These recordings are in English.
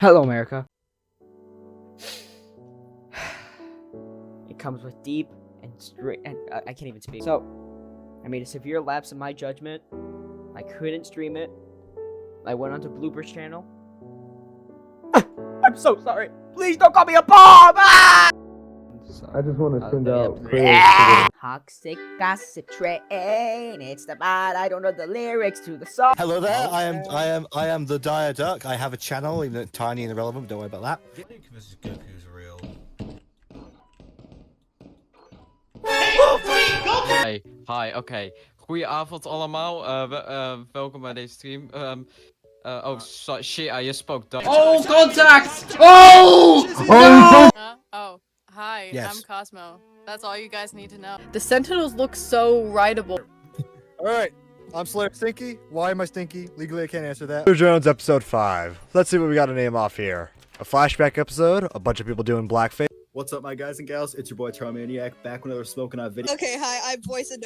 Hello, America. It comes with deep and straight, and I can't even speak. So, I made a severe lapse in my judgment. I couldn't stream it. I went onto Blooper's channel. I'm so sorry. Please don't call me a bomb! Ah! I just want to send out prayers Toxic gossip train. It's the bad. I don't know the lyrics to the song. Hello there. I am the Dire Duck. I have a channel, even though it's tiny and irrelevant. But don't worry about that. This is Goku's real. Hey, hi, oké. Goedenavond allemaal, welkom bij deze stream. Shit, je spoke Dutch. Oh, contact! Oh! Oh, hi, Yes. I'm Cosmo. That's all you guys need to know. The Sentinels look so rideable. Alright, I'm Slayer Stinky. Why am I stinky? Legally, I can't answer that. Jones, episode 5. Let's see what we got to name off here. A flashback episode, a bunch of people doing blackface. What's up, my guys and gals? It's your boy Tyromaniac, back with another Smoking Out video. Okay, hi, I'm Voice and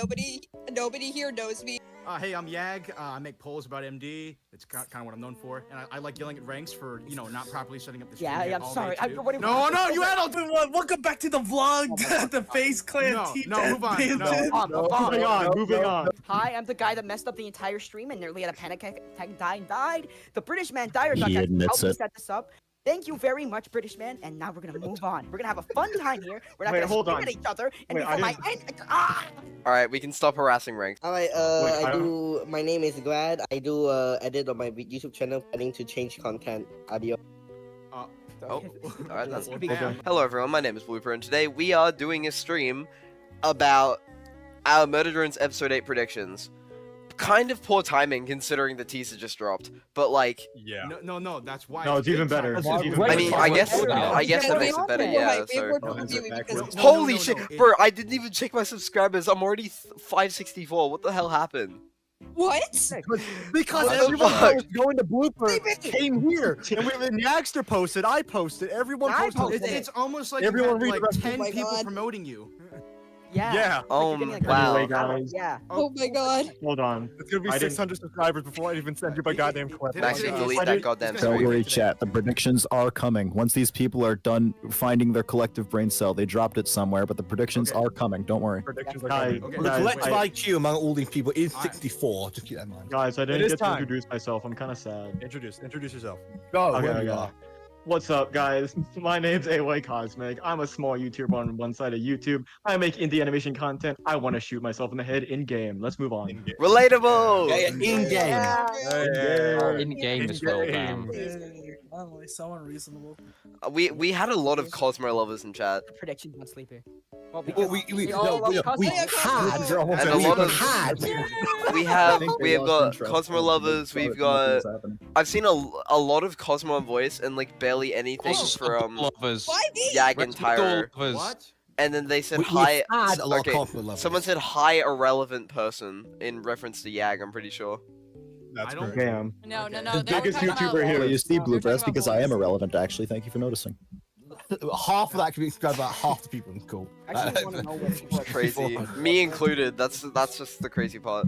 nobody here knows me. Hey, I'm Yag. I make polls about MD. It's kind of what I'm known for. And I like yelling at ranks for, you know, not properly setting up the stream. Yeah, I'm sorry. No, you adult! Welcome back to the vlog. The Face Clan team. move on. Moving on. Hi, I'm the guy that messed up the entire stream and nearly had a panic attack and died. The British man, Dire Duck, He helped admits me it. set this up. Thank you very much, British man. And now we're gonna move on. We're gonna have a fun time here. We're not Wait, gonna hold scream on. at each other. And Wait, before my Alright, we can stop harassing ranks. Alright, my name is Glad. I do edit on my YouTube channel, planning to change content. Adios. Alright, that's Okay. Hello everyone, my name is Blooper, and today we are doing a stream about our Murder Drones episode 8 predictions. Kind of poor timing considering the teaser just dropped, but like... Yeah. No, that's why. No, it's even better. It's It's even I better. mean, I guess that makes it better, yeah, so... No, Holy no, shit, no, bro, I didn't even check my subscribers, I'm already 564, what the hell happened? What? Because What the everyone fuck? that was going to Blooper came here. And when Yagsterr posted, I posted, everyone posted. It's almost like Everyone you had, read like the rest 10 of- people Oh my God. promoting you. Yeah. Yeah. Oh, You're getting, like, wow. Anyway, guys. Yeah. Oh my god. Hold on. It's going to be I didn't- 600 subscribers before I even send you my goddamn clip. Did I Actually, say- delete I that did- goddamn Don't Don't stream. worry, chat. The predictions are coming. Once these people are done finding their collective brain cell, they dropped it somewhere, but the predictions Okay. are coming. Don't worry. Predictions are Guys, coming. Okay. The guys, collective I, IQ among all these people is I- 64. Just keep that in mind. guys, I It didn't is get to time. introduce myself. I'm kind of sad. Introduce yourself. Go. Okay, wherever okay. you are. What's up, guys? My name's AY Cosmic. I'm a small YouTuber on one side of YouTube. I make indie animation content. I want to shoot myself in the head in game. Let's move on. Relatable! In game. In-game as well, damn. Finally, someone reasonable. We had a lot of Cosmo lovers in chat. Predictions on Sleepy. Well, Well, we all love Cosmo. And a lot of we have got Cosmo lovers. We've got I've seen a lot of Cosmo voice and like barely anything from Lovers. Why me? Yag and Tyro. Lovers. What? And then they said We've hi. had a lot Okay, of Cosmo lovers. someone said hi irrelevant person in reference to Yag. I'm pretty sure. That's I don't- great. Damn. No, The they were biggest talking YouTuber about here. Well, you see, We're Blue, talking that's about because I am boys. irrelevant, actually. Thank you for noticing. Half of that can be described about half the people. Cool. I actually want to know what people are Crazy, me included. That's just the crazy part.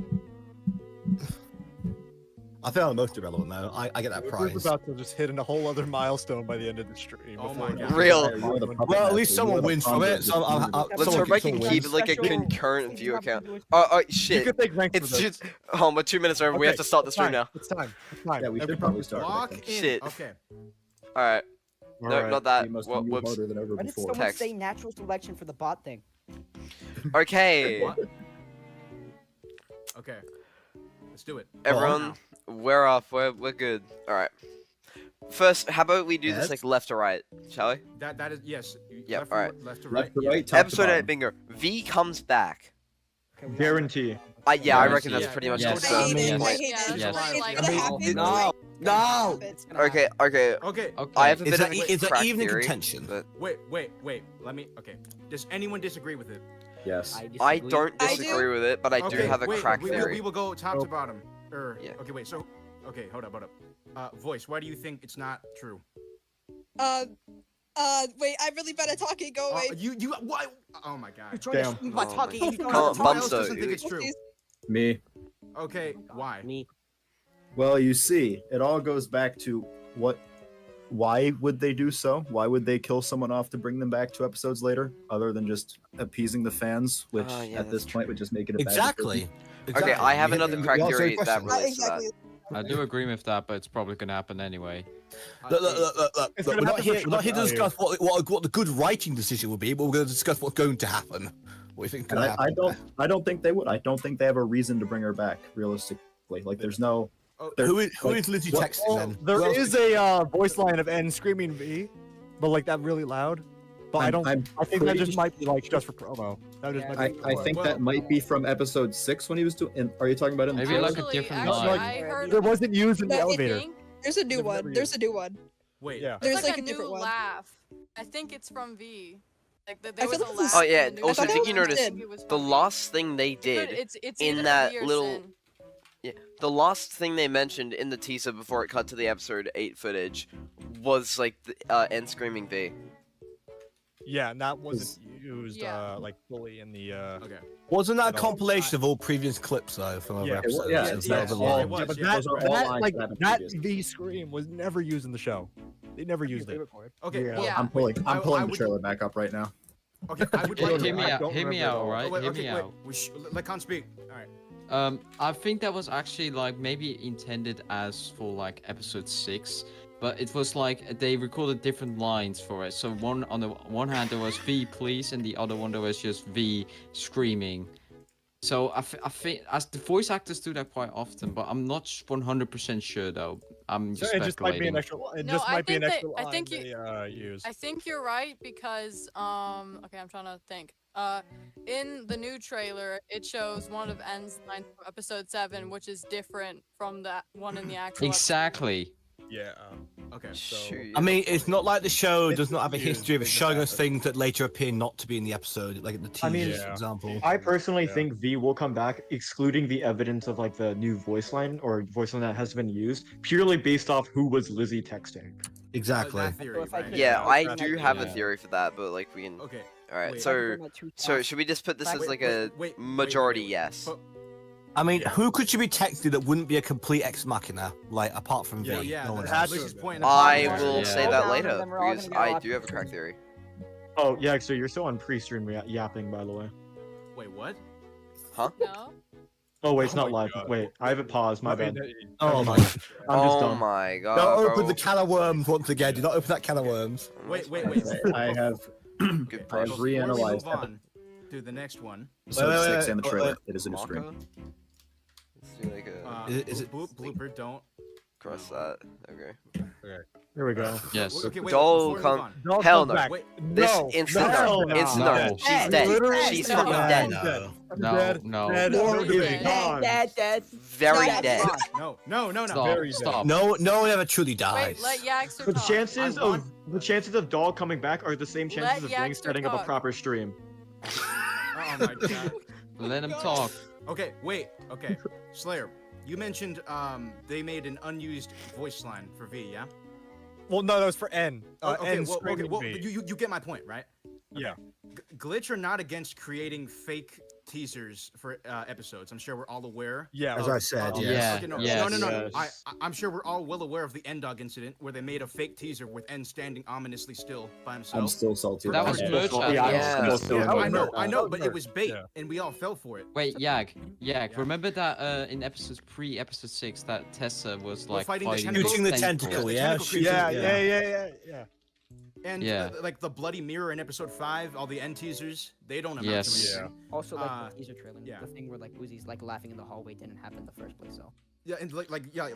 I think I'm most irrelevant now. I get that We're prize. about to just hit a whole other milestone by the end of the stream. Oh before my we- God. Real. Well, at least someone wins from it. So Let's hope I can keep it like a concurrent view account. Oh You shit! could take rank for It's this. just we're 2 minutes over. We have Okay, to start the stream time. now. It's time. It's time. Yeah, we should Everybody- probably start. Lock in. Shit. Okay. All right. No, Alright. not that. We must Whoops. move harder than ever Why did before. someone Text. say natural selection for the bot thing? Okay, What? Okay. Let's do it. everyone, we're off. We're good. All right. First, how about we do this Yes. like left to right, shall we? That is yes. Yep, Left, alright. left to right. Left to right, top to Episode 8 bottom. bingo. V comes back. Okay, we Guarantee. Yeah, I Yes, reckon that's yeah, pretty much yes. just I I hate mean, it. I yes. hate it. Yes. It's Like, gonna I mean, happen. No. It's gonna Okay, okay. Okay. Okay. I have a It's bit a- of a it's an crack evening theory, contention. but Wait. Let me. Okay. Does anyone disagree with it? Yes. I don't I do. disagree with it, but I do Okay, have a wait, crack we theory. will go top to bottom. Yeah. Okay, wait. So, okay, hold up. Voice. Why do you think it's not true? Wait, I'm really bad at talking. Go away. You what? Oh my god. You're trying to Damn. stream by Oh my talking. God. You don't Come know on, the Who Bumps else though, doesn't think dude. it's true? Me. Okay, why? Me. Well, you see, it all goes back to what why would they do so? Why would they kill someone off to bring them back 2 episodes later, other than just appeasing the fans, which Yeah, at this that's point true. would just make it a bad Exactly. Okay, I have another crack You answered theory the that question. relates to that. Exactly. I do agree with that, but it's probably gonna happen anyway. Look, It's we're gonna not happen here, for we're not here to sure. discuss what the good writing decision would be, but we're going to discuss what's going to happen. What do you think is And going to happen? I don't think they would. I don't think they have a reason to bring her back. Realistically, like there's no. Who is Lizzie what- texting then? There Who else is a voice line of N screaming V, but like that really loud. But I don't. I think that just might be like just for promo. That just might be I think that might be from episode 6 when he was doing. Are you talking about in the Maybe like a Actually, different actually, line. I heard There wasn't used in the That- elevator. There's a new They've one. never There's used a new one. Wait. Yeah. There's like like a a new different one. laugh. I think it's from V. Like I there was feel a like this laugh. is- Oh yeah. in the Also, I thought did it you was notice Sin. It was the from V. last thing they It could- did it's in either that V or little? Sin. Yeah, the last thing they mentioned in the teaser before it cut to the episode 8 footage was like the N screaming V. Yeah, and that wasn't used Yeah. like fully in the. Okay. Wasn't that a No. compilation of all previous clips though from other Yeah, episodes? yeah, It's yeah, not the yeah. line. It was, Yeah, but yeah. that, Those are all that lines like that happened that previously. V scream was never used in the show. They never used it. Okay. Yeah. Well, Yeah. I'm pulling. I'm I pulling the would- trailer back up right now. Okay. I would Hear like. me I out, don't hear me remember at out, all. right? Oh, wait, Hear okay, me wait. out. Let Khan speak. All right. I think that was actually like maybe intended as for like episode 6, but it was like they recorded different lines for it. So on the one hand there was V please, and the other one there was just V screaming. So I think as the voice actors do that quite often, but I'm not 100% sure though. I'm just So it just might be an speculating. extra. It No, just I might be an think extra that- I line think they use. I think you're right because okay, I'm trying to think. In the new trailer, it shows one of N's lines from episode 7, which is different from that one in the actual. Exactly. Yeah. Okay. Shoot. I mean, it's not like the show does not have a used, history of it just showing us happened. things that later appear not to be in the episode, like the I mean, teasers, for Yeah. example. I personally Yeah. think V will come back, excluding the evidence of like the new voice line or voice line that has been used, purely based off who was Lizzie texting. Exactly. That theory, if I right? could- Yeah, Yeah, I that's do right. have a Yeah. theory for that, but like we can. Okay. All right. Wait. So should we just put this as Wait, like wait, a wait, majority wait. yes? But- I mean, who could she be texting that wouldn't be a complete ex machina, like apart from Yeah, V? Yeah. No one That's else. Liz's point. I Yeah. will Yeah. say Hold that down, later and then we're all because gonna get I locked do have a into crack it. theory. Oh yeah, so you're still on pre-stream yapping, by the way. Wait, what? Huh? No. Oh wait, it's Oh not my live. God. Wait, I have it paused. My I mean, bad. Oh Never my! mind. I'm just Oh done. my god. Don't open bro. the can of worms once again. Do not open that can of worms. Wait. I have Good I have push. Before we reanalyzed move on to the next one. episode Wait, 6 and the wait, trailer. It is a new Maka? screen. Let's do like a Is it- Blooper? Don't. cross that. Okay. Here we go. Yes. Okay, wait. Doll before we come- move on. Don't Hell come no. back. Wait. This No, instant no, no. no, Instant no. no. She's Hey, dead. literally She's dead. fucking dead. No. No, Dead, no. dead, No, no he's debate. gone. Dead. Very Not dead. yet. No. Stop. Very dead. Stop. No one ever truly dies. Wait, let Yagster The talk. chances I want- of Doll coming back are the same chances of Ring Yagster setting up a talk. proper stream. Oh my god. Let him talk. Okay, wait. Okay, Slayer, you mentioned they made an unused voice line for V, yeah? Well, no, that was for N. Okay, N well, screaming well, V. you get my point, right? Yeah. Glitch are not against creating fake teasers for episodes. I'm sure we're all aware. Yeah. As I said, Oh, yes. Yeah. okay, no, yes. no. Yes. I'm sure we're all well aware of the N-Dog incident where they made a fake teaser with N standing ominously still by himself. I'm still salty. That about was it. merch. Yeah, Yeah. I'm still Yeah, I doing know, it. but it was bait, Yeah. and we all fell for it. Wait, Yag. Remember that in episode 6 that Tessa was We're like fighting the Shooting the tentacle. tentacle, Yeah, yeah? the tentacle Shooting- Yeah. And Yeah. like the bloody mirror in episode 5, all the end teasers, they don't amount Yes. to anything. Also, like Uh, the teaser trailer, yeah. the thing where like Uzi's like laughing in the hallway didn't happen in the first place. So Yeah, and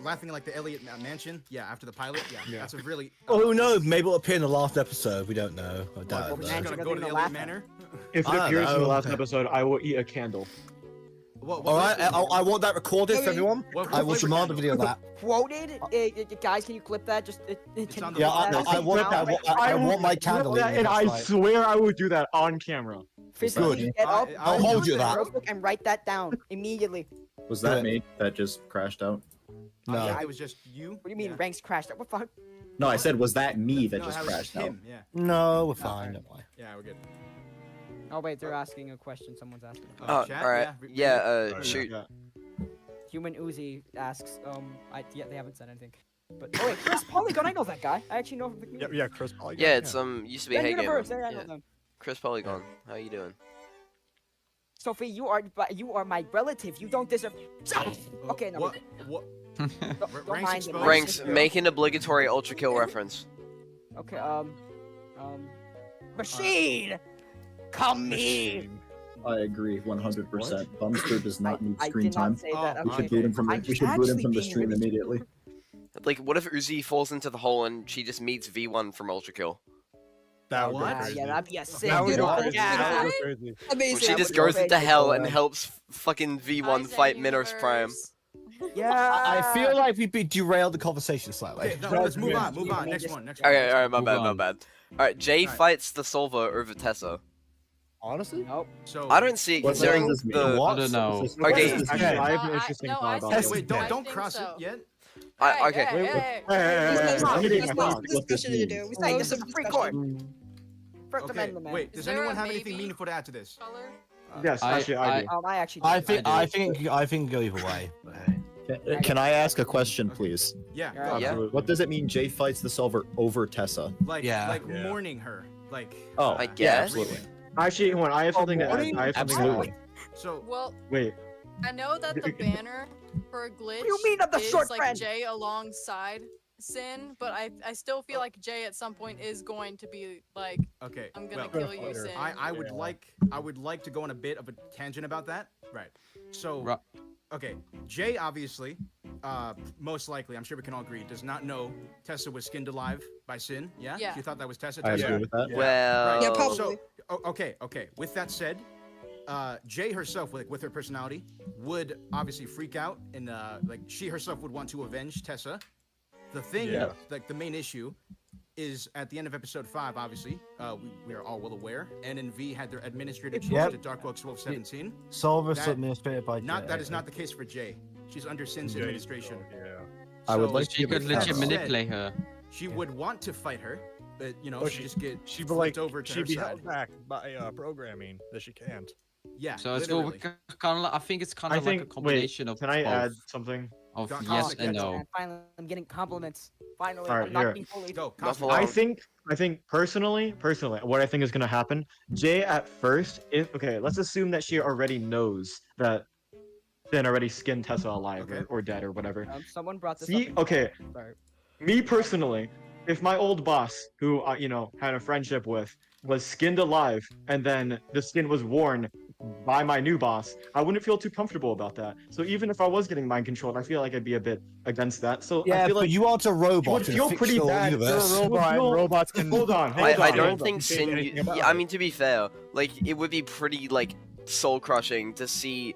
laughing like the Elliot Mansion. Yeah, after the pilot. Yeah, that's a really. Well, who knows? Maybe it'll appear in the last episode. We don't know. I doubt We're it. just Man, though. gonna you're go to the gonna Elliot laugh at Manor. If it I don't appears in the know. last episode, I will eat a candle. All right, I want that recorded for Okay. everyone. What I will flavor demand a video of that. quoted, guys, can you clip that? Just can on you the- Yeah, clip that? I want that. I want my candle. in and it, I that's right. swear I will do that on camera. Physically Good. get up, I'll go hold to you the that. notebook and write that down immediately. Was that me that just crashed out? No. Yeah, it was just you. What do you mean Yeah. ranks crashed? What the fuck? No, I said, was that me that No, just that was crashed out? him. Yeah, No, we're fine. Don't worry. yeah, we're good. Oh wait, they're asking a question. Someone's asking. Oh, Chat, all right. yeah, Yeah. Shoot. Yeah. Human Uzi asks, they haven't said anything. But oh wait, Chris Polygon, I know that guy. I actually know him from the Yeah, community. yeah, Chris Polygon. Yeah, it's used to be a Ben Hey Gamer. Universe, I know Yeah. them. Chris Polygon, how you doing? Sophie, you are my relative. You don't deserve. Okay, no. What? What? Don't Ranks mind exposed? him. Ranks, make an obligatory Ultra Kill reference. Okay, machine, come here. I agree 100%. Bumster does not need I screen did time. not say that. We Okay. should boot him from the, I'm we should boot him actually from the being stream really immediately. Like, what if Uzi falls into the hole and she just meets V1 from Ultra Kill? That would What? go Yeah, crazy. yeah, that'd be a sick. That would go dude. crazy. Yeah. That would go crazy. Amazing. She That just would go goes into crazy. hell and helps fucking V1 Isaac fight Minos Prime. Universe. Yeah. I feel like we've been derailed the conversation slightly. Okay, no, let's move on. Move on. Next one. Next one. Okay, alright, my Move bad, my on. bad. Alright, Jay Alright. fights the Solver over Tessa. Honestly? Nope. So I don't see it What considering does this mean? the. I don't know. Okay. Actually, I have an No, interesting no, thought about I this. wait, I don't think cross so. it yet. Okay. Hey, hey, hey. Hey, There's I'm getting my no thoughts. discussion to do. We still Hey, have this is some a free discussion. court. First Okay, Amendment, man. wait. Is Does there anyone a have anything maybe? meaningful to add to this? Color? Yes, actually, I do. I actually. I do. think I I do. think I think go either way. Can I ask a question, please? Yeah. Yeah. go. Yeah. What does it mean Jay fights the Solver over Tessa? Like, Yeah. like Yeah. mourning her. Like. Oh, I yeah, guess. absolutely. Actually, hold on, I have something to add. morning? I have something to add. Absolutely. So. Well, Wait, I know that the banner for Glitch You mean I'm the is short like friend? Jay alongside Sin, but I still feel like Jay at some point is going to be like, Okay. I'm gonna well, kill you, Sin. I would Yeah. like to go on a bit of a tangent about that. Right. So. Ru- Okay. Jay obviously, most likely, I'm sure we can all agree, does not know Tessa was skinned alive by Sin. Yeah. Yeah. She thought that was Tessa. I Tessa? agree with that. Well. Yeah, probably. So, okay. With that said, Jay herself, with her personality, would obviously freak out and like she herself would want to avenge Tessa. The thing, Yeah. like the main issue, is at the end of episode 5. Obviously, we are all well aware. N and V had their administrative change Yep. to Dark Oak 1217. Solver That- administrated by That is not the case for Jay. She's under Sin's Jay, administration. Yeah. I would So like to She give could it legit facts. manipulate her. She would want to fight her, but you know, Well, she just get She'd be flipped like, over to her she'd be side. held back by programming that she can't. Yeah. So it's literally. kind of. I think it's kind I of like a think. Wait, combination of can I both. add something? Of Go- yes go- and go- no. And finally, I'm getting compliments. Finally, Alright, I'm not here. being bullied. Go. Buffalo. Cosmo. I think personally, what I think is gonna happen, Jay at first, let's assume that she already knows that Finn already skinned Tessa alive Okay. or dead or whatever. Someone brought this See, up. okay, Sorry. me personally, if my old boss, who had a friendship with, was skinned alive and then the skin was worn by my new boss, I wouldn't feel too comfortable about that. So even if I was getting mind controlled, I feel like I'd be a bit against that. So I Yeah, feel but like you aren't a robot. would in a feel pretty fictional bad. universe. You're a robot, and robots can. Hold on. I hold don't on. think Can't do Sin. anything about Yeah, I it. mean to be fair, like it would be pretty like soul crushing to see,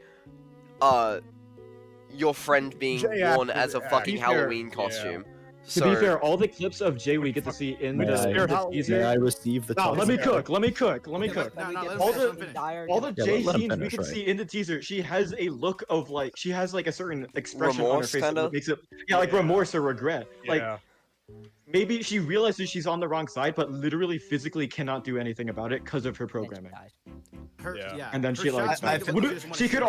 your friend being Jay worn as a actually- fucking To be fair, Halloween costume. To So be fair, all the clips of Jay we get to see in May the, I- in the May I teaser. receive the No, let me title? cook. Let me cook. Okay, cook. No, Let me no, get let him all finish, the- let him finish. dire- All the Yeah, Jay let him scenes we finish, can right. see in the teaser, she has a look of like she has like a certain expression on her Remorse, face kinda? that makes it like remorse or regret. Like Yeah. maybe she realizes she's on the wrong side, but literally physically cannot do anything about it because of her Then she programming. died. Her, Yeah. yeah. And then her she like shots make it look would- just wanna she could shoot.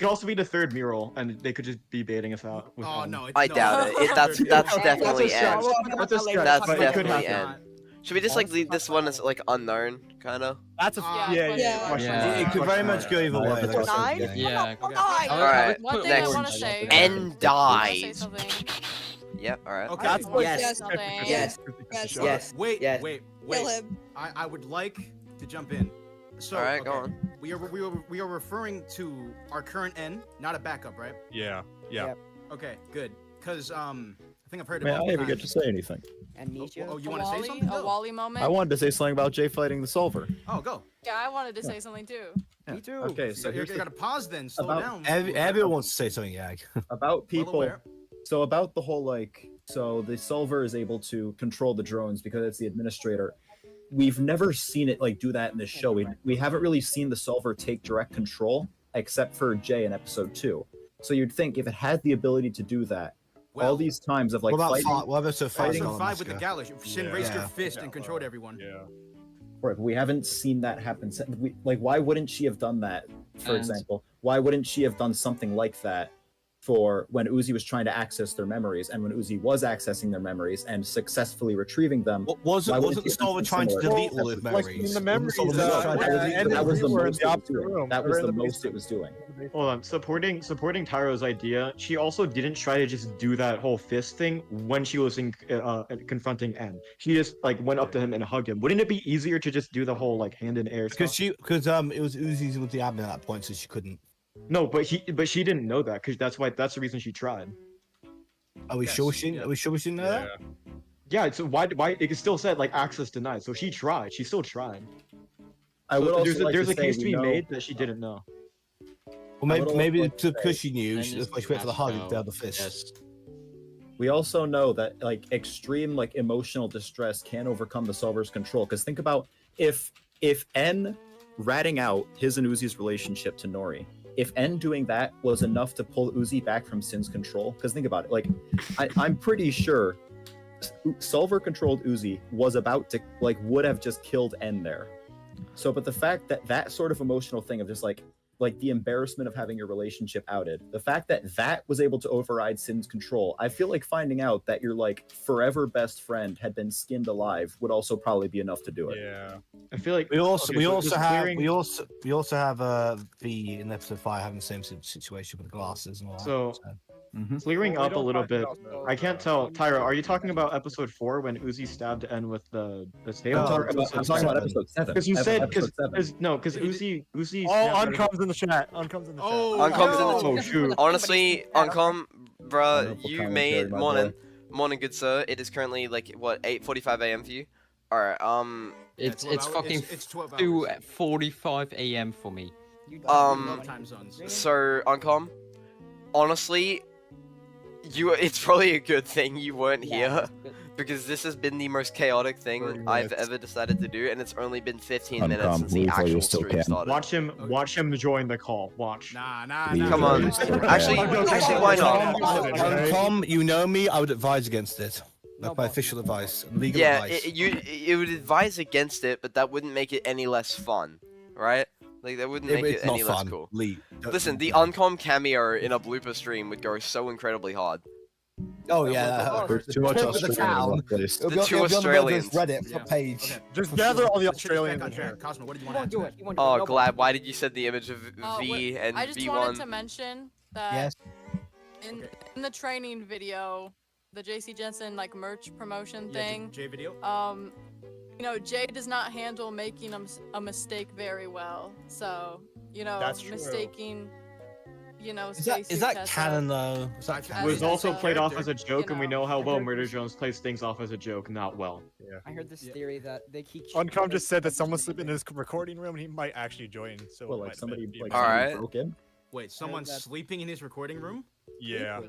also be the third mural, and they could just be baiting us out. With, Oh no, I no, doubt it. That's That's definitely a stretch. end. That's a stretch, That's but it could definitely happen. end. Should we just like leave this one as like unknown, kind of? That's a Yeah, yeah. yeah. Question Yeah. mark, It could very question much mark. go either I way. have a that's question. Nine? Yeah. Yeah. Oh, Okay. nine! Alright, One thing next. I want to say. N I wanna say dies. something. Yep. All right. Okay. That's what. Yes. Something. Yes. Yes. Yes. Wait, Yes. wait. Kill him. I would like to jump in. So, All right, go okay, on. We are referring to our current N, not a backup, right? Yeah. Yeah. Yep. Okay, good. Cause I think I've heard it. May I multiple ever get to times. say anything? Amnesia. Oh, you A want to say Wally, something? a Go. Wally moment. I wanted to say something about Jay fighting the Solver. Oh, go. Yeah, I wanted to say something too. Me too. Okay, so You here's gotta pause then. Slow about down. Everyone wants to say something, Yag. about Well people. aware. So about the whole so the Solver is able to control the drones because it's the administrator. We've never seen it do that in this show. We haven't really seen the Solver take direct control except for Jay in episode 2. So you'd think if it had the ability to do that, all these times of What about fighting, what about so fighting Episode on 5 with the Oscar? Galash. Sin Yeah. raised her Yeah. fist and controlled everyone. Yeah. right, but we haven't seen that happen. Why wouldn't she have done that? For And- example, why wouldn't she have done something like that for when Uzi was trying to access their memories, and when Uzi was accessing their memories and successfully retrieving them. Wasn't the it Solver be trying to similar? delete all his Like, memories? in the memories, Wasn't the Solver trying to delete and that was the we were in most the it was opposite doing. room. That We was were in the the most it was doing. Hold on, supporting Tyro's idea. She also didn't try to just do that whole fist thing when she was confronting N. She just like went up to him and hugged him. Wouldn't it be easier to just do the whole like hand in air stuff? Because it was Uzi's with the admin at that point, so she couldn't. No, but she didn't know that because that's the reason she tried. Are we sure she didn't know that? Yeah, so why it still said like access denied. So she tried. She still tried. I would also like there's to a say case to we be know- made that she didn't know. Well, maybe like to because say- she knew, And she it's went for the hug Mexico. instead of the fist. Yes. We also know that like extreme like emotional distress can overcome the solver's control. Because think about if N ratting out his and Uzi's relationship to Nori, if N doing that was enough to pull Uzi back from Sin's control. Because think about it, like I'm pretty sure Solver controlled Uzi was about to like would have just killed N there. So, but the fact that that sort of emotional thing of just like the embarrassment of having your relationship outed, the fact that that was able to override Sin's control, I feel like finding out that your like forever best friend had been skinned alive would also probably be enough to do it. Yeah. I feel like We also just clearing- have V in episode 5 having the same situation with the glasses and all that. So- Mm-hmm. clearing Well, we up a don't little find bit. out, though. I can't tell. Tyra, are you talking about episode 4 when Uzi stabbed N with the tail? I'm talking about episode 7. Because you said Episode 7. because Uzi Oh, snapped Uncom's in the chat. Uncom's in the chat. Uncom's in the Oh shoot! Honestly, Uncom, bruh, Wonderful you commentary, made my morning, good sir. It is currently like what 8:45 a.m. for you. All right. It's 12 hours. fucking It's 12 hours. 2:45 a.m. for me. Time zones. So Uncom, honestly, it's probably a good thing you weren't here. Because this has been the most chaotic thing 30 I've minutes. ever decided to do, and it's only been 15 Uncom, minutes since the we thought you actual still stream can. started. Watch him join the call. Watch. Nah. Come on. Actually, why not? Tom, you know me. I would advise against it. That's my official advice, legal Yeah, advice. it would advise against it, but that wouldn't make it any less fun, right? Like that wouldn't make it it's not any less fun. cool. Lee, Listen, the Uncom cameo in a blooper stream would go so incredibly hard. Oh yeah, There's too much With the Australian town. in that place. It'll The be two on the Australians. Reddit Yeah. page. Okay. Just gather all the Let's check back Australians on in here. track. Cosmo, what do you He want won't to do add? it. He won't do Oh, it. No Glad, why did you send the image of V wait, and I just V1? wanted to mention that Yes. in the training video, the JC Jensen like merch promotion thing, J video. you know, Jay does not handle making a mistake very well. So, you know, That's true. mistaking, you know, Is that Tessa- canon though? Is that I've- It canon? was also As a played off character, as a joke, and we know how I well heard Murder this- Jones plays things off as a joke, not well. I heard this theory that they keep. Uncom just said that someone's sleeping in his recording room and he might actually join. So Well, it like might somebody be like a- Alright. somebody broke in. Wait, someone's that- sleeping in his recording room? Yeah.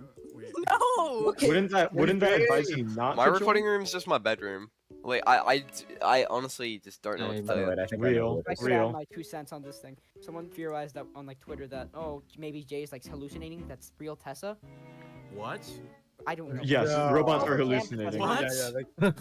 No. Wouldn't that advise him not My to recording join? room is just my bedroom. Like, I honestly just don't know what to Same. tell you. Alright, I think I know Real. what I it is. could add Real. my 2 cents on this thing. Someone theorized that on like Twitter that maybe Jay's like hallucinating. That's real Tessa. What? I don't know. Yes, No. robots are Oh, hallucinating. What?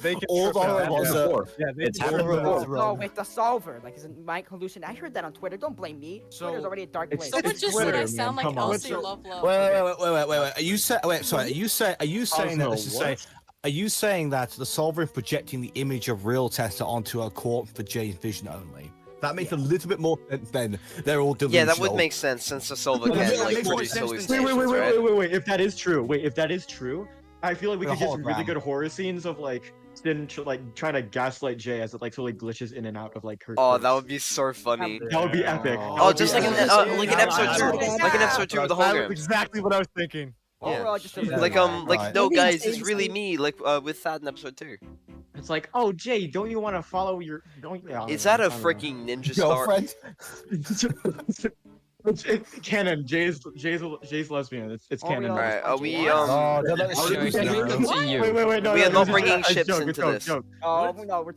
They can All trip the out. robots Yeah. are- Yeah, they It's can happened trip out. before. No, wait, the solver. Like, isn't Mike hallucinating? I heard that on Twitter. Don't blame me. So- Twitter's already a dark It's- place. Someone just Twitter, said I man, sound like come on. Elsie Love Love. Wait. Are you saying? Wait, sorry. Are you saying that Cosmo, this is saying? Are you saying that the solver is projecting the image of real Tessa onto a corpse for Jay's vision only? That makes a little bit more sense then. They're all delusional. Yeah, that would make sense since the Solver That can like makes more produce sense than hallucinations, right? Wait. If that is true, I feel like we The could get some really hologram. good horror scenes of like Sin like trying to gaslight Jay as it like totally glitches in and out of like her. Oh, curse. that would be so funny. That would be epic. That Oh, would just be like in epic. episode 2, like in episode 2 with the That's hologram. exactly what I was thinking. Overall, just a Like Right. no Maybe guys, it's it's really insane. me. Like with Thad in episode 2. It's like, oh Jay, don't you want to follow your? Don't. Yeah, I Is don't that a know. freaking ninja star? girlfriend. It's canon. Jay's lesbian. It's canon. All Alright, are we Oh, don't let the Oh, shit can we go. continue? Wait, no. We are no, not this is bringing a ships joke, into it's a this. joke. Oh no, we're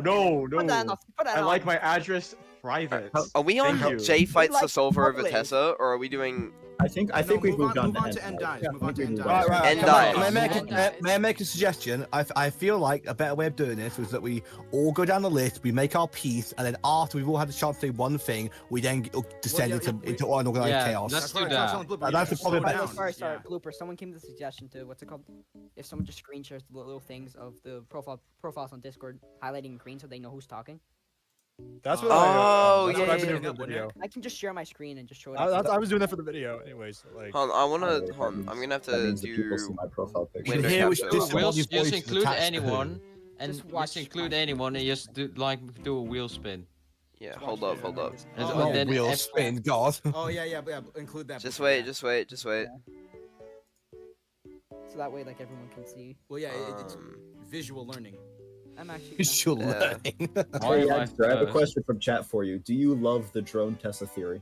No. Put that on. Put that I on. like my address private. Are we on Thank you. Jay fights the like Solver over public. Tessa, or are we doing I think we've moved on to end dies. Yeah, Move on to end Right, dies. End Come on, dies. May I make a suggestion? I feel like a better way of doing this was that we all go down the list, we make our piece, and then after we've all had the chance to say one thing, we then descend into unorganized chaos. Let's do right, that. That's the slow problem. down. Sorry, Yeah. blooper. Someone came with a suggestion to what's it called? If someone just screen shares the little things of the profiles on Discord, highlighting in green so they know who's talking. That's what Oh, that's yeah, what I've been yeah, doing yeah. for the video. I can just share my screen and just show it. I was doing that for the video, anyways. Like, Hold on, I wanna. That Hold on, I'm gonna have that to means that people see do. my profile picture. Window Here we capture. just We'll your just voice is include attached to anyone, and Just just watch include my- anyone, and just do a wheel spin. Yeah, hold up, hold up. And Oh, then wheel if- spin, God. Oh yeah. Include that. Just before wait, that. just wait, just wait. So that way, like everyone can see. Well, yeah, it's visual learning. I'm actually. Visual Yeah. learning. Hey, my Yagsterr, I have a first. question from chat for you. Do you love the drone Tessa theory?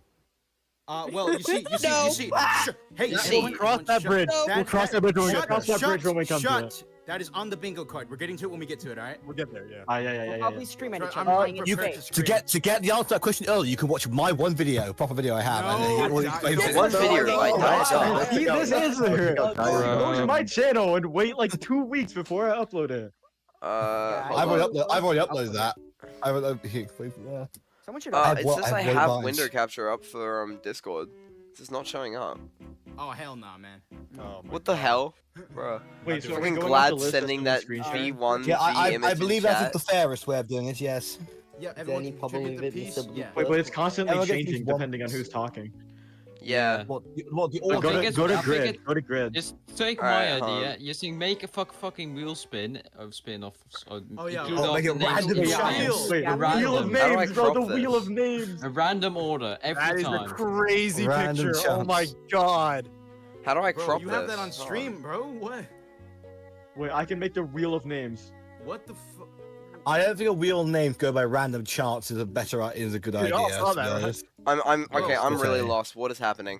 Well, you see. No. Hey, You everyone, see. we'll cross everyone, that shut- bridge. No. We'll cross that bridge when we shut- get cross that bridge when we come to shut. it. That is on the bingo card. We're getting to it when we get to it. All right. We'll get there, yeah. We'll probably stream at each I'm other. not playing in You, prepared space. to to get the answer to that question early, you can watch my one video, proper video I have. and then No, it explains I- it. One video, I Oh, died. See this answer. Bro. Go to my channel and wait like 2 weeks before I upload it. I've already uploaded that. Someone should. It what- says I I have have lines. window capture up for Discord. It's just not showing up. Oh hell nah, man. Oh, my What the God. hell, bro? Wait, so are we Fucking going off glad the list sending as that screen share? V1 Yeah, V image I in believe chat. that's the fairest way of doing it, yes. Yeah, Is there everyone any can probably contribute the written piece. sub- Yeah. Wait, but it's constantly Everyone gets changing these one- depending on who's talking. Yeah. What the Go order? think to I think grid. it- Go to grid. Just take Alright, my hold idea. on. You think make a fucking wheel spin of spin-off. Oh, yeah. include Oh, all make the it names randomly in out. names. Wait, Yeah, the wheel of random. How do I names, bro. The crop wheel this? of names. A random order That every is a time. crazy Random picture. Oh my chunks. God. How do I Bro, crop you this? have that on Hold stream, bro. What? Wait, I can make the wheel of names. What the fuck? I don't think a wheel of names go by random chance is a good Dude, idea. I saw to be that, right? honest. I'm okay. Oh, I'm really okay. lost. What is happening?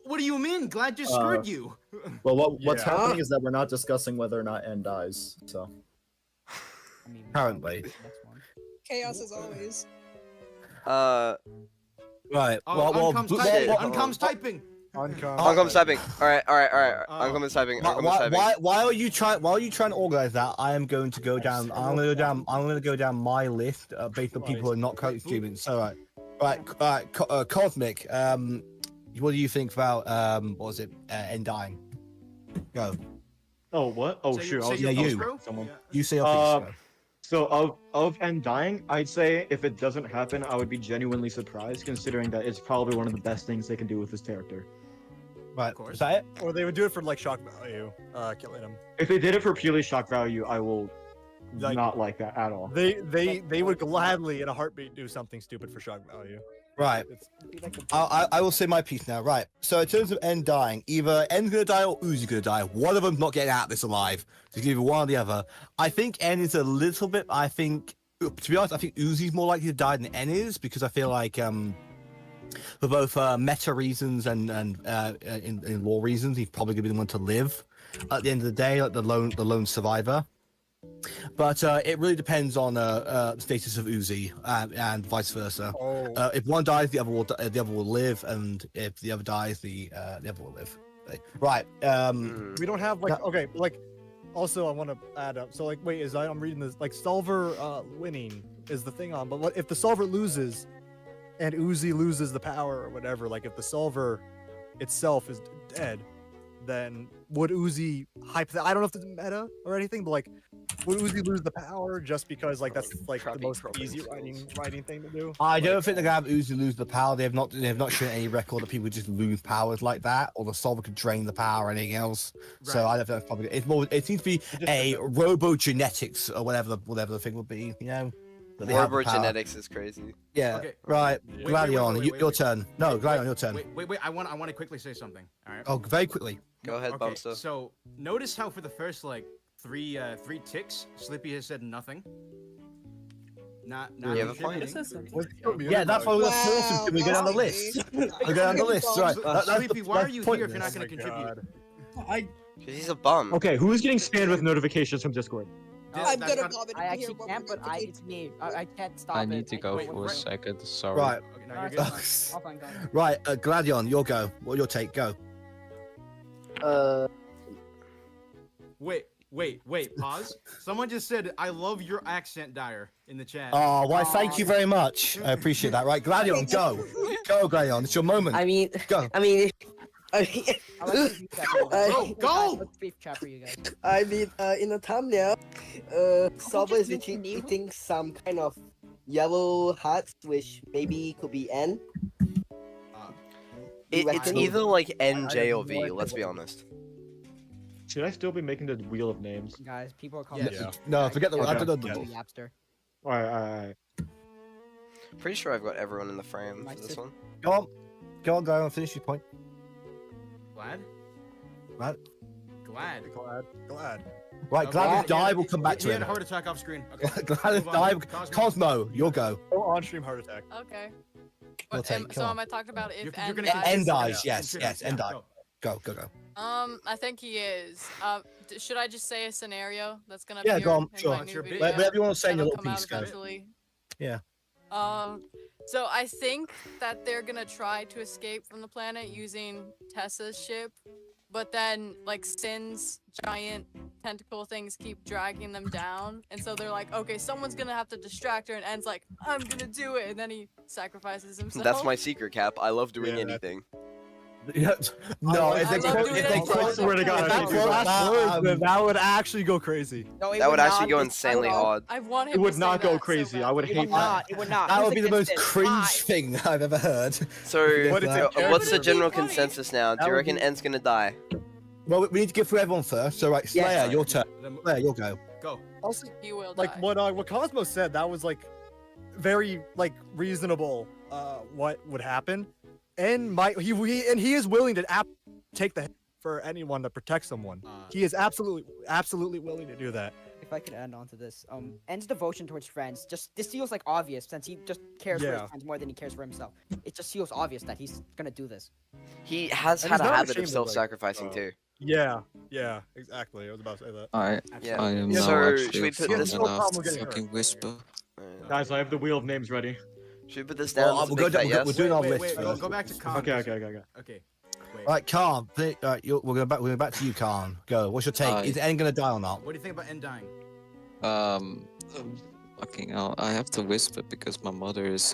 What do you mean? Glad just screwed you. Well, what's Yeah. happening is that we're not discussing whether or not N dies. So I mean, Apparently. next one. Chaos as always. Right. Oh, Uncom's shit. typing. Hold on. Uncom's typing. Uncom's typing. All right. Uncom's typing. Uncom's typing. While you trying to organize that, I am going to go down. I'm going to go down my list based on people who are not currently streaming. So Cosmic. What do you think about what was it? End dying. Go. Oh, what? Oh, Say shoot. I was your yeah, piece, you. bro. Someone. You say your piece. Go. So of End dying, I'd say if it doesn't happen, I would be genuinely surprised, considering that it's probably one of the best things they can do with this character. Right. course. Is that it? Or they would do it for like shock value, killing him. If they did it for purely shock value, I will Like- not like that at all. They would gladly in a heartbeat do something stupid for shock value. Right. It's, It'd be like the- I will say my piece now. Right. So in terms of End dying, either End's gonna die or Uzi's gonna die. One of them's not getting out of this alive. So it's either one or the other. I think End is a little bit. To be honest, I think Uzi's more likely to die than N is because I feel like for both meta reasons and in lore reasons, he's probably gonna be the one to live at the end of the day, like the lone survivor. But it really depends on the status of Uzi and vice versa. oh, If one dies, the other will live, and if the other dies, the other will live. Right. we don't have like okay, like also I want to add up. So like wait, I'm reading this like Solver winning is the thing on, but what if the Solver loses and Uzi loses the power or whatever? Like if the Solver itself is dead, then would Uzi I don't know if it's meta or anything, but like would Uzi lose the power just because like that's like the most easy writing thing to do? I don't think they're gonna have Uzi lose the power. They have not shown any record that people just lose powers like that, or the Solver could drain the power or anything else. So Right. I don't think that's probably. It's more. It seems to be a robo-genetics or whatever the thing would be. You know. that they have the power. Genetics is crazy. Yeah. Okay. Right. Wait, Gladion, wait, your turn. No, Gladion, your turn. Wait. I want to quickly say something. All right. Oh, very quickly. Go ahead, Okay, Bumster. so notice how for the first like three ticks, Slippy has said nothing. Not You have a point. contributing. Yeah, that's why we're gonna force him to. We go down the list. We go down the list, right? Sleepy, why are you here if you're not pointless. going to contribute? He's a bum. Okay, who is getting spammed with notifications from Discord? I'm that's gonna gotta- vomit I if you hear actually what can, we're but going to it's me. I can't stop I it. need to go wait, for a wait. second. Sorry. Right. Okay, no, No, you're it's good. fine. I'll find God. Right, Gladion, your go. What your take? Go. Wait, pause. Someone just said, I love your accent, Dyer, in the chat. Oh, why? Thank you very much. I appreciate that. Right, Gladion, go. Go, Gladion. It's your moment. I mean, Go. I mean, I like to speak chat for you guys. Go! Let's speak chat for you guys. I mean, in the thumbnail, Solver is just mentioned you. eating some kind of yellow hearts, which maybe could be N. It's reckon? either like N, I J, have or no V. idea Let's be what- honest. Should I still be making the wheel of names? Guys, people are calling Yeah. me. No, forget the. Okay. I don't know Yeah. the. Yagsterr. Alright. Pretty sure I've got everyone in the frame My for this sis- one. Go on, Gladion. Finish your point. Glad? Right. Glad. Glad. Right, Okay. Gladius He had- die. We'll come back he to had him. a heart attack off screen. Okay. Gladius Move on. die. Cosmo, your go. Oh, on-stream heart attack. Okay. We'll But, take- so come am I talking about if You're N gonna dies? N dies. Yeah, Yes, consider yes. it. N Yeah, die. go. Go. I think he is. Should I just say a scenario that's gonna Yeah, appear go on, in sure. my What's new your bit? video? Whatever you want to say in your That'll little come out piece, go. eventually. Yeah. So I think that they're gonna try to escape from the planet using Tessa's ship, but then like Sin's giant tentacle things keep dragging them down, and so they're like, okay, someone's gonna have to distract her, and En's like, I'm gonna do it, and then he sacrifices himself. That's my secret, Cap. I love doing Yeah, that's- anything. No, I if they love quote, doing if they it. quote, I swear to God, if I they hate quote that. Last words, then that, that would actually go crazy. No, it That would actually not. go It's insanely not. hard. I want him It would to say not go that so crazy. bad. I would It hate would that. not. It would not. that Who's would be the most against it? cringe Why? thing I've ever heard. So, What is it, what's the character? general Funny. consensus now? Do That you would reckon be- N's gonna die? Well, we need to give through everyone first. So, right, Slayer, Yes. your turn. Then- Slayer, your go. Go. Also, He will like die. what Cosmo said, that was like very like reasonable. What would happen, and he is willing to take the hit for anyone to protect someone. He is absolutely willing to do that. If I could add on to this, N's devotion towards friends this feels like obvious since he just cares for Yeah. his friends more than he cares for himself. It just feels obvious that he's gonna do this. He has And had he's a not habit ashamed of of, like, self-sacrificing too. Yeah, exactly. I was about to say that. I am Yeah, now so actually should we put fool this- no enough problem to getting hurt. fucking whisper. Guys, I have the wheel of names ready. Should we put this down? Well, as a we'll big go fat down- yes? we're doing our Wait, list go, first. go back to Khan. Okay. Okay. Wait. Right, Khan. We're going back to you, Khan. Go. What's your take? Is N gonna die or not? What do you think about N dying? Fucking hell, I have to whisper because my mother is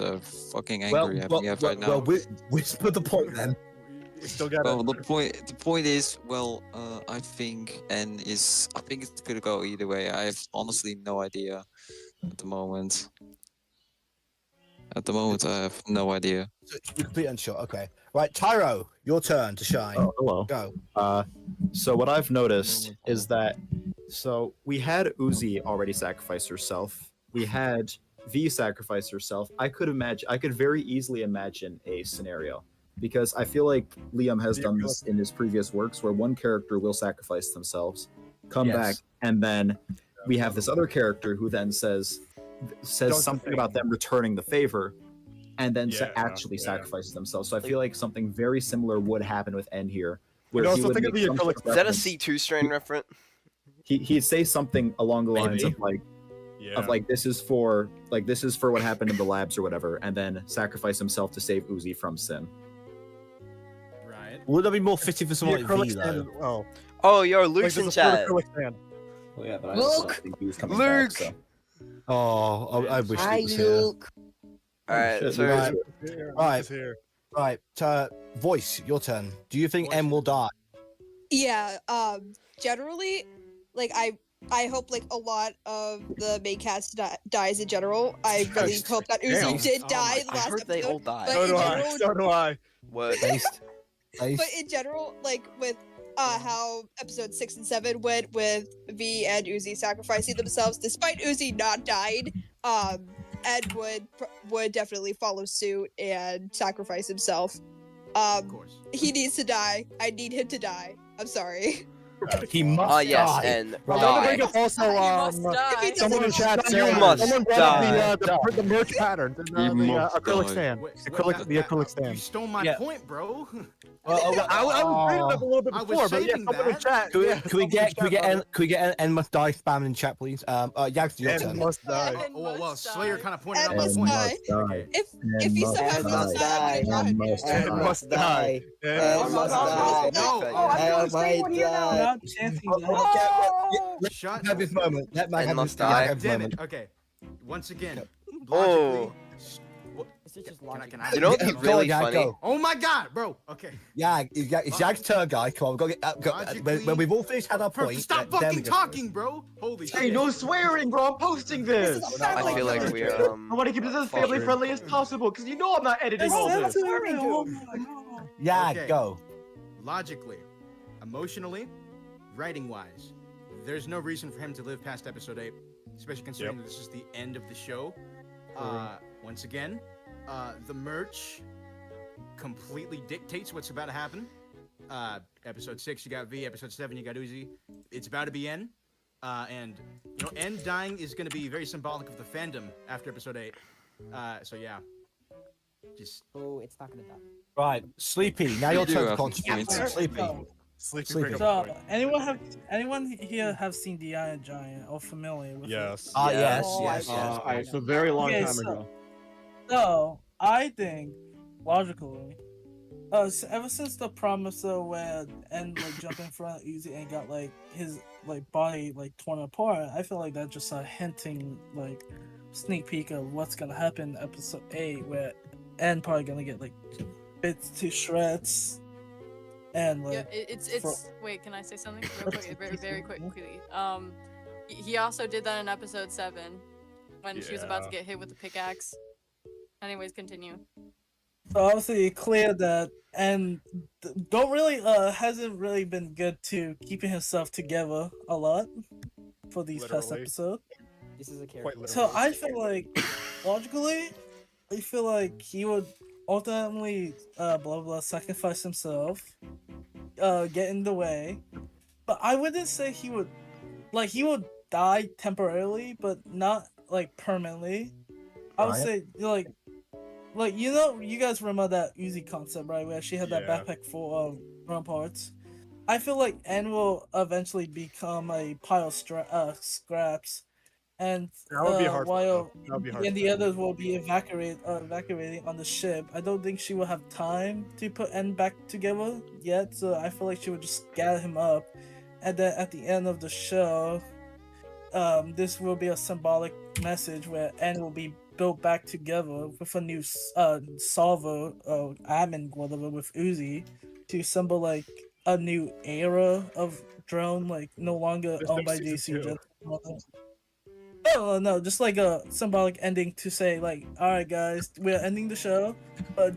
fucking angry at me right now. Well, whisper the point then. You still got Well, the point is, well, I think it's gonna go either way. I have honestly no idea at the moment. At the moment, I have no idea. You're completely unsure. Okay. Right, Tyro, your turn to shine. Oh, hello. Go. So what I've noticed is that we had Uzi already sacrifice herself. We had V sacrifice herself. I could very easily imagine a scenario because I feel like Liam has done this in his previous works where one character will sacrifice themselves, come back, and then we have this other character who then says something about them returning the favor and then sacrifices themselves. So I feel like something very similar would happen with N here. Where also he would think it'd make be some sort of Is that a reference- C2 strain reference? He'd say something along the lines Maybe. of like this is for what happened in the labs or whatever, and then sacrifice himself to save Uzi from Sin. Right. Would that be more fitting for someone The like V acrylic though? stand- Oh, Oh, yo, like, Luke's there's in a full chat. acrylic stand. Well, yeah, but I also Luke! think he was coming Luke! back. So. Oh, I wish Hi, it was here. Luke. Alright, shit, so Right. Here, Right. Luke is here. Right, Voice, your turn. Do you think Voice. M will die? Yeah, generally, like I hope like a lot of the main cast dies in general. I really hope that Uzi Damn. did Oh die my- in the I last heard they episode. all died. But So in do I. general, So do I. What? Based. but in general, like with how episode 6 and 7 went with V and Uzi sacrificing themselves, despite Uzi not dying, Ed would definitely follow suit and sacrifice himself. Of course. He needs to die. I need him to die. I'm sorry. He must Ah, yes, die. and I want to die. bring up also You must die. someone in chat You said must someone brought die. up the merch pattern, the acrylic stand, the acrylic You stand. stole my Yeah. point, bro. I was bringing it up a little bit I was before, but yeah, saving someone in that. chat. Can we, yeah, can we someone in get can we chat get N must die spam in chat, please? Yagster, your N turn. must die. Ed Well, must Slayer die. kind of pointed Ed out my must point. die. die. If he somehow Ed does must die, die. I'm gonna must try. Ed must die. Ed Ed must die. No. Ed might die. Not chanting Let's Shut have this moment. Let Mag N have must this die. have this Damn moment. it. Okay. Once again. Oh. Logically. This is just Can I, logic. can I? You know what'd be Go, really Yag, funny? go. Oh my god, bro. Okay. Yag, it's Yag's turn, guy. Come on, we've got to get. When we've all finished had our point. Stop then we fucking go. talking, bro. Holy Hey, shit. no swearing, bro. I'm posting this. I feel like we're I want to keep this as family friendly as possible because you know I'm not editing all this. Yag, Okay. go. Logically, emotionally, writing wise, there's no reason for him to live past episode 8, especially considering that this is the end of the show. Once again, the merch completely dictates what's about to happen. Episode 6, you got V. Episode 7, you got Uzi. It's about to be N. And, you know, N dying is going to be very symbolic of the fandom after episode 8. So, yeah. Just... Oh, it's not gonna die. Right, Sleepy. Now your do turn to have contribute. points. Sleepy. Sleepy. So, anyone here have seen the Iron Giant or familiar with it? Yes. Yes, Oh, yes, I- yes. It's a very long Okay, time so- ago. So, I think, logically, ever since the promise where N like jumped in front of Uzi and got like his like body like torn apart, I feel like that's just a hinting like sneak peek of what's gonna happen in episode 8, where N probably gonna get like bits to shreds, and like Yeah, it's. Wait, can I say something real quick? Very quickly. He also did that in episode 7, when she was about to get hit with the pickaxe. Anyways, continue. So obviously clear that and don't really hasn't really been good to keeping himself together a lot for these past Literally. episodes. This is a Quite character. literally. So I feel like logically, I feel like he would ultimately sacrifice himself, get in the way. But I wouldn't say he would die temporarily, but not like permanently. I would say like you guys remember that Uzi concept, right? Where she had that Yeah. backpack full of run parts. I feel like N will eventually become a pile of scraps, and That would be hard for while them. That would be hard and for the them. others will be evacuating on the ship. I don't think she will have time to put N back together yet, so I feel like she would just gather him up, and then at the end of the show, this will be a symbolic message where N will be built back together with a new solver or admin whatever with Uzi to symbol like a new era of drone, like no longer There's owned no by season JC. two. No, just like a symbolic ending to say like, all right guys, we're ending the show, but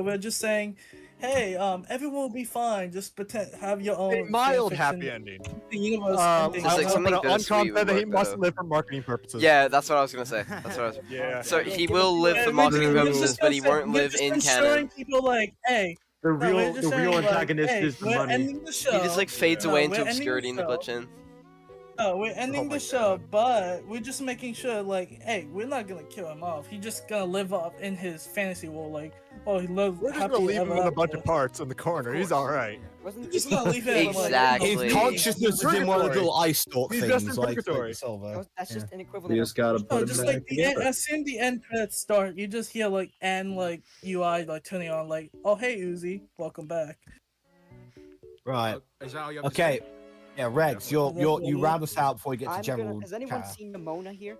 we're just saying, hey, everyone will be fine. Just pretend, have your own A mild fanfiction, happy ending. The universe ending. It's like something on bittersweet content would that he work must better. live for marketing purposes. Yeah, that's what I was gonna say. That's what I was. Yeah. So he will live for We're marketing just purposes, but he won't live in ensuring canon. people like, hey, The no, we're real just saying, like, antagonist hey, is the we're money. ending the show. He just like fades No, away we're into ending obscurity in the show. glitch in. No, we're ending my the show, but we're just making sure, like, hey, we're not gonna kill him off. He's just gonna live up in his fantasy world, like, oh, he lives. We're just gonna leave him with a bunch of parts in the corner. He's all right. Wasn't Just gonna leave him. Exactly. His consciousness is in one of the little ice stalk He's things, just in like purgatory. Silver. that's just an We equivalent. just gotta No, put just him like back the end, together. as soon the end credits start, you just hear like and like UI like turning on like, oh hey Uzi, welcome back. Right. Is that all you have to Okay. say? Yeah, Rex, you round us out before we get to I'm general. gonna. Has anyone chat. seen Nimona here?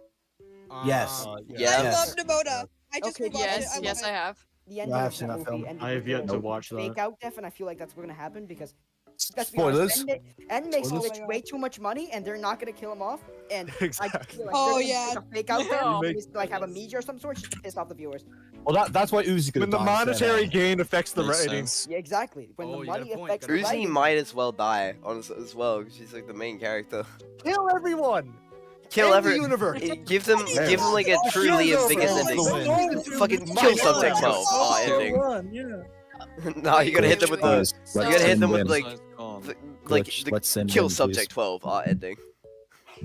Yes. Yeah. I Yes. love Nimona. I just Okay, rewatched Yes, it. yes, I have. The ending Yeah, I've of seen that that movie film. ended I have with yet the to watch fake that. out death, and I feel like that's what's gonna happen because let's be honest, Spoilers. N makes Spoilers. Glitch way too much money, and they're not gonna kill him off. And I just Exactly. feel like Oh, they're gonna yeah. make a fake out there, No. and just, like have a meteor of some sort, just to piss off the viewers. Well, that's why Uzi's gonna When the die monetary instead. gain affects the Makes ratings. sense. Yeah, exactly. When Oh, the you got a money point, affects got a the Uzi ratings, might as well die, honestly, as well, because she's like the main character. Kill everyone. Kill End every. the universe. Give them like a truly Kill ambiguous everyone. ending. Going to Fucking be kill one. something, well, So ending. one, yeah. No, you gotta hit them with the. Guys, You let gotta hit Sin them with win. like, like Glitch, the let Sin kill win, please. subject 12 ending.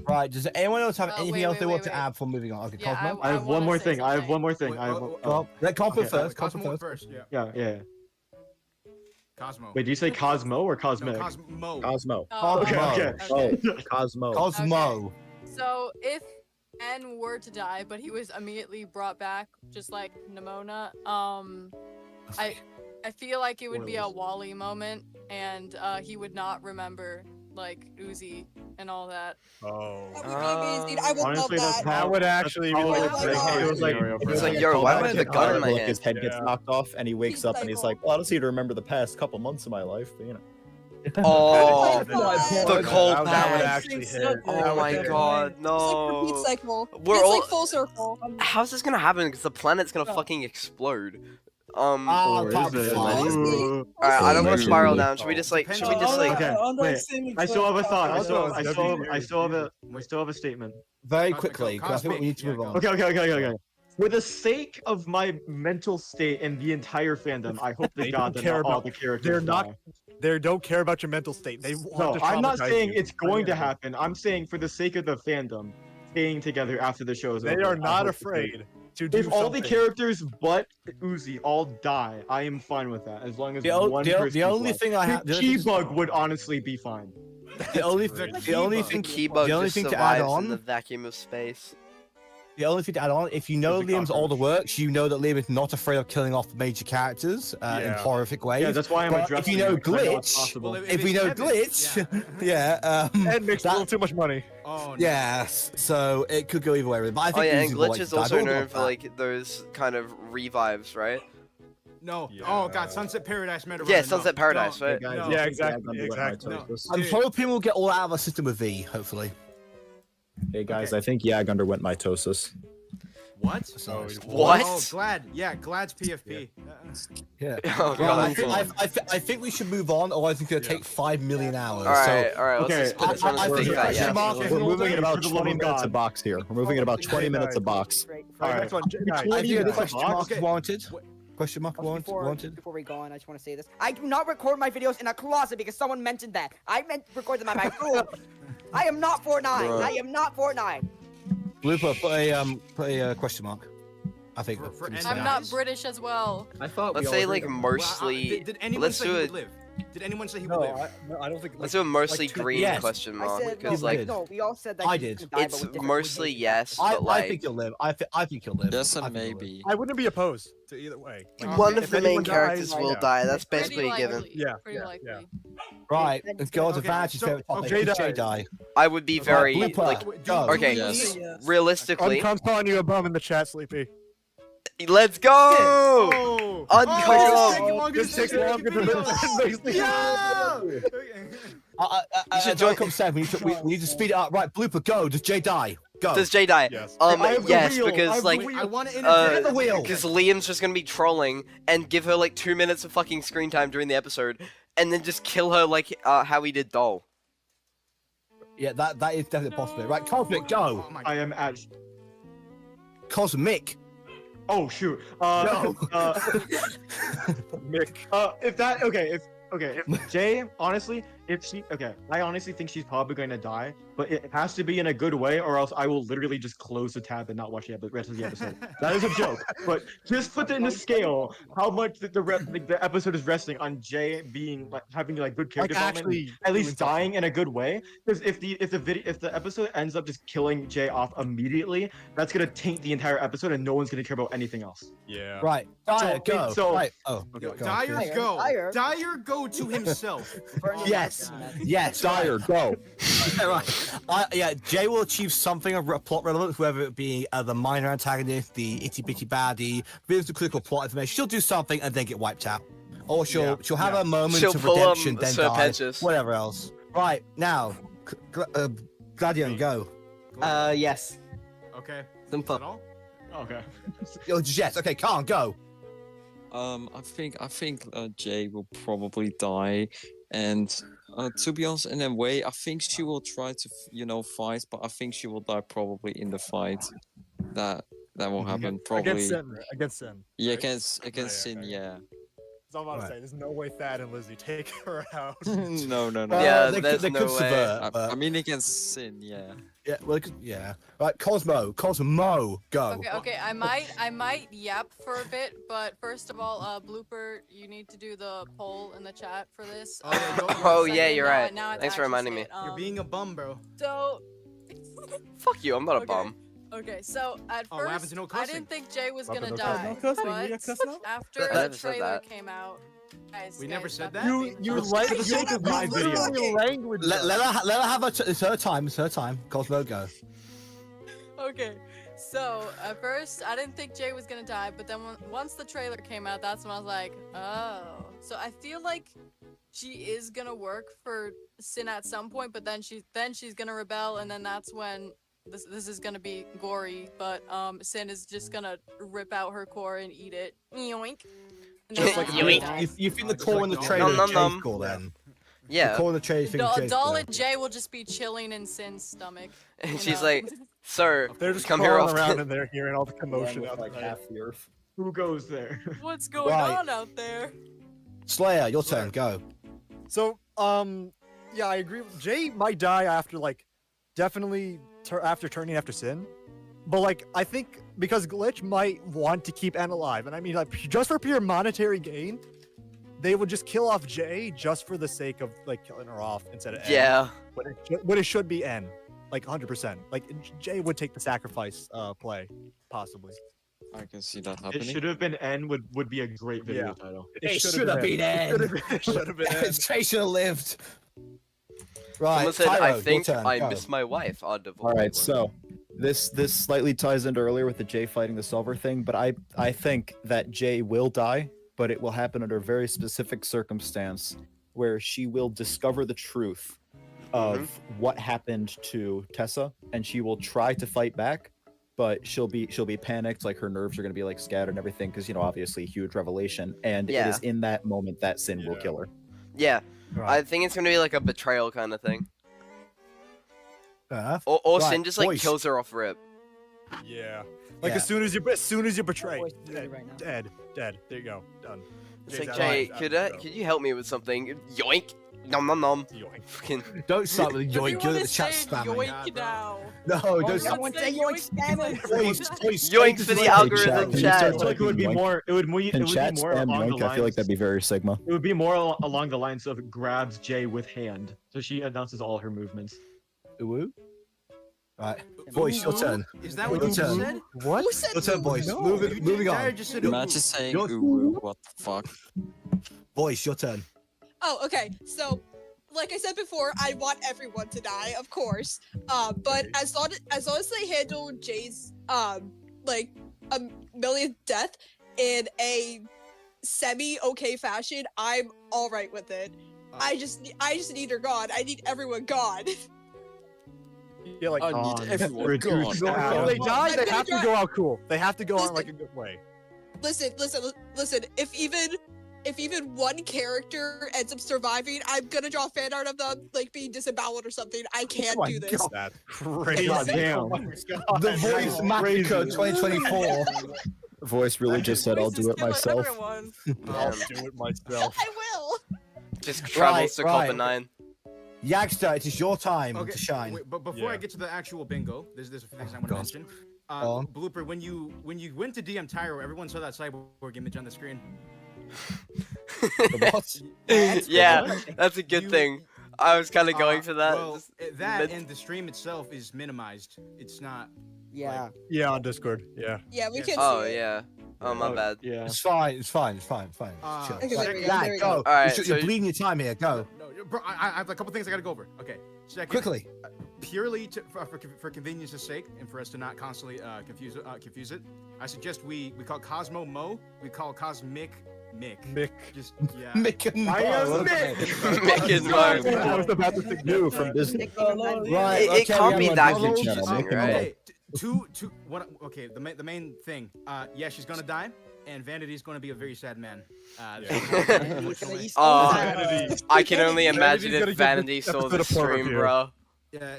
Right, does anyone else have Oh, anything wait, else wait, they want wait, to add before moving on? Okay, Yeah, Cosmo? I have one wanna more say thing. I have something. one more thing. Wait, I have. Well, let Cosmo Okay, first. Cosmo Cosmo went first. first. Yeah, yeah. Cosmo. Wait, do you say Cosmo or No, Cosmic? Cosmo. Cosmo. Oh, Okay, okay. Oh, Cosmo. Cosmo. So if N were to die, but he was immediately brought back, just like Nimona, I feel like it would be a Wally moment, and he would not remember like Uzi and all that. Oh. That would be amazing. I would Honestly, love that's that. That would actually be probably Oh the my best God. case It was like, scenario for It's him. like, yo, why do I have the Callback gun in my like hand? his head gets Yeah. knocked off, and he wakes up and he's like, "Well, I don't seem to remember the past couple months of my life, but you know." Oh, God. the cold That would pack. actually So hit. good. That Oh would my hit. god, It's like repeat no. cycle. We're it's all- like full circle. How's this gonna happen? Because the planet's gonna No. fucking explode. Ah, Or that'd is be it? fine. We'll Alright, I don't see. want to spiral Allegedly. down. Should we just like? Should we Depending just on- like? Okay, on that wait. same I still have a thought. I Also, still have a statement. Very Cosmic, quickly, because I think we need to Cosmic, move yeah, on. Okay. For the sake of my mental state and the entire fandom, I hope to They God don't that care not all about- the characters they're not- die. They don't care about your mental state. They want No, to I'm not traumatize saying you. it's going to happen. I'm saying for the sake of the fandom, staying together after the show is over. They are I not hope they do. afraid to do If all the something. characters but Uzi all die, I am fine with that. As long as The o- one the o- person the is only left. thing I have- the only thing- Key-Bug would honestly be fine. The only The the only Key-Bug. thing The Keybug the only just thing to add survives in the on vacuum of space. the only thing to add on, if you know Is the Liam's older cockroach. works, you know that Liam is not afraid of killing off major characters in Yeah. horrific ways. Yeah, that's why I'm But if addressing you know it, 'cause I know it's Glitch, possible. Well, if we it's know Evan, Glitch, yeah. yeah, Ed makes a little too much money. Oh, no. yes, so it could go either way. But I Oh think yeah, and Uzi will Glitch like is to die. also We'll go known with for that. like those kind of revives, right? No. Yeah. Oh god, Sunset Paradise Meta Yeah, Runner, no. Sunset Paradise, Don't. right? Guys, No. I Yeah, think exactly, Yag underwent exactly. mitosis. I'm Dude. hoping we'll get all out of our system with V, hopefully. Hey guys, Okay. I think Yag underwent mitosis. What? So What? Oh, Glad. Yeah, Glad's PFP. Yeah. Oh Well, I god. think we should move on, otherwise it's going to take 5 million hours. Alright, So, alright, let's Okay, just put this I- on I the think big I fat should yes. mark We're moving at about For the love 20 of minutes God. a box here. We're moving at about 20 minutes a box. Alright, next one. I think a minutes question a box? mark is Okay. warranted. Question mark Before warranted. we go on, I just want to say this. I do not record my videos in a closet because someone mentioned that. I meant to record them at my room. I am not Fortnite. Bruh. I am not Fortnite. Blooper, put a question mark. I think. For that's- N I'm not British as well. I thought Let's say like mostly. Did anyone Let's say do he it. would live? Did anyone say he would No, live? I don't think. Let's do a mostly like two- green Yes. question I mark said no. because like- like No, we all said that. I he did. was gonna die, but it's with different mostly reasons. yes, I but like think you'll live. I think you'll live. Yes, I and think you'll live. maybe. I wouldn't be opposed to either way. Like, one if of the anyone main dies, characters I will know. die. That's Pretty basically a given. likely. Yeah, Pretty yeah, likely. yeah. Right, And- let's go on to okay, Vanish's so- favorite topic. okay, Jay die. die. I would be very Blooper, like go. okay. Yes. Yes. Realistically, Uncom's calling you a bum in the chat, Sleepy. let's go. Oh! Uncom! This takes longer than Yeah! should Join join- come 7. We need to speed it up. Right, Blooper, go. Does Jay die? Go. Does Jay die? Yes. I have the Yes, wheel, I because have the like wheel. I want to Get the wheel. because Liam's just gonna be trolling and give her like 2 minutes of fucking screen time during the episode, and then just kill her like how he did Doll. Yeah, that is definitely possible. Right, Cosmic, go. Oh my I god. am at. Cosmic. Oh shoot. No. Mick. If that if Jay honestly, if she I honestly think she's probably going to die, but it has to be in a good way, or else I will literally just close the tab and not watch the rest of the episode. That is a joke, but just put it in the scale how much the episode is resting on Jay being like having like good character development, actually at doing least something. dying in a good way. Because if the episode ends up just killing Jay off immediately, that's gonna taint the entire episode, and no one's gonna care about anything else. Yeah. Right, Dyer, go. so- right. Oh, okay, go. Dyer, go. Dyer. Dyer, go to himself. Yes. Yes. Dyer, go. Yeah, right. Jay will achieve something of plot relevance, whether it be the minor antagonist, the itty bitty baddie, the critical plot information. She'll do something and then get wiped out, or she'll have a moment She'll of pull, redemption, then Sir die. Pentious. Whatever else. Right now, Gladion, go. Yes. Okay. Is that Simple. all? Okay. Yes. Okay, Khan, go. I think Jay will probably die, and to be honest, in a way, I think she will try to fight, but I think she will die probably in the fight. That will happen probably. Against Sin. Yeah, right? against Yeah, Sin, okay. yeah. So I'm about to say, there's no way Thad and Lizzie take her out. No. Yeah, they there's could no way. subvert, but- I mean, he can sin, yeah. Yeah, well, yeah. Right, Cosmo, go. Okay. I might yap for a bit, but first of all, Blooper, you need to do the poll in the chat for this. Oh yeah, you're right. Now I have to Thanks for actually reminding say me. it, You're being a bum, bro. So. Fuck you, I'm not a Okay. bum. Okay, so at Oh, what happened first, to no I cussing? didn't think Jay was What gonna happened to No die, no cussing, you but cuss now? after I the never said trailer that. came out, guys, We never guys, said stop that? being You dumb. like For the sake of my video. language. Let her have her. It's her time. It's her time. Cosmo, go. Okay, so at first I didn't think Jay was gonna die, but then once the trailer came out, that's when I was like, oh. So I feel like she is gonna work for Sin at some point, but then she's gonna rebel, and then that's when this is gonna be gory. But Sin is just gonna rip out her core and eat it. Yoink. And then Just that's like when yoink. she dies. You think the Just core like in the Nom trailer Nom is Nom Jay's core then? The Yeah. core in the trailer, you think is Jay's Doll core. and Jay will just be chilling in Sin's stomach. And you she's know? like, sir, They're just come here crawling off. around in there, hearing all the commotion With, out like there. half the earth. Who goes there? What's going Right. on out there? Slayer, your turn. Go. So, yeah, I agree. Jay might die after, like, definitely after turning after Sin. But, like, I think because Glitch might want to keep Anne alive, and I mean, like, just for pure monetary gain, they would just kill off Jay just for the sake of, like, killing her off instead of N. Yeah. When it should be N. Like, 100%. Like, Jay would take the sacrifice play, possibly. I can see that It happening. should have been N would be a great video Yeah. title. It should have been N. It should have been N. Jay should have lived. Right, Someone said, Tyro, I your think turn. I Go. miss my wife. Audible. All right, so this slightly ties into earlier with the Jay fighting the Silver thing, but I think that Jay will die, but it will happen under a very specific circumstance where she will discover the truth of what happened to Tessa, and she will try to fight back, but she'll be panicked, like her nerves are gonna be like scattered and everything, because obviously huge revelation, and it is in that moment that Sin will kill her. Yeah. Right. I think it's gonna be like a betrayal kind of thing. Fair enough. Or Right, Sin just like boys. kills her off rip. Yeah. Like, Yeah. as soon as you betray, Voice to me right now. dead. There you go. Done. It's Jay's like, out. Jay, Right, could you help me with something? Yoink. Nom nom nom. Yoink. Fucking. Don't start with If you yoink. You're wanna the chat say spamming. yoink now. No, Oh, don't yeah. start. Someone say yoink spamming. Voice, Yoink for the algorithm Can you chat. start I feel like it would be Yoink? more. It would Can be chat more spam along the yoink? lines. I feel like that'd be very Sigma. It would be more along the lines of grabs Jay with hand, so she announces all her movements. Ooh. Right, voice, your turn. Is that what Your you turn. said? What? Who said Your turn, ooh? voice. No. Moving Jared on. just said Imagine saying Yours. ooh, what the fuck? Voice, your turn. Oh, okay. So, like I said before, I want everyone to die, of course. But as long as they handle Jay's like a millionth death in a semi-okay fashion, I'm all right with it. I just need her gone. I need everyone gone. Yeah, like, I need everyone reduce gone. that. if they die, I'm they gonna have to try- go out cool. They have to go out in, Listen. like, a good way. Listen. If even one character ends up surviving, I'm gonna draw fan art of them like being disemboweled or something. I can't my do this. God. That's crazy. God damn. Oh my God. The Voice Mapico 2024. Voice really just said, "I'll do it myself." Everyone. I'll do it myself. I will. Just travels to right. Copa 9. Yagster, it is your time Okay, to shine. wait, but before I Yeah. get to the actual bingo, there's a few things I want to God. mention. on. Blooper, when you went to DM Tyro, everyone saw that cyborg image on the screen. The what? Yeah, that's a good You- thing. I was kind of going for that. Well, just that mid- and the stream itself is minimized. It's not. Yeah. Yeah, on Discord. Yeah. Yeah, we Yes. can Oh see it. yeah. Oh my bad. Yeah. It's fine. It's fine. Chill. Okay, there we Right, go, there we Lad, go. go. Alright, You're so- bleeding your time here. Go No, bro, I have a couple things I gotta go over. Okay. Second, quickly. purely for convenience's sake and for us to not constantly confuse it, I suggest we call Cosmo Mo. We call Cosmic Mick. Mick. Just yeah. Mick and I am Mo. Mick. Mick and Mo. I was about to say New from Disney. Right. It okay, can't we be have that one Disney more. Channel, confusing, Mick and Mo. right? Okay, what? Okay, the main thing. Yeah, she's gonna die, and Vanity's gonna be a very sad man. Unfortunately. Oh, Vanity. I can only imagine Vanity's gonna if get Vanity this saw episode the of Porn stream, Review. bro.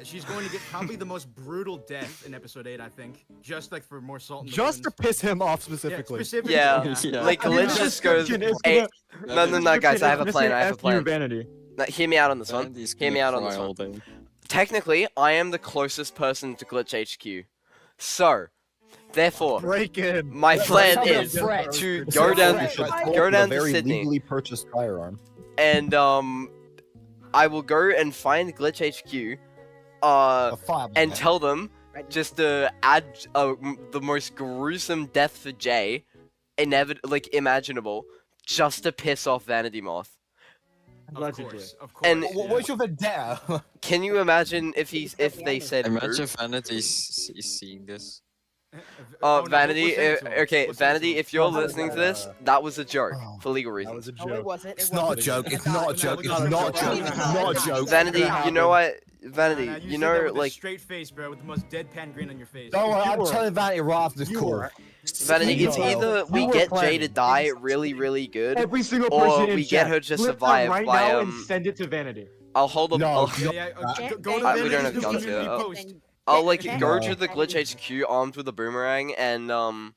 She's going to get probably the most brutal death in episode 8, I think. Just like for more salt in the Just to wounds. piss him off specifically. Yeah, like Glitch just goes. Hey, no, guys, I have a plan. I have a plan. Vanity. Now, hear me out on this one. Hear me out on this one. Technically, I am the closest person to Glitch HQ. So, therefore, Break in. my plan Sounds is like a threat. to go down to very Sydney, legally purchased firearm. and I will go and find Glitch HQ, and tell them just to add the most gruesome death for Jay, imaginable, just to piss off Vanity Moth. Of course. And what's your vendetta? can you imagine if they said Imagine boo? Vanity is seeing this. Vanity, okay, Vanity, if you're listening to this, that was a joke for legal reasons. No, it wasn't. It's not a joke. It's not a joke. It's not a joke. It's not a joke. Vanity, you know what? Vanity, You you said know, that with a like, straight face, bro, with the most deadpan grin on your face. Don't worry, I'm telling Vanity right after this call. Vanity, it's either we get Jay to die really, really good, Every single or person in we chat, get her to flip them survive right by now and send it to Vanity. I'll hold up. No, I'll, Go to we don't have Vanity's guns here. community post. I'll like go to the Glitch HQ armed with a boomerang and Boomerang.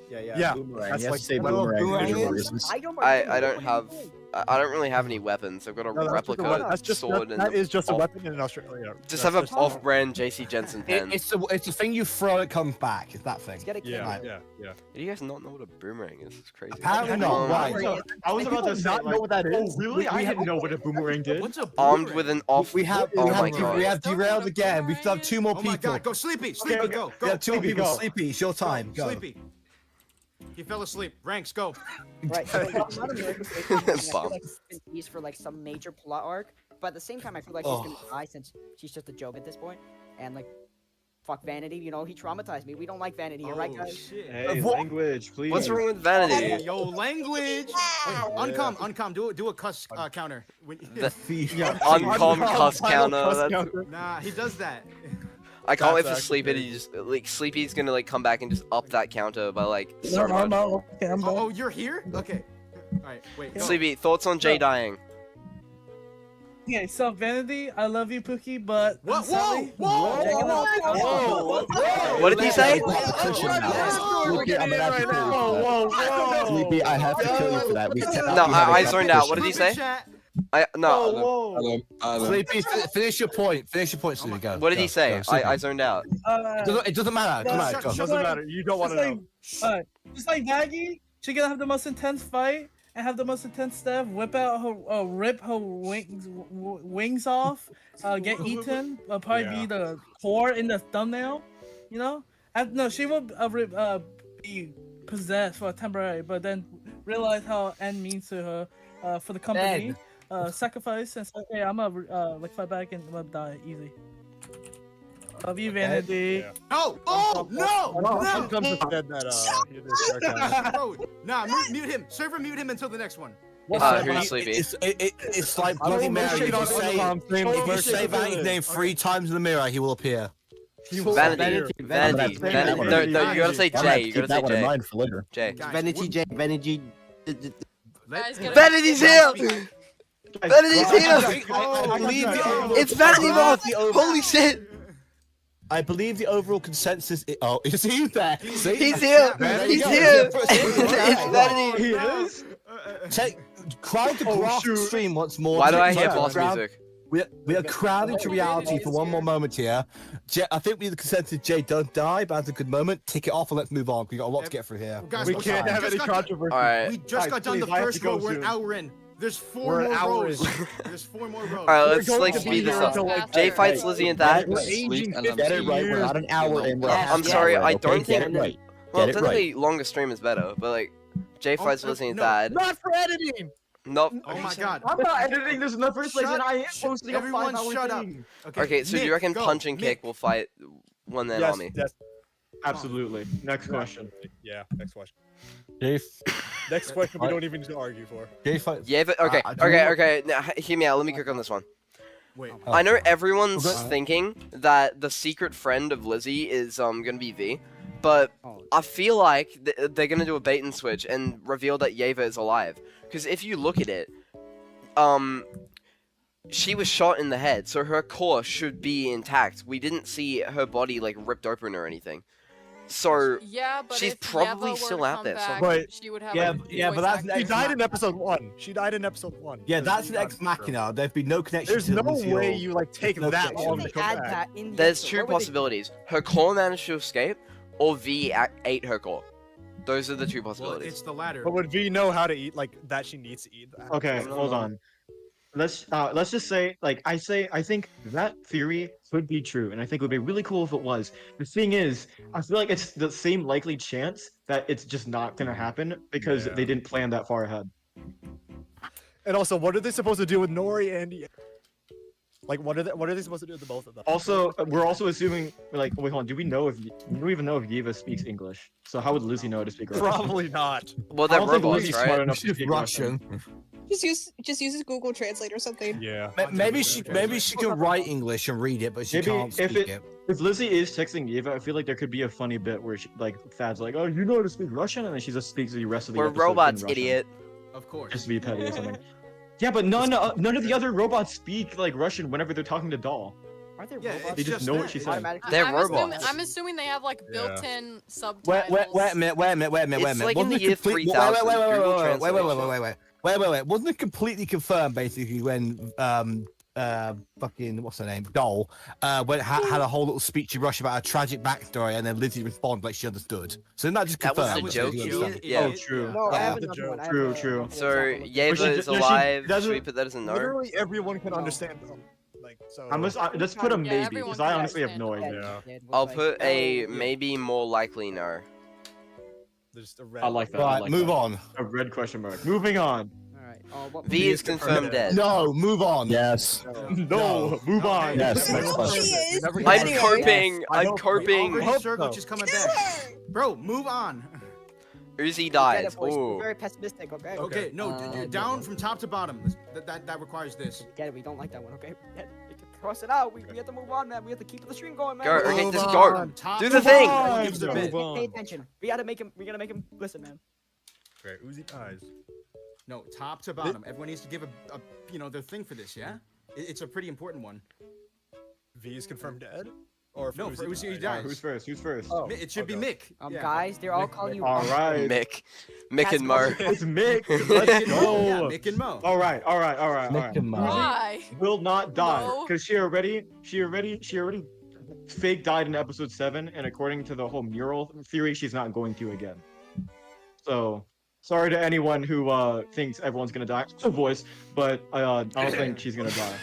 Yeah, Boomerang. that's You have like to say I know what boomerang boomerang for visual is. reasons. I don't have. I don't really have any weapons. I've got a No, that's just a replica weapon. That's just sword that and is just a off- weapon in Australia. just have an off-brand JC Jensen pen. It's the thing you throw, it comes back. It's that thing. Yeah, Right. yeah. Do you guys not know what a boomerang is? It's crazy. Apparently not. Right. I was about to say, not know like, what that oh, is. really? I didn't know what a boomerang did. What's a Armed boomerang? with an off. We have Oh my god. we have derailed again. We still have two more Oh my people. god, go Sleepy! Okay, Sleepy, okay. go! We have two more Sleepy, people. go. Sleepy, it's your time. Go. Sleepy. He fell asleep. Ranks, go. Right. So, I'm not American Safety, I feel Bomb. like he's for like some major plot arc, but at the same time, I feel like she's gonna die since she's just a joke at this point. And like, fuck Vanity, you know, he traumatized me. We don't like Vanity, here, right, guys? Shit. Hey, language, please. What's wrong with Vanity? Hey, yo, language! Wait, uncom, do a cuss counter. The uncom cuss counter. Nah, he does that. I can't wait for That's Sleepy to just like Sleepy's gonna like come back and just up that counter by like so much. Okay, I'm done. Oh, you're here? Okay. Alright, wait. Go. Sleepy, thoughts on Jay dying? Okay, so Vanity, I love you, Pookie, but What? sadly, Whoa! Jacob- What did he say? Sleepy, I'm gonna have to kill you for that. Whoa! Sleepy, I have to kill you for that. No, I zoned out. What did he say? No. Sleepy, finish your point. Finish your point, Sleepy. Go. What did he Go, say? go, Sleepy. I zoned out. It doesn't matter. Come on, go. Doesn't matter. You don't want to know. Just like Maggie, she gonna have the most intense fight and have the most intense stuff. Whip out her, rip her wings off, get eaten. Probably be the core in the thumbnail. You know, and no, she will be possessed for a temporary, but then realize how N means to her for the company. Sacrifice and say, hey, I'm gonna like fight back and I'm gonna die easy. Love you, Vanity. Yeah. No! Oh, no! No! Comes to said that, he did sarcasm. Bro, nah, mute him. Server mute him until the next one. Who's Sleepy? It's like Bloody Mary. If you say Vanity's name 3 times in the mirror, he will appear. Vanity. No, you gotta say Jay. You gotta say that one in Jay. mind for later. Jay. Vanity J, Vanity. Vanity's here! Vanity's here! It's Vanity Moth! Holy shit! I believe the overall consensus. Is he there? See? He's here! He's here! It's Vanity! He is? Crowd to grasp the stream once more. Why do I hear boss music? We are crowding to reality for one more moment here. I think the consensus Jay don't die, but that's a good moment. Tick it off and let's move on. We got a lot to get through here. Guys, We can't have any controversy. Alright. We just got done the first row. We're an hour in. There's 4 more rows. There's 4 more rows. Alright, let's like speed this up. Jay fights Lizzie and Thad. Get it right. We're not an hour in. We're I'm sorry, I don't Get think. it right. Well, Get it technically, longer stream is better, but like, Jay fights Lizzie and no. Thad. Not for editing. Nope. Oh my god. I'm not editing this in the first place, and I am posting a Everyone 5-hour shut up. thing. Okay, so do you reckon Punch and Kick will fight one man Yes, army? yes. Absolutely. Next question. Yeah, next question. Jay, Next question we don't even need to argue for. Yeah, but okay. Now, hear me out. Let me cook on this one. Wait. I know everyone's thinking that the secret friend of Lizzie is gonna be V, but I feel like they're gonna do a bait and switch and reveal that Yeva is alive. Because if you look at it, she was shot in the head, so her core should be intact. We didn't see her body like ripped open or anything. So Yeah, but she's if probably Yeva were still to out come there back, somewhere. she would have Yeah, a yeah, but voice that's an actor. She died in episode 1. She died in episode 1. Yeah, that's She's an not ex in machina. There'd be no connection There's to no Lucio. way you like take No that connection. long to come back. There's two possibilities. Her core managed to escape, or V ate her core. Those are the two Well, possibilities. it's the latter. But would V know how to eat like that? She needs to eat that. Okay, No, hold no. on. Let's just say, like I think that theory could be true, and I think it would be really cool if it was. The thing is, I feel like it's the same likely chance that it's just not gonna happen because Yeah. they didn't plan that far ahead. And also, what are they supposed to do with Nori and? Like, what are they supposed to do with the both of them? Also, we're also assuming, like, wait, hold on. Do we even know if Yeva speaks English? So how would Lucy know to speak Russian? Probably not. Well, I they're don't think robots, Lucy's right? smart enough to She's speak Russian. Just uses Google Translate or something. Yeah. Maybe she can write English and read it, but she Maybe can't if speak it- it. If Lizzie is texting Yeva, I feel like there could be a funny bit where she, like Thad's like, "Oh, you know how to speak Russian," and then she just speaks the rest of the We're episode in robots, Russian, idiot. Of course. just to be petty or something. Yeah, but none of the other robots speak like Russian whenever they're talking to Doll. Are there Yeah, robots? They just know what she's saying. They're I'm robots. I'm assuming they have like Yeah. built-in subtitles. Wait a minute. It's like in Wasn't the it year complete- 3000, wait, Google wait. Wasn't it completely confirmed basically when fucking what's her name, Doll, when had a whole little speech in Russian about a tragic backstory, and then Lizzie responded like she understood. So isn't that just That was confirmed? a that joke, she you understood? Yeah. Oh, true. No, I Yeah. have The another joke. one. I have True, a- true. an So example of- Yeva she- is no, she alive. Should doesn't- we put that as a no? Literally everyone can No. understand them. Like so. Let's put a Yeah, maybe everyone because I can honestly have no understand idea. Yeah. I'll put a Oh, maybe more likely no. There's a red. I like that. I Right, like move that. on. A red question mark. Moving on. Alright. What V is confirmed dead. No, move on. Yes. No, move on. Yes. Next She question. is. Never- I'm Anyway. coping. I I'm hope- coping. I hope Sir, so. which is coming Kill back. her! Bro, move on. Uzi dies. We're Ooh. very pessimistic, okay? Okay, no, Uh, down from top to bottom. That requires this. Get it, we don't like that one, okay? We can cross it out. We have to move on, man. We have to keep the stream going, man. Go, okay, Move just on. go. Top Do the to thing. bottom. Move Gives the on. bit. Pay attention. We gotta make him listen, man. Okay, Uzi dies. No, top to bottom. Everyone needs to give a their thing for this, yeah? It's a pretty important one. V is confirmed dead. Or if No, for Uzi, he dies. Who's first? Who's first? Oh, It should be okay. Mick. Guys, they're all Mick- calling you. All right. Mick and Mo. It's Mick. Mick Let's and Mo. Yeah, go. Mick and Mo. All right. Nick and Mo. Why? Will not die No. because she already fake died in episode 7, and according to the whole mural theory, she's not going to again. So sorry to anyone who thinks everyone's gonna die. Voice, but I don't think she's gonna die.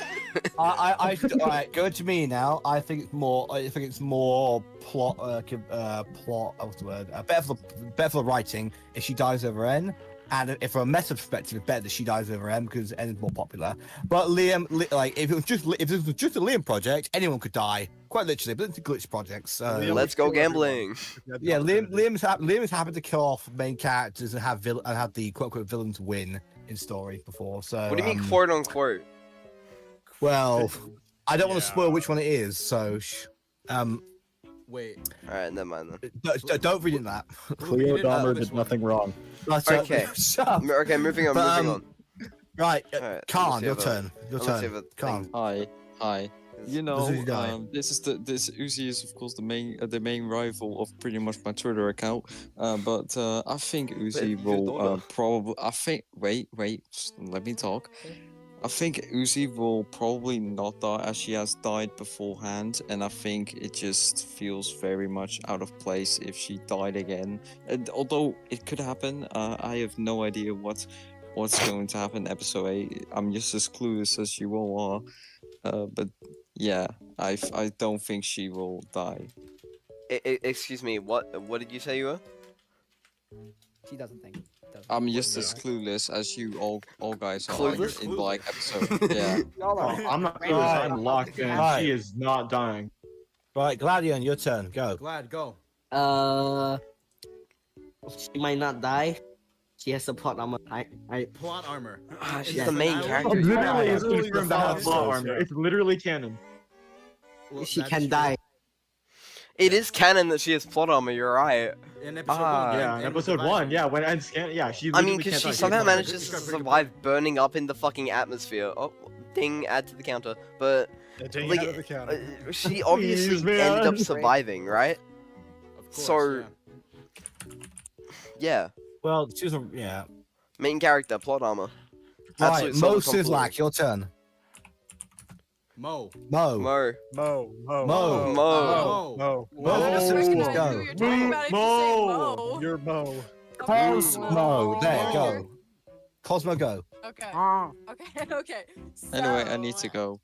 All right, go to me now. I think it's more plot. What's the word? Better for the writing if she dies over N, and if from a meta perspective, it's better that she dies over M because N is more popular. But Liam, if it was just a Liam project, anyone could die, quite literally. But it's a glitch project, so Let's go gambling. yeah. Liam is happy to kill off main characters and have the quote unquote villains win in story before. So What do you mean quote unquote? well, I don't want to Yeah. spoil which one it is, so Wait. Alright, never mind then. don't read it that. Cleo Dahmer Dahmer this did one. nothing wrong. Okay. Shut up. Okay, moving on, But, moving on. Right, Alright, Khan, let's see your if I- turn. Your let's see turn. if it Khan. thinks- Hi. You Does know, Uzi die? this Uzi is of course the main rival of pretty much my Twitter account. But I think Uzi will probably. I think wait, let me talk. I think Uzi will probably not die as she has died beforehand, and I think it just feels very much out of place if she died again. And although it could happen, I have no idea what's going to happen in episode 8. I'm just as clueless as you all are. But yeah, I don't think she will die. Excuse me, what did you say you were? She doesn't think. I'm just as clueless as you all guys are Clueless? in like episode. Yeah. Oh, I'm not clueless. I'm locked in. Right. She is not dying. Right, Gladion, your turn. Go. Glad, go. She might not die. She has a plot armor. Plot armor. She's Yes, the main I will- character. Literally, it's literally confirmed the to have five plot stars, armor. yeah. It's literally canon. Well, She that's can true. die. It is canon that she has plot armor, you're right. In episode Ah. 1. Yeah, in episode 1. Yeah, when Ed scan. Yeah, she. I mean, literally because can't she die. somehow can't die. manages to survive burning up in the fucking atmosphere. Oh, ding, add to the counter. But Ding like, out of the counter. she obviously Please, ended up man. surviving, right? Of course, So, yeah. Well, she's a yeah. Main character, plot armor. Right, Absolute Mo solid tomfoolery. Sislak, your turn. Mo. Mo. Mo. Mo. Mo. Mo. Mo. Mo. I don't Mo. recognize Go. who you're talking about if you say Mo. You're Mo. Cosmo. There, go. Cosmo, go. Okay. Okay. Okay. Anyway, I So, need to go.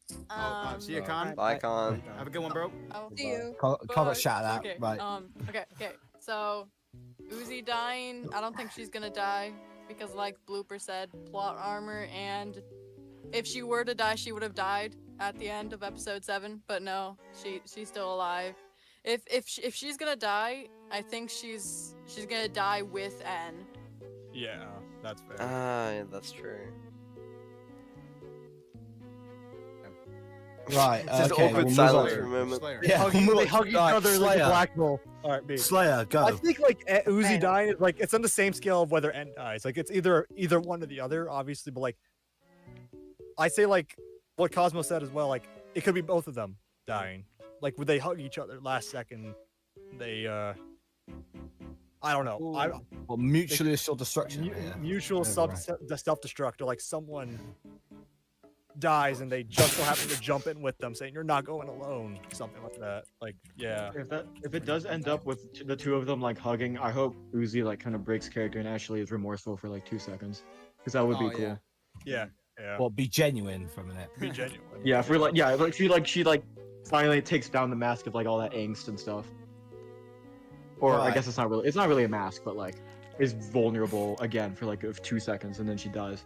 See you, Con. Bye, Con. Have a good one, bro. I'll See you. Can't get shot at Okay. that. Right. Okay. So, Uzi dying. I don't think she's gonna die because, like Blooper said, plot armor, and if she were to die, she would have died at the end of episode 7. But no, she's still alive. If she's gonna die, I think she's gonna die with N. Yeah, that's fair. Yeah, that's true. Right. Just Okay. awkward we'll move silence on. for a moment. Slayer. Yeah. They we'll move hug on. each Right, other like Slayer. a black hole. All right, B. Slayer, go. I think like Uzi dying, like it's on the same scale of whether N dies. Like it's either one or the other, obviously. But like, I say like what Cosmo said as well. Like it could be both of them dying. Like would they hug each other last second? They I don't know. Well, mutually assured destruction. Mutual Yeah, self-destruct, or like someone dies and they just so happen to jump in with them, saying you're not going alone, something like that. Like, yeah. If it does end up with the two of them like hugging, I hope Uzi like kind of breaks character and actually is remorseful for like 2 seconds, because that would be cool. Yeah. Well, be genuine for a minute. Be genuine. Yeah, if we're like, yeah, like she finally takes down the mask of like all that angst and stuff. Or I Right. guess it's not really a mask, but like is vulnerable again for like 2 seconds and then she dies.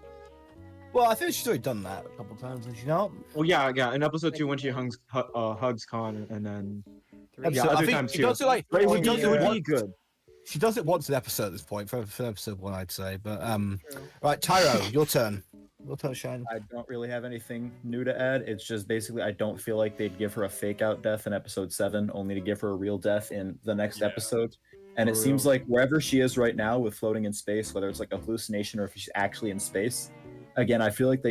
Well, I think she's already done that a couple of times, has she not? Well, yeah. In episode 2 when she hugs Khan, and then Episode- I other think times she too. does it like But it would she does it be once- good. She does it once an episode at this point for episode 1, I'd say. But right, Tyro, your turn. Your turn, Shine. I don't really have anything new to add. It's just basically I don't feel like they'd give her a fake out death in episode 7, only to give her a real death in the next episode. And it For seems real. like wherever she is right now with floating in space, whether it's like a hallucination or if she's actually in space, again, I feel like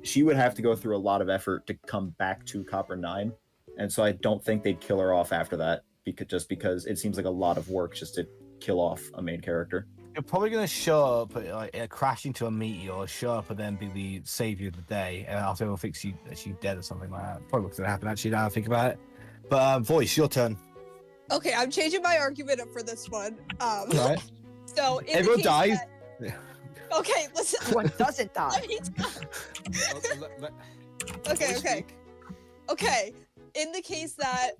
she would have to go through a lot of effort to come back to Copper 9. And so I don't think they'd kill her off after that, because it seems like a lot of work just to kill off a main character. You're probably gonna show up like crash into a meteor, show up and then be the savior of the day, and after everyone thinks she's dead or something like that. Probably what's gonna happen actually now I think about it. But Voice, your turn. Okay, I'm changing my argument up for this one. Right. So in Everyone the case dies. that- Okay, listen. One doesn't die. Let me Okay. In the case that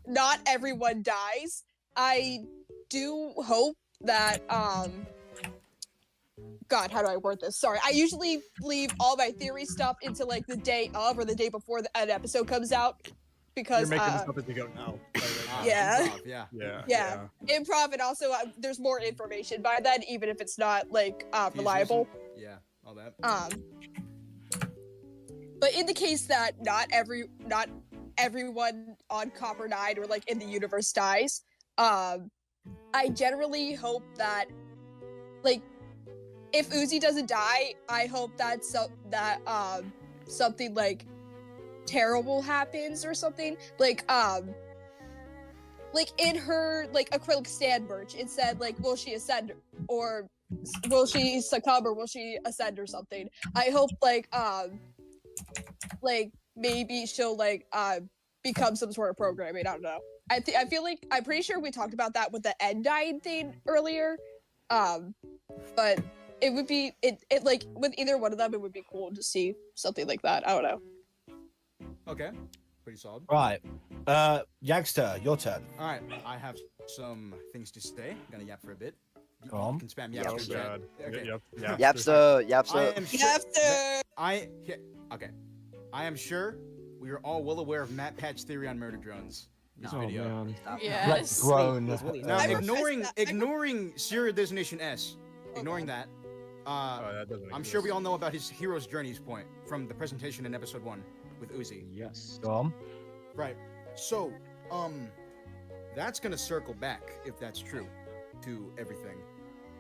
not everyone dies, I do hope that God, how do I word this? Sorry. I usually leave all my theory stuff into like the day of or the day before an episode comes out, because You're making this up as we go now. Yeah. Improv, Yeah. Improv, and also there's more information by then, even if it's not like reliable. Yeah, all that. But in the case that not everyone on Copper 9 or like in the universe dies, I generally hope that, like, if Uzi doesn't die, I hope that something like terrible happens or something. Like in her like acrylic stand merch, it said like, will she ascend or will she succumb or will she ascend or something. I hope like maybe she'll like become some sort of programming. I don't know. I feel like I'm pretty sure we talked about that with the end dying thing earlier. But it would be it like with either one of them, it would be cool to see something like that. I don't know. Okay, pretty solid. Right. Yagsterr, your turn. All right, I have some things to say. I'm gonna yap for a bit. Go on. You can spam yap. in chat. Okay. Yagsterr. Okay. I am sure we are all well aware of Matt Patch's theory on murder drones. This Oh, video. man. Yes. Let's groan. Now, ignoring Serial Destination S, ignoring that, that doesn't I'm sure we all know about his hero's journeys point from the presentation in episode 1 with Uzi. Yes. Go on. Right. So, that's gonna circle back, if that's true, to everything.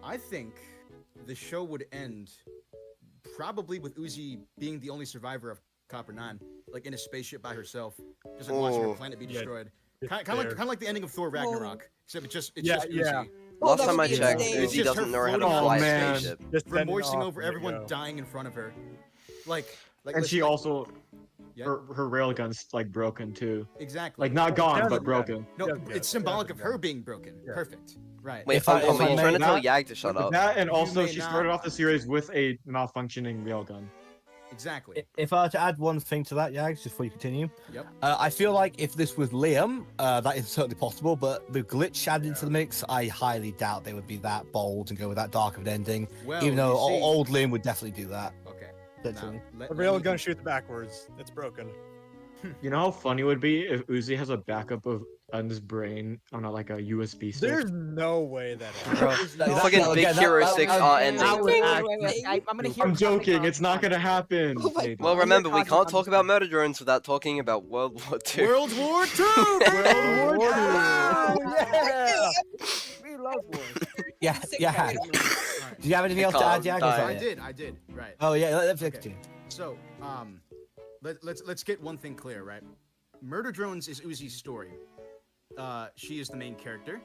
I think the show would end probably with Uzi being the only survivor of Copper 9, like in a spaceship by herself, just like watching her planet be destroyed. Kind of like the ending of Thor Ragnarok, except it's just Uzi. Last time I would be checked, insane. It's Uzi just doesn't her know how to floating fly around. a Man. spaceship. Just sending Remorsing off, over there you everyone go. dying in front of her. Like And she also, Yeah. her railgun's like broken too. Exactly. Like not gone, Yeah, but yeah. broken. No, Yeah, it's symbolic of her being broken. Yeah. Perfect. Right. Wait, If I- Funcom, if I are you may- trying to tell that- Yag to shut up? That and You also may she not. started off the series with a malfunctioning railgun. Exactly. If I were to add one thing to that, Yags, just before you continue, Yep. I feel like if this was Liam, that is certainly possible, but the glitch added into the mix, I highly doubt they would be that bold and go with that dark of an ending, Well, even though you see- old Liam would definitely do that. Okay. Literally. Now, The railgun shoots backwards. It's broken. You know how funny it would be if Uzi has a backup of Un's brain on like a USB stick. There's no way that. Fucking Big Hero 6 ending. I'm gonna hear I'm it coming joking. on- It's not gonna happen. Oh my maybe. Well, I'll hear remember, we Cosmo can't on talk the about screen. murder drones without talking about World War II. World War II. World War II. Yeah. We love wars. Yeah, yeah. Do you have anything else to can't add, Yags? die. I did. Right. Oh yeah, let's Okay. continue. So, let's get one thing clear, right? Murder Drones is Uzi's story. She is the main character.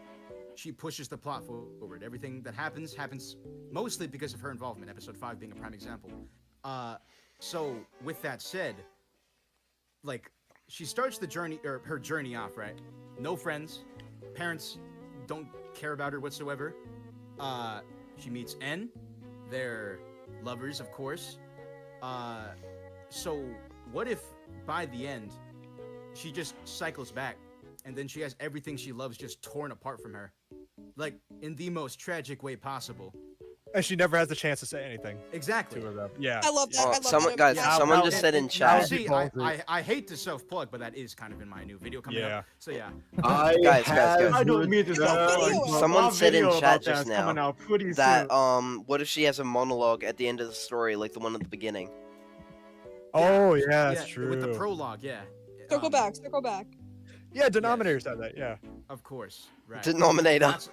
She pushes the plot forward. Everything that happens mostly because of her involvement. Episode 5 being a prime example. So with that said, like she starts the journey or her journey off, right? No friends, parents don't care about her whatsoever. She meets N. They're lovers, of course. So what if by the end she just cycles back and then she has everything she loves just torn apart from her, like in the most tragic way possible? And she never has the chance to say anything. Exactly. To her. Yeah. I love that. I love Someone, that. guys, Yeah. someone just said in chat. See, I hate to self-plug, but that is kind of in my new video coming up. So yeah. Guys. I don't mean to Someone said in chat just coming now out pretty that soon. what if she has a monologue at the end of the story, like the one at the beginning? Oh yeah, that's true. With the prologue, yeah. Circle back. Circle back. Yeah, denominator said that. Yeah. Of course. Right. Denominator. That's-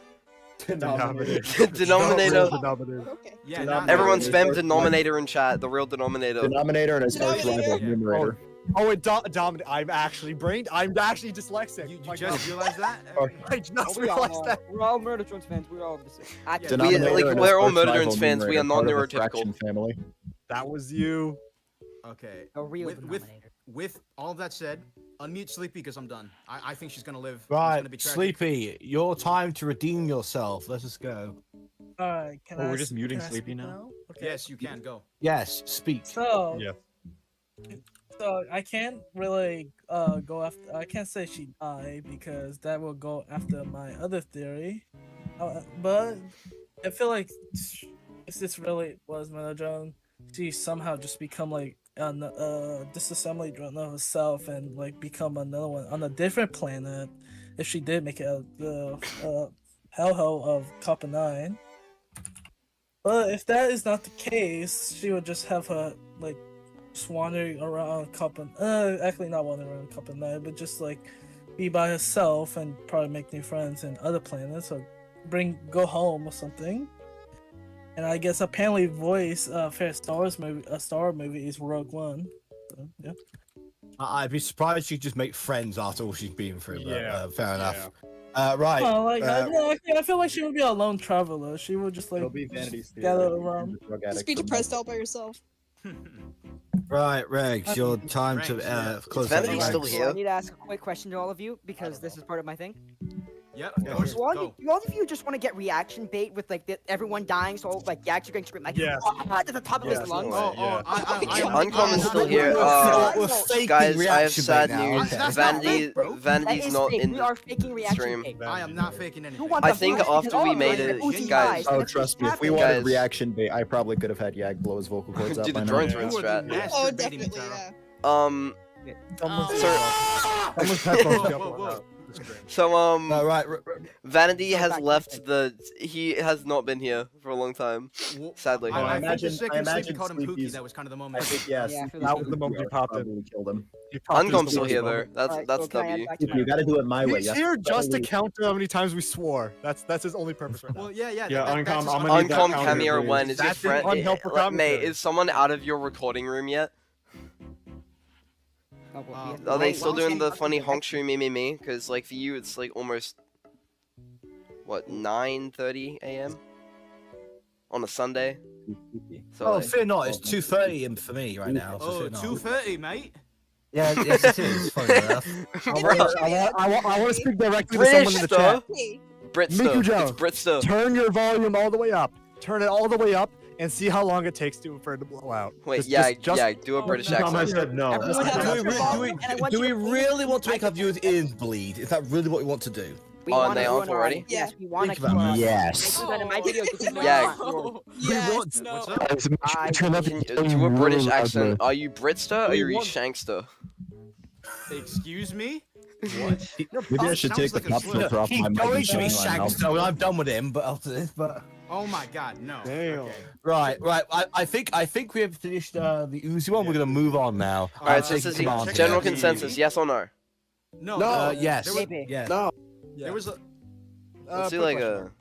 Denominator. Denominator. Okay. Yeah. not- Everyone spam denominator in chat. The real denominator. Denominator and his arch rival numerator. Oh, it dominator. I'm actually dyslexic. You My just God. realized that? I just realized that. We're all Murder Drones fans. We're all the same. Yeah. Denominator and his we're all arch Murder rival Drones fans. We are numerator, part of the non-neurotypical. fraction family. That was you. Okay. A real with denominator. with all of that said, unmute Sleepy because I'm done. I think she's gonna live. It's Right, gonna be tragic. Sleepy, your time to redeem yourself. Let us go. Alright, can I? We're just muting can I Sleepy speak now? Okay. Yes, you can go. Yes, speak. So, Yeah. so I can't really go after. I can't say she died because that will go after my other theory. But I feel like if this really was Meladrone, she somehow just become like a disassembly drone of herself and like become another one on a different planet. If she did make it out the hellhole of Copper 9. But if that is not the case, she would just have her like just wandering around Copper. Actually not wandering around Copper 9, but just like be by herself and probably make new friends in other planets or go home or something. And I guess apparently voice for a Star Wars movie is Rogue One. So, yeah. I'd be surprised she'd just make friends after all she's been through. But, Yeah, fair enough. Right. Well, like uh, I feel like she would be a lone traveler. She would just like It'll be Vanity just Fair. gather around. Just be depressed all by yourself. Right, Regs, your time to Regs, close. Vanity out. still So here? I need to ask a quick question to all of you because this is part of my thing. Yep. Yeah. Of course. Do all, Go. do all of you just want to get reaction bait with like everyone dying, so like Yagsterr going to scream like Yes. at the top of his Yes. lungs? Yeah. Uncommon's still here. We're faking Guys, I have reaction sad bait now. news. That's not Vanity, fake, bro. That Vanity's is not fake. in We the are faking reaction stream. bait. I am not faking You anything. want I the think bullshit after because we all of made us, it, Uzi guys- dies, and Oh, it's trust me, if we happening. wanted Guys. reaction bait, I probably could have had Yag blow his vocal cords out Dude, by the now. drones You are in are strat. masturbating, Oh, Taro. definitely, yeah. Um, Someone's Sir- headphones Whoa, got whoa, blown whoa. out. So right. Vanity So has back to left the. He has not been here for a long time. Sadly. I think the I second Sleepy imagine called him Pookie. Sleepy's- That was kind of the I moment. think yes. Yeah, for That was the moment he popped in. Probably killed him. He popped in Uncom's the still worst here moment. though. Alright, That's so can I add W. back to You gotta do it my way. He's You have here to just to steadily- count how many times we swore. That's his only purpose right now. Well, yeah. Yeah, that's Uncom, just I'm gonna need that Uncom counter, cameo please. when is your That's an friend? unhelpful Mate, commentary. is someone out of your recording room yet? Oh, well, we have- Are they wait, still why doing don't the you- funny honk stream me? Because like for you, it's like almost what 9:30 a.m. on a Sunday. So Oh, like, fear not. It's 2:30 for me right now. So Oh, fear not. 2:30, mate. Yeah, yes, it is. Funny enough. I want to speak directly to British someone in the chat. Britster. Miku Joe, It's Britster. turn your volume all the way up. Turn it all the way up and see how long it takes for it to blow out. Wait, Just- yeah, just- yeah. Do a British Tom has accent. said no. Everyone has Do we, their re- do volume, we, and I want do you we to really please want to make our make viewers it- ears bleed? Is that really what we want to do? We Oh, want and they to off already? Yes, we want to Think about it. Yes. In my videos, you can Yeah. no. Yes. No. What's up? I Do a British accent. Are you Britster or are you Shankster? Excuse me? What? Maybe I should Sounds take the like a top slur. filter off He's my mic. going and to be shine my mouth. Shankster when I'm done with him, but after this, but Oh my God, no. Damn. Okay. right. I think we have finished the Uzi one. We're gonna move on now. All right. So Take this is it on. the general Check it out. consensus. Yes or no? No. Yes. There was, Maybe. Yeah. No. there was a. Let's do put like question a. mark.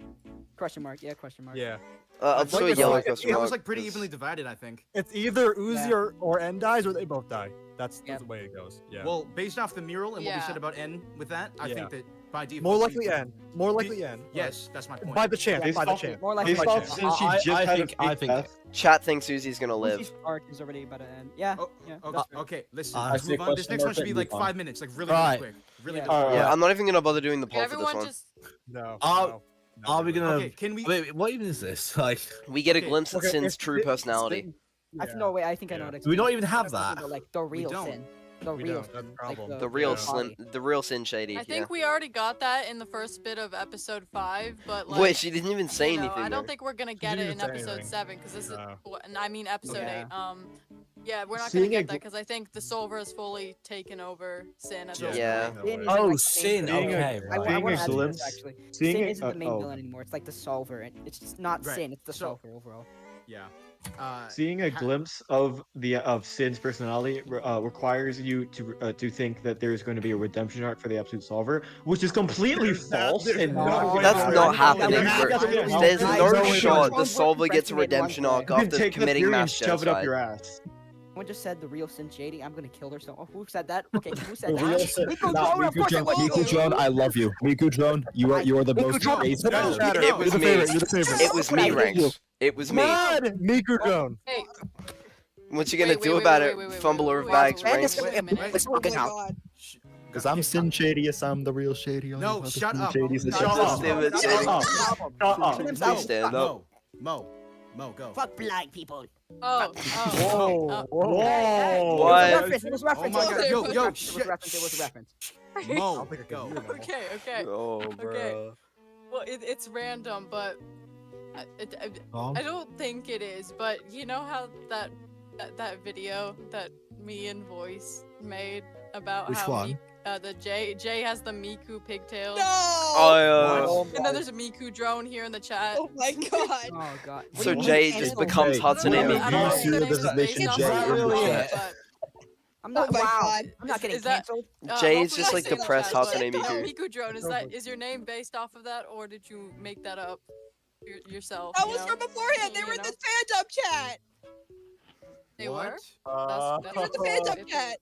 Question mark. Yeah, question mark. Yeah. I'll do a it's yellow like- question It mark. was like pretty 'cause- evenly divided, I think. It's either Uzi Yeah. or N dies or they both die. That's Yep. the way it goes. Yeah. Well, based off the mural and what we Yeah. said about N with that, I Yeah. think that by default. More we- likely N. More likely N. Yes, that's my point. By the chance. Based By the off- chance. More like Based my off chance. since she I- just I had think- a I fake think- death. Chat thinks Uzi's gonna live. Uzi's arc is already about to end. Yeah. Oh, yeah. okay, that's fair. okay, listen, I let's see a move on. This question next one mark should be and like move on. 5 minutes, like really, Right. really quick. Really Yeah. quick. Yeah, I'm not even gonna bother doing the Yeah, poll for this everyone one. just. No. Are- no, Are we gonna? Okay, can we? Wait, what even is this? Like, We get a Okay, glimpse of Okay, Sin's if true it- personality. I no wait. I think I know Yeah. what. do we not even have that? Like the real don't. sin. The We real don't, that's sin. the problem. The real Yeah. Sin, the real Sin Shady. I think Yeah. we already got that in the first bit of episode 5, but like. Wait, she didn't even say you know, anything. I don't though. think we're gonna get didn't it in even say episode anything. 7 because this is. No. And I mean episode Yeah. 8. Yeah, we're not Seeing gonna a get that gl- because I think the Solver has fully taken over Sin at this Yeah. point. Sin is Oh, like the Sin. main villain. Okay. I Right. Seeing want a to add to this glimpse- actually. seeing Sin a- isn't the main oh. villain anymore. It's like the solver. It's just not Right. Sin. It's the So- solver overall. Yeah. Seeing a ha- glimpse of Sid's personality requires you to think that there's going to be a redemption arc for the Absolute Solver, which is completely false. there's And no not way That's Yeah, not yeah, happening. yeah, bro. yeah, yeah. There's Guys, no no way. shot the Don't Solver gets a put precedent redemption one arc way. you can after take the committing theory and mass shove it up genocide. your ass. Someone just said the real Sin Shady. I'm gonna kill her. So who said that? Okay, who said The that? real Sin- Miku nah, Drone, of Miku course it Drone, was Miku you. Drone, I love you. Miku Drone, you are the Miku most Drone, basic. no, person. Shadow. It was You're the me. favorite, you're the favorite. It was me, Ranks. It was me. Mad Miku Drone. Hey, What you gonna Wait, do wait, about wait, it? wait, wait, Fumble wait, over wait, bags, wait, wait, Ranks? wait a minute. Oh my god. Because I'm Sin Shadiest, I'm the real Shady. all No, you other shut Sin up. Shadies that Shut just up. listen. Damn it, Shady. Stop. Please stand up. Mo, go. Fuck blind people. Oh, Whoa. It What? was a reference. It was a reference. Oh my It was God, a yo, reference. yo, It was a shit. reference. It was a reference. Mo, think I could go. hear that. okay. Oh, bro. Well, it's random, but I don't think it is. But you know how that video that me and Voice made about Which how one? the Jay has the Miku pigtails. No. Oh, And then there's a Miku drone here in the chat. Oh my god. Oh god. What So do you Jay mean just cancel? becomes Hatsune I Miku. don't see the think it's designation based Jay off in the of chat. that, I'm not. Oh my wow. God. I'm not getting Is that- canceled. Jay is hopefully just I like say in the depressed chat, Hatsune but Miku. Miku drone is your name based off of that, or did you make that up yourself? That you was know? from beforehand. They You were in know? the Phantom chat. They were. Uh, They were in the Phantom chat.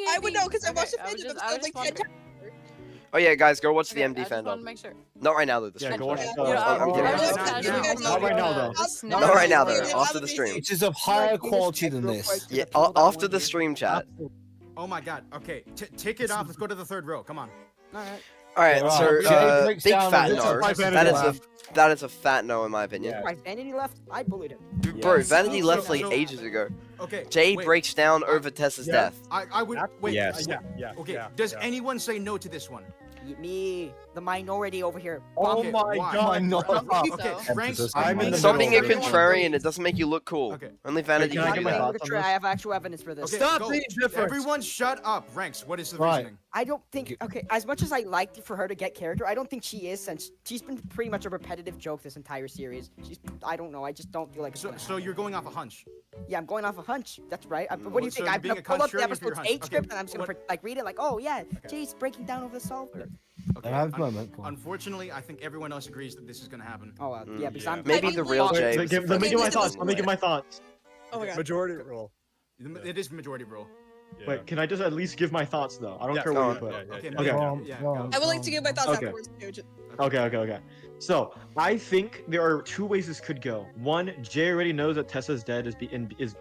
I would know because I watched the Phantom episode like 10 times. Oh yeah, guys, go watch the I MD just wanted to fandom. make sure. Not right now though. The Yeah, stream. go watch Yeah. the. I'm kidding. I was just Yeah. casually Not right now, though. Not right now, though. Yeah, After I'm the stream. amazing. Which is of higher quality than this. Yeah, after the stream chat. Oh my god. Okay, take it off. Let's go to the third row. Come on. Alright. All right, Alright, so Jay breaks big down fat the no. Why Vanity That is left? that is a fat no in my opinion. Right, Vanity left. I bullied him. Bro, Yes. Vanity left like So- ages ago. Okay. Jay wait. breaks down over Tessa's Yeah. death. I would wait. Yes. Yeah. Okay. Yeah. Does yeah. anyone say no to this one? Me, the minority over here. Oh Okay, my why? god. I don't think Okay, so. ranks. I'm in the Stop middle being a of it. contrarian. It doesn't make you look cool. Okay. Only vanity can I can get do my that. thoughts on this? I have actual evidence for this. Okay, Stop go. being different. Everyone, shut up. Ranks. What is the Right. reasoning? I don't think. Okay, as much as I like for her to get character, I don't think she is, since she's been pretty much a repetitive joke this entire series. I don't know. I just don't feel like. It's So, gonna so happen. you're going off a hunch. Yeah, I'm going off a hunch. That's right. What do you So think? you're I'm being gonna a pull up the contrarian for your episode's hunch. 8 Okay, script and I'm just gonna what- like read it like, oh yeah, Jay's breaking down over the solver. Okay. I have a moment. Come on. Unfortunately, I think everyone else agrees that this is gonna happen. Oh yeah, because I'm Maybe the real Wait, Jay. Let was the me first give my one thoughts. in Let the me give way. my thoughts. Oh my god. Majority rule. It is majority rule. Wait, can I just at least give my thoughts though? I don't Yeah, care go what you on. put. Okay, Okay. go. I would like to give my thoughts Okay. afterwards too. Okay. So I think there are two ways this could go. One, Jay already knows that Tessa's dead is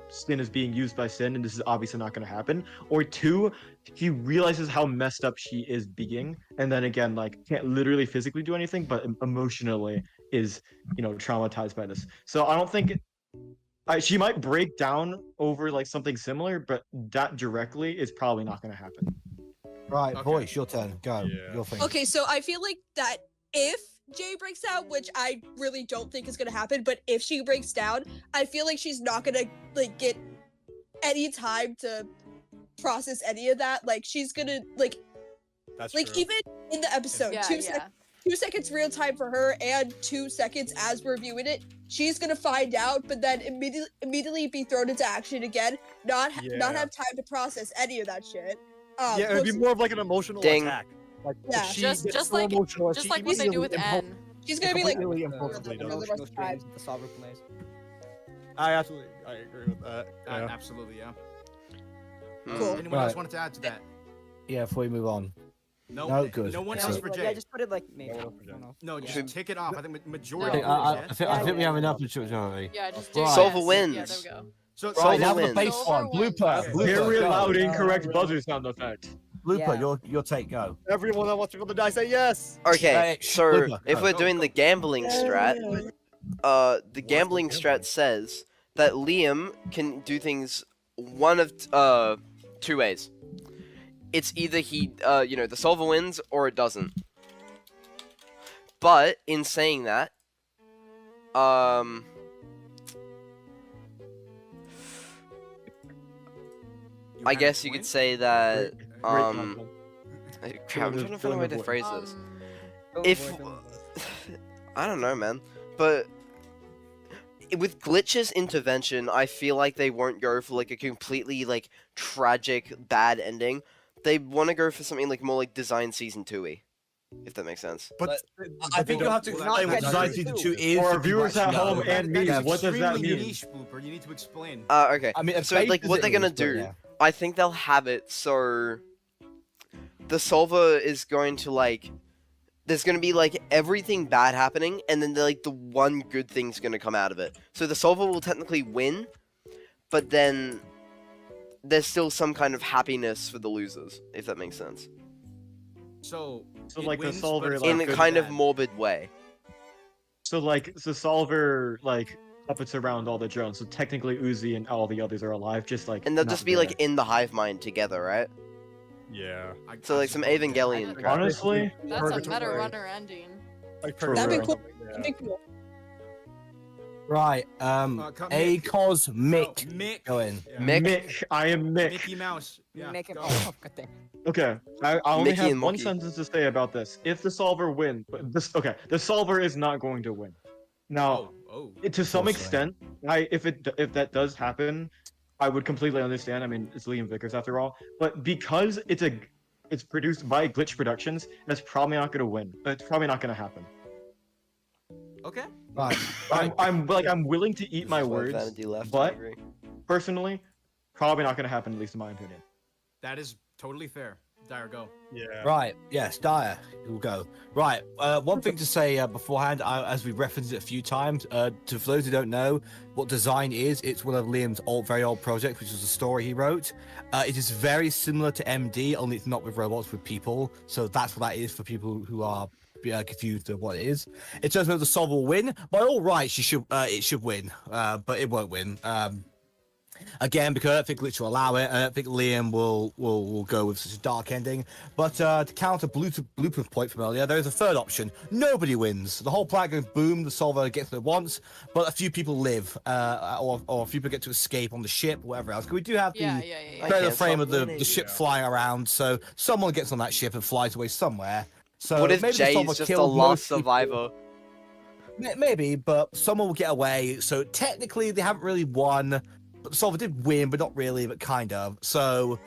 Sin is being used by Sin, and this is obviously not going to happen. Or two, he realizes how messed up she is being, and then again, like can't literally physically do anything, but emotionally is traumatized by this. So I don't think she might break down over like something similar, but that directly is probably not going to happen. Right, Okay. voice, your turn. Go. Yeah. Your thing. Okay, so I feel like that if Jay breaks out, which I really don't think is gonna happen, but if she breaks down, I feel like she's not gonna like get any time to process any of that. Like she's gonna That's like true. even in the episode, Yeah, 2 seconds real time for her and 2 seconds as we're viewing it, she's gonna find out, but then immediately be thrown into action again, not Yeah. have time to process any of that shit. Yeah, it'd be more of like an emotional Ding. attack. Like Yeah. if she Just gets so like emotional, just she like what they do with immediately N. she's gonna be like completely the impulsively does. emotional strings that the solver plays. I absolutely agree with that. Yeah. Absolutely, yeah. Cool. Anyone else Right. wanted to add to that? Yeah, before we move on. No. No, good. No one Yeah, else so- for Yeah, Jay. just put it like maybe. I don't know. No, Yeah. just take it off. I think I majority. think, rules, yeah? I think we have enough majority. Yeah, just Right. Solver yes. wins. Yeah, there we go. So, Right, Right, now wins. the base Silver one. wins. Blooper. Okay. Blooper. Very go. loud, incorrect buzzer sound effect. Blooper, Yeah. your take, go. Everyone that wants to roll the dice say yes. Okay, Hey, so Blooper, if go. we're doing the gambling strat, the gambling strat says that Liam can do things one of two ways. It's either he, the solver wins or it doesn't. But in saying that, I guess you could say that, crap, I'm trying to find a way to phrase this. If I don't know, man, but with Glitch's intervention, I feel like they won't go for like a completely like tragic bad ending. They want to go for something like more like Design Season 2-y, if that makes sense. But I think you'll have to explain what Design Season 2 is. For our if you viewers at actually home know. and me, That's what does that extremely mean? niche, Blooper. You need to explain. Okay. I mean, a So base like is what it they're gonna is, but do, yeah. I think they'll have it so the solver is going to like there's gonna be like everything bad happening and then like the one good thing's gonna come out of it. So the solver will technically win, but then there's still some kind of happiness for the losers, if that makes sense. So So it like the wins, solver, but it's like, In not a good kind of bad. morbid way. So like the solver like puppets around all the drones. So technically Uzi and all the others are alive, just like And they'll not just be there. like in the hive mind together, right? yeah, So like some Evangelion crap. honestly. That's a meta runner ending. like True. That'd be Right. cool. Yeah. That'd be cool. Right, A Mick. Cosmic. Mick. Go in. Yeah. Mick. I am Mick. Mickey Mouse. Yeah, Make it. go. Oh, good thing. Okay, I only Mickey have and one Monkey. sentence to say about this. If the solver wins, but the solver is not going to win. Now, Oh. to some Fortunately. extent, if that does happen, I would completely understand. I mean, it's Liam Vickers after all. But because it's produced by Glitch Productions, that's probably not going to win. It's probably not going to happen. Okay. Right. I'm willing to eat my This is why words, Vanity left, I but agree. personally, probably not going to happen, at least in my opinion. That is totally fair. Dyer, go. Yeah. Right, yes, Dyer, we'll go. Right, one thing to say beforehand, as we referenced it a few times, for those who don't know what Design is, it's one of Liam's very old projects, which was a story he wrote. It is very similar to MD, only it's not with robots, with people. So that's what that is for people who are confused of what it is. In terms of the solver will win, by all rights, it should win, but it won't win. Again, because I don't think Glitch will allow it, I don't think Liam will go with such a dark ending. But to counter blueprint point from earlier, there is a third option. Nobody wins. The whole planet goes boom, the solver gets what it wants, but a few people live, or a few people get to escape on the ship, whatever else. Because we do have the frame of the ship flying around, so someone gets on that ship and flies away somewhere. So what if maybe Jay's the solver just the kills last most people. survivor? Maybe, but someone will get away. So technically, they haven't really won. But the solver did win, but not really, but kind of. So,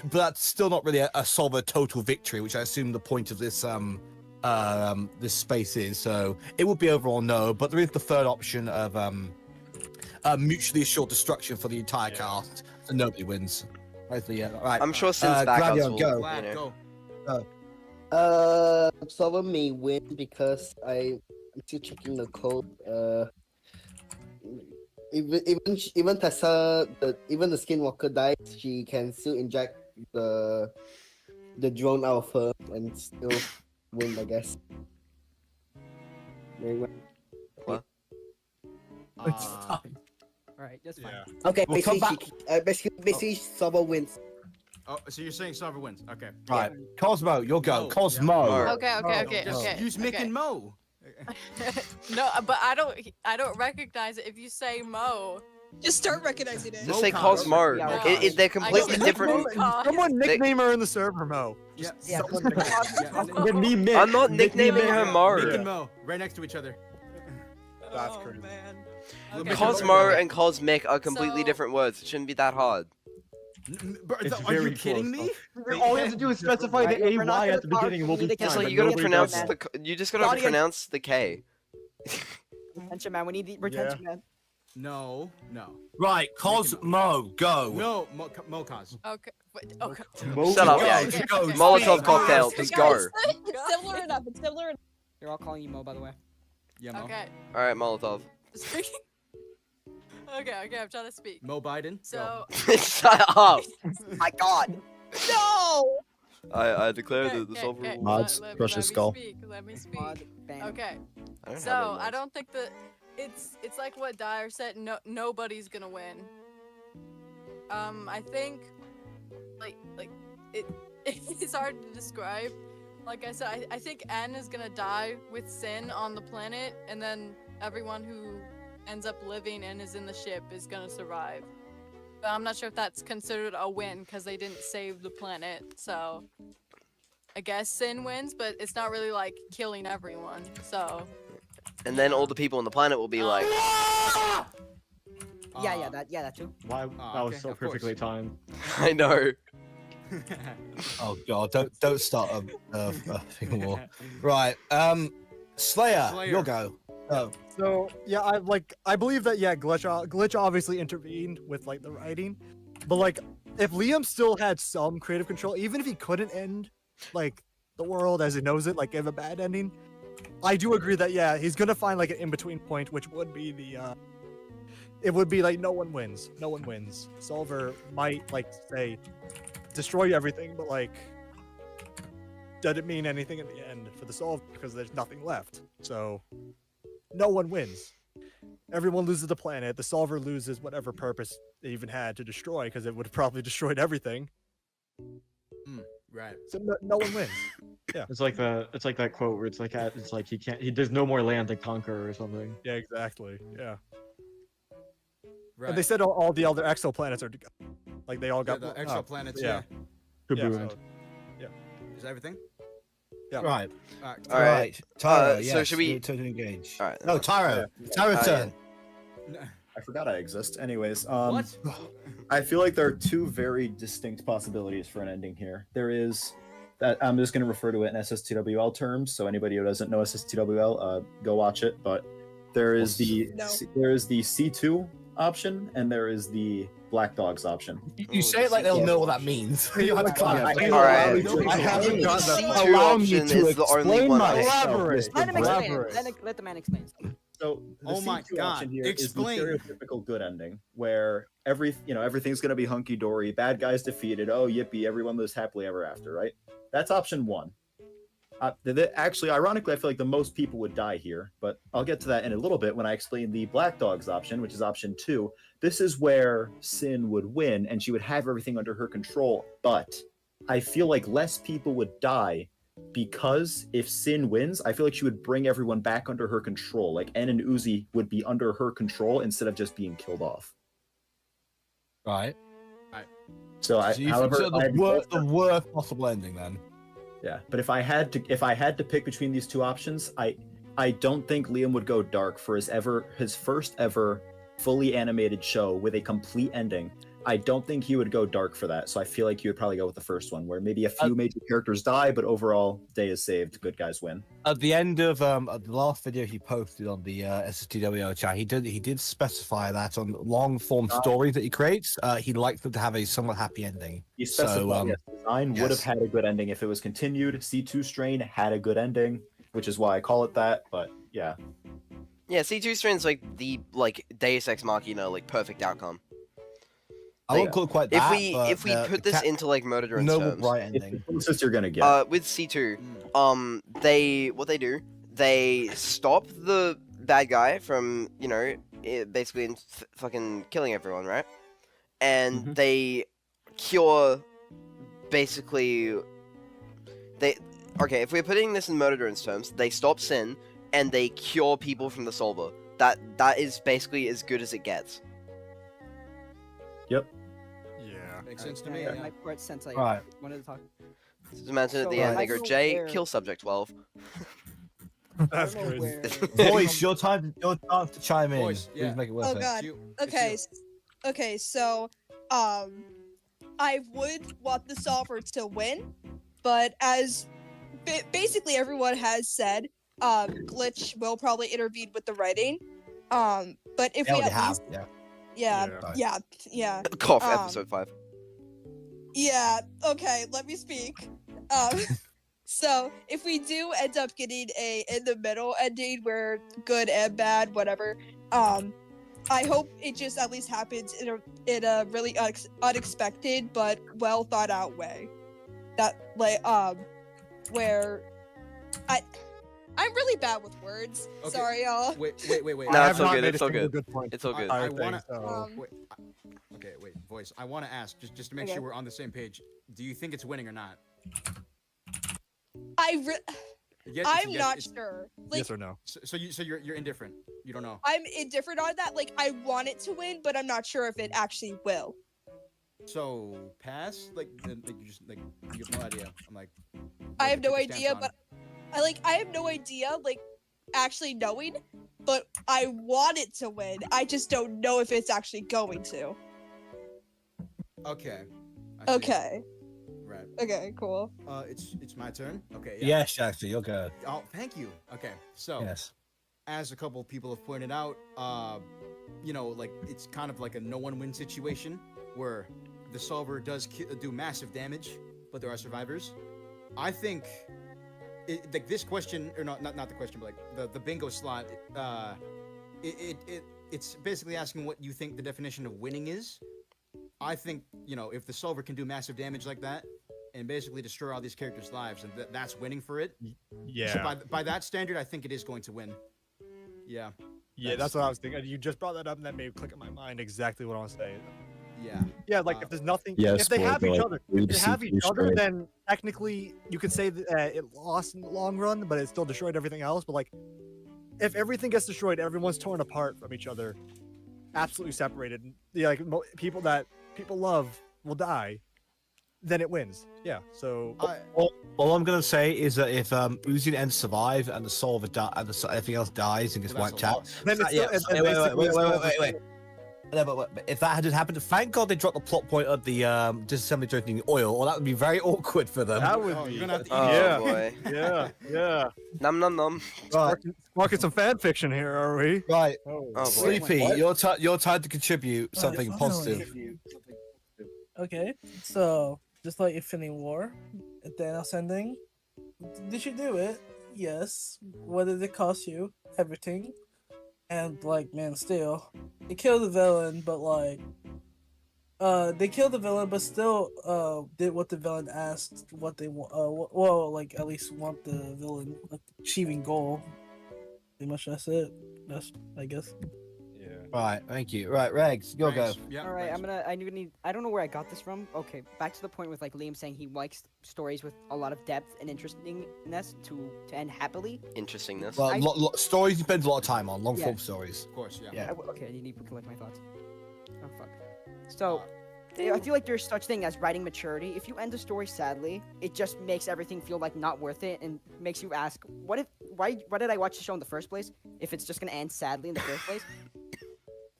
but that's still not really a solver total victory, which I assume the point of this this space is. So it would be overall no, but there is the third option of mutually assured destruction for the entire cast, so nobody wins. Right. I'm sure Sin's backups Gladion, will. go. Solver may win because I'm still checking the code. Even Tessa, even the Skinwalker dies, she can still inject the drone out of her and still win, I guess. What? Alright, that's fine. Okay, We'll come basically Solver wins. Oh, so you're saying Solver wins? Okay. Right, Cosmo, you'll go. Cosmo. Okay. Use Mick and Mo. No, but I don't recognize it if you say Mo. Just start recognizing it. Just say Cosmo. They're completely different. Someone nickname her in the server, Mo. Yeah. I'm not nicknaming her Mo. Mick and Mo, right next to each other. That's crazy. Okay. Cosmo and Cosmic are completely different words. It shouldn't be that hard. Are you kidding me? All you have to do is specify the AY at the beginning and we'll be Just fine. like you gotta Nobody pronounce does that. you just gotta pronounce the K. Retention, man. We need the retention, man. No. Right, Cosmo, go. No, Mokaz. Okay. Okay. Shut up. Yeah, Yeah. go. Molotov cocktail. Just go. It's similar enough. It's similar enough. They're all calling you Mo, by the way. Yeah, Mo. Okay. All right, Molotov. Okay, I'm trying to speak. Mo Biden. So. Shut up. My God. No. I declare the solver will. Mods, crush his skull. Let me speak. Bam. Okay. I don't have So any I mods. don't think that it's like what Dyer said. Nobody's gonna win. I think like it's hard to describe. Like I said, I think N is gonna die with Sin on the planet, and then everyone who ends up living and is in the ship is gonna survive. But I'm not sure if that's considered a win because they didn't save the planet. So I guess Sin wins, but it's not really like killing everyone. So. And then all the people on the planet will be like. Yeah, that too. Why? That was so perfectly timed. I know. Oh God, don't start a thing more. Right, Slayer, you'll go. Oh. So yeah, I believe that Glitch obviously intervened with like the writing, but like if Liam still had some creative control, even if he couldn't end like the world as he knows it, like give a bad ending, I do agree that he's gonna find like an in-between point, which would be the it would be like no one wins. Solver might like say destroy everything, but like doesn't mean anything in the end for the solver because there's nothing left. So no one wins. Everyone loses the planet. The solver loses whatever purpose it even had to destroy because it would have probably destroyed everything. Right. So no one wins. Yeah. It's like that quote where it's like there's no more land to conquer or something. Yeah, exactly. Yeah. Right. And they said all the other exoplanets are like they all got the blown up. exoplanets. Yeah. Kaboom. So, Is that everything? yeah. Right. All right. Tyro, So yes, should we? turn to engage? All right. No, Tyro. Tyro's turn. I forgot I exist. Anyways, What? I feel like there are two very distinct possibilities for an ending here. There is that I'm just going to refer to it in SSTWL terms. So anybody who doesn't know SSTWL, go watch it. But there is the C2 option and there is the Black Dogs option. You say it like they'll know what that means. You have to clarify. All right. I haven't got The that. C2 Allow me option to is the only explain one. Elaborate. Let him explain Elaborate. it. Let the man explain. So the Oh my C2 God, option here explain. is the stereotypical good ending where everything's gonna be hunky dory, bad guys defeated, oh yippee, everyone lives happily ever after, right? That's option one. Actually, ironically, I feel like the most people would die here, but I'll get to that in a little bit when I explain the Black Dog's option, which is option 2. This is where Sin would win, and she would have everything under her control, but I feel like less people would die because if Sin wins, I feel like she would bring everyone back under her control. Like En and Uzi would be under her control instead of just being killed off. Right. So, however, the worst possible ending then. Yeah, but if I had to pick between these two options, I don't think Liam would go dark for his first ever fully animated show with a complete ending. I don't think he would go dark for that, so I feel like he would probably go with the first one, where maybe a few major characters die, but overall, day is saved, good guys win. At the end of the last video he posted on the SSTWO chat, he did specify that on long form stories that he creates, he likes them to have a somewhat happy ending. He specified design would have had a good ending if it was continued. C2 Strain had a good ending, which is why I call it that, but yeah. Yeah, C2 Strain's like the Deus Ex Machina, perfect outcome. I won't call it quite that. If we put this into murder in terms, right ending. It's the closest you're gonna get. With C2, they stop the bad guy from basically fucking killing everyone, right? And they cure basically if we're putting this in murder in terms, they stop Sin and they cure people from the solver. That is basically as good as it gets. Yep. Yeah. Makes sense to me. Yeah. Yeah. My part since I wanted to talk. Just imagine at the end they go, Jay, kill subject 12. That's good. Voice, your time to chime in. Voice, yeah. Please make it worth Oh it. god. Okay, so I would want the solver to win, but as basically everyone has said, Glitch will probably intervene with the writing. But if we at least yeah. Cough, episode 5. Yeah, okay, let me speak. So if we do end up getting a in the middle ending where good and bad, whatever, I hope it just at least happens in a really unexpected but well thought out way. That where I'm really bad with words. Okay. Sorry, y'all. Wait. No, it's all good. It's all good. It's all good. I wanna. Okay, wait, Voice. I want to ask just to make sure we're on the same page. Do you think it's winning or not? I'm not sure. Yes or no? So you're indifferent. You don't know. I'm indifferent on that. I want it to win, but I'm not sure if it actually will. So pass. You just you have no idea. I'm like. I have no idea, but I have no idea. Actually knowing, but I want it to win. I just don't know if it's actually going to. Okay. Okay. Right. Okay, cool. It's my turn. Okay. Yeah. Yes, actually, you're good. Oh, thank you. Okay, so yes, as a couple of people have pointed out, it's kind of like a no-one-win situation where the solver does do massive damage, but there are survivors. I think, this question, or not the question, but the bingo slot, it's basically asking what you think the definition of winning is. I think, if the solver can do massive damage like that and basically destroy all these characters' lives, and that's winning for it. Yeah. So by that standard, I think it is going to win. Yeah. Yeah, that's what I was thinking. You just brought that up, and that made it click in my mind exactly what I was saying. Yeah. Yeah, if there's nothing, Yeah, if they have each other, straight. then technically you could say that it lost in the long run, but it still destroyed everything else. But if everything gets destroyed, everyone's torn apart from each other, absolutely separated. Yeah, people that people love will die, then it wins. Yeah. So all I'm gonna say is that if Uzi and End survive and the solver everything else dies and gets wiped out, then wait. No, but if that hadn't happened, thank God they dropped the plot point of the disassembly drinking oil, or that would be very awkward for them. That would be. You're gonna have to eat Yeah. Num num num. Sparking some fan fiction here, are we? Right. Oh boy. Sleepy, your time to contribute something positive. Okay, so just like Infinity War, Thanos ending. Did you do it? Yes. What did it cost you? Everything. And Man of Steel, it killed the villain, but they killed the villain, but still did what the villain asked. What they want. Well, like at least want the villain achieving goal. Pretty much that's it. That's I guess. Right, thank you. Right, Regs, go. All right, I don't know where I got this from. Okay, back to the point with like Liam saying he likes stories with a lot of depth and interestingness to end happily. Interestingness. Well, stories you spend a lot of time on, long form stories. Of course, yeah. Okay, I need to collect my thoughts. Oh fuck. So, I feel like there's such thing as writing maturity. If you end a story sadly, it just makes everything feel like not worth it and makes you ask, why did I watch the show in the first place? If it's just gonna end sadly in the first place.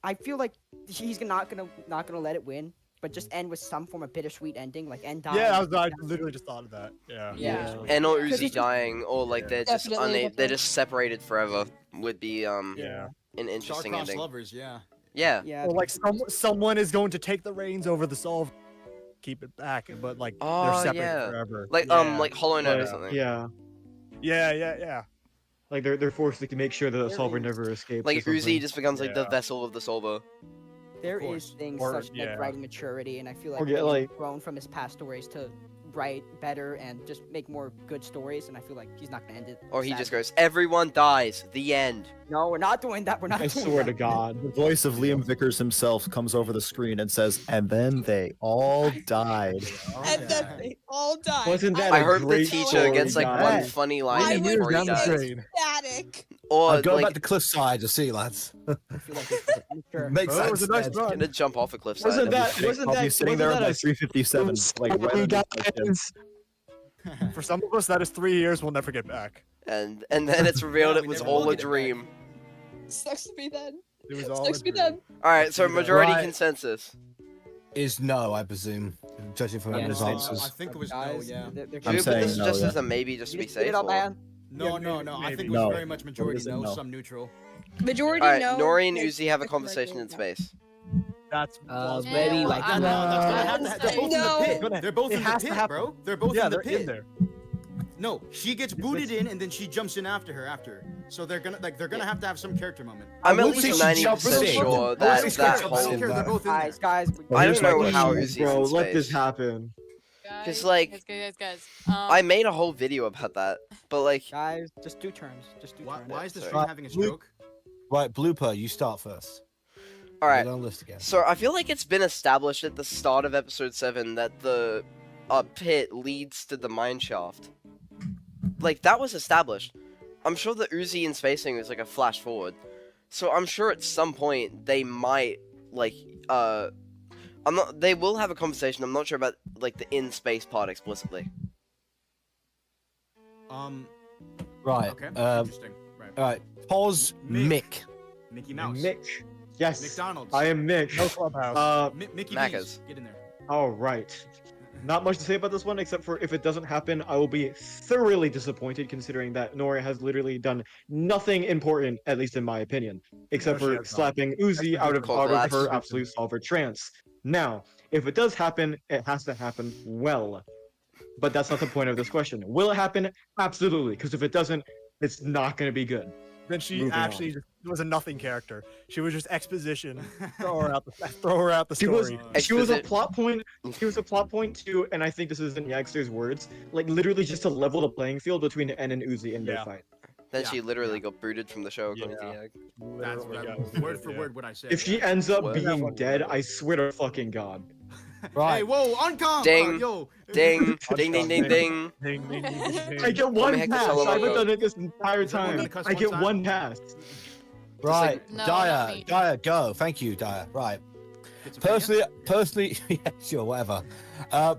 I feel like he's not gonna let it win, but just end with some form of bittersweet ending, like end dying. Yeah, I literally just thought of that. Yeah. And or Uzi dying, or like they're just Definitely. they're just separated forever would be an interesting Star-crossed ending. lovers, yeah. Yeah. Or like someone is going to take the reins over the solve, keep it back, but like they're separated forever. Like like Hollow Knight or something. Yeah. Yeah. Like they're forced to make sure that the solver never escapes. Like or something. Uzi just becomes like the vessel of the solver. There is things such like writing maturity, and I feel like he's grown from his past stories to write better and just make more good stories, and I feel like he's not gonna end it. Or he sad. just goes, everyone dies. The end. No, we're not doing that. We're not. I doing swear that. to God. The voice of Liam Vickers himself comes over the screen and says, "And then they all died." And then they all died. Wasn't that I a hope the great teacher story, gets like guys? one funny line I in would before he be dies. ecstatic. Or I'd go like back to cliffside to see, lads. I feel like it's mature. Makes That was a nice sense. run. gonna jump off a cliffside. Wasn't that I'll be sitting there at my 357, like right underneath my chin. For some of us, that is 3 years we'll never get back. And then it's revealed Yeah, it we was never all will a get it back. dream. Sucks to be then. It was all Sucks to be a dream. them. All right, so majority Right. consensus. Is no, I presume, judging from Yeah, everyone's no, I answers. think it was no, Guys, yeah. they're Should we put saying this no, just yeah. as a maybe, just to be You get safe? it up, or- man. No, Yeah, no. I maybe. think it was No. very much majority Is it no, no? some neutral. Majority All right, no. Nori and like, Uzi have a it's conversation in majority space. That's plausible. maybe Yeah, like I- That's gonna have to No. they're both No. in the pit. They're both It in the has to pit, happen. bro. They're both Yeah, in the they're pit. in there. No, she gets booted in and then she jumps in after her after. So they're gonna have to have some character moment. I'm at would say least she 90% jumps in. sure I that don't that care, whole. they're both in there. Guys, I don't know Here's how my Uzi's Bro, in let this space. happen. Guys, like, guys. I made a whole video about that, but like, guys, just do turns. Just do Why, turns. why is the Sorry. stream having a stroke? Right, Blooper, you start first. all right. Get on the list again. So I feel like it's been established at the start of episode 7 that the pit leads to the mine shaft. Like that was established. I'm sure the Uzi and spacing is like a flash forward. So I'm sure at some point they might like they will have a conversation. I'm not sure about like the in space part explicitly. Right. Okay. Um, Interesting. Right. all right. Pause. Mick. Mickey Mouse. Mitch. Yes. McDonald's. I am Mitch. No clubhouse. Mickey Macca's. D's. Get in there. All right. Not much to say about this one, except for if it doesn't happen, I will be thoroughly disappointed, considering that Nori has literally done nothing important, at least in my opinion, except No, she for has not. slapping Uzi out of Collapse. her absolute solver trance. Now, if it does happen, it has to happen well. But that's not the point of this question. Will it happen? Absolutely, because if it doesn't, it's not going to be good. Then she Moving actually on. just was a nothing character. She was just exposition. Throw her out the She was, story. she was a Exposit- plot point. She was a plot point too, and I think this is in Yagster's words, like literally just to level the playing field between N and Uzi in their Yeah. fight. Then Yeah, she literally got booted from the show according to Yeah. Yag. That's Literally what got word for yeah. word what I said. If she ends up What? being dead, I swear to fucking God. Right. Hey, whoa, uncom! Ding. Yo. Ding, ding, ding, ding, ding. Ding, ding, ding, ding, I ding. get one heck does pass. I Helluva haven't go? done it this entire Is everyone time. gonna cuss I one get time? one pass. Right. No, not Dyer. me. Dyer, go. Thank you, Dyer. Right. Schizophrenia? Personally, yeah, sure, whatever.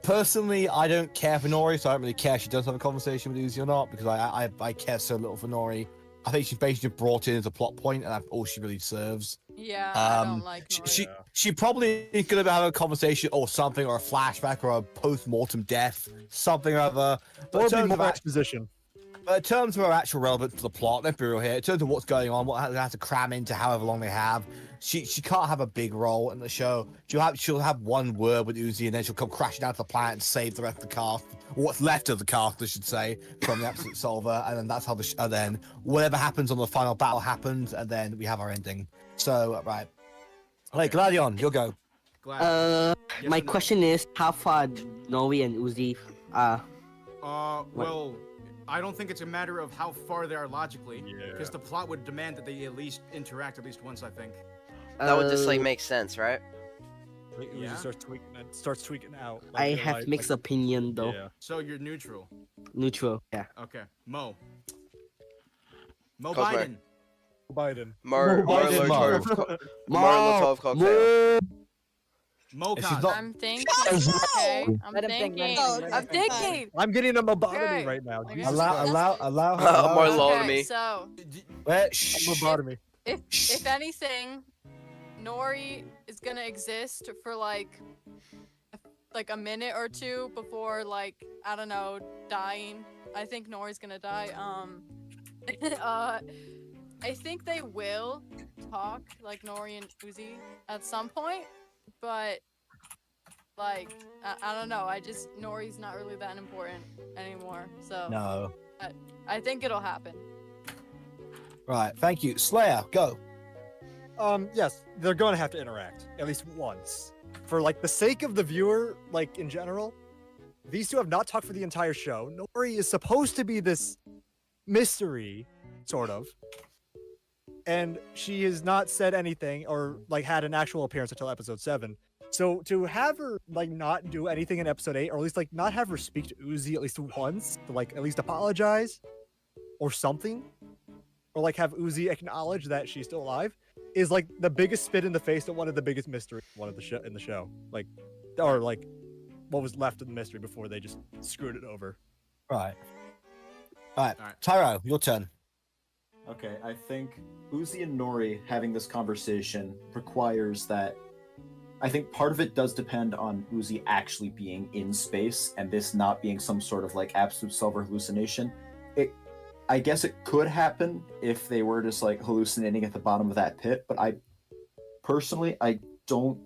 Personally, I don't care for Nori, so I don't really care if she does have a conversation with Uzi or not, because I care so little for Nori. I think she's basically brought in as a plot point, and that's all she really serves. Yeah, I Um, don't like Nori. She probably is gonna have a conversation or something, or a flashback, or a post-mortem death, something or other. But Or in be terms of more act- exposition. but in terms of her actual relevance to the plot, let's be real here. In terms of what's going on, what they have to cram into however long they have, she can't have a big role in the show. She'll have one word with Uzi, and then she'll come crashing out to the planet and save the rest of the cast, or what's left of the cast, I should say, from the absolute solver. And then that's how and then whatever happens on the final battle happens, and then we have our ending. So right, hey Gladion, you'll go. Glad. Yes My or no? question is, how far Nori and Uzi are? Well, I don't think it's a matter of how far they are logically, because the plot would demand that they at least interact at least once. I think. That would just like make sense, right? Like, Uzi Yeah. starts tweaking out. Like, I in, have like- mixed like- opinion though. Yeah. So you're neutral. Neutral, yeah. Okay, Mo. Mo Cosmo. Biden. Biden. Molotov cocktail. Mo If she's Cos. not- I'm thinking. Yes! Okay, I'm Let him think, let him thinking. think, let him I'm think. thinking. I'm getting a lobotomy Okay. right now. Okay. Jesus Allow Christ. Marlo- Okay, me. so Wait, A shh. lobotomy. if anything, Nori is gonna exist for like a minute or two before like I don't know dying. I think Nori's gonna die. I think they will talk like Nori and Uzi at some point, but like I don't know. Nori's not really that important anymore. So No. I think it'll happen. Right, thank you. Slayer, go. Yes, they're gonna have to interact at least once. For like the sake of the viewer, like in general, these two have not talked for the entire show. Nori is supposed to be this mystery, sort of. And she has not said anything or like had an actual appearance until episode 7. So to have her like not do anything in episode 8, or at least like not have her speak to Uzi at least once, to like at least apologize or something, or like have Uzi acknowledge that she's still alive, is like the biggest spit in the face to one of the biggest mysteries in the show. Like, or like what was left of the mystery before they just screwed it over. Right. Alright, Tyro, your turn. Okay, I think Uzi and Nori having this conversation requires that. I think part of it does depend on Uzi actually being in space and this not being some sort of like absolute silver hallucination. I guess it could happen if they were just like hallucinating at the bottom of that pit, but I personally don't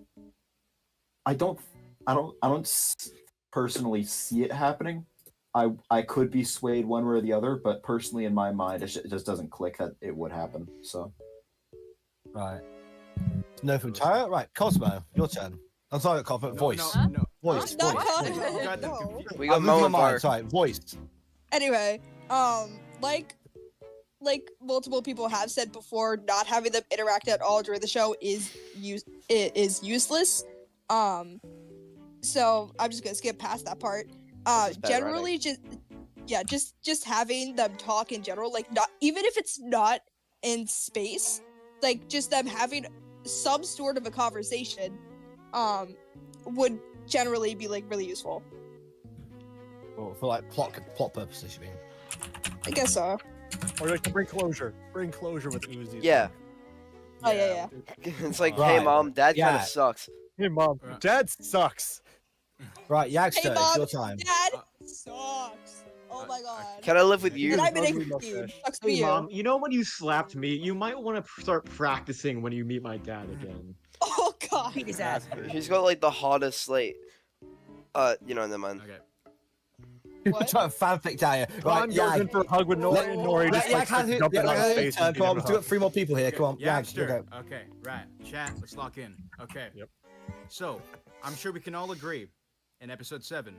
personally see it happening. I could be swayed one way or the other, but personally in my mind, it just doesn't click that it would happen. So, right. No from Tyro. Right, Cosmo, your turn. I'm sorry, Cosmo. Voice. No. Voice. Not Voice. Cosmo, voice. You got them no. confused. We got I'm Mo losing and my Bar. mind. Sorry, voice. Anyway, like multiple people have said before, not having them interact at all during the show is useless. So I'm just gonna skip past that part. This is bad Generally, just having them talk in general, like not even if it's not in space, like just them having some sort of a conversation, would generally be like really useful. Or for like plot purposes, you mean? I guess so. Or like to bring closure with Uzi. Yeah. Oh yeah. It's like, hey Right. mom, dad kind Yeah. of sucks. Hey mom, Dad sucks. Right, Yagster, Hey it's mom, your time. Dad sucks. Oh my god. Can I live with you? And I've been Ugly confused. mustache. Sucks for Hey you. mom, you know when you slapped me, you might want to start practicing when you meet my dad again. Oh god. Beat his ass. He's got like the hottest like, never mind. Okay. What? Trying to fanfic down here. Right, Ron goes in Yag. for a hug with Nori, and Nori just like starts jumping on his face. and Come on, giving we've a got 3 more people here. Come on, Yag. Yagster. Okay. Okay, right. Chat, let's lock in. Okay. Yep. So, I'm sure we can all agree, in episode 7,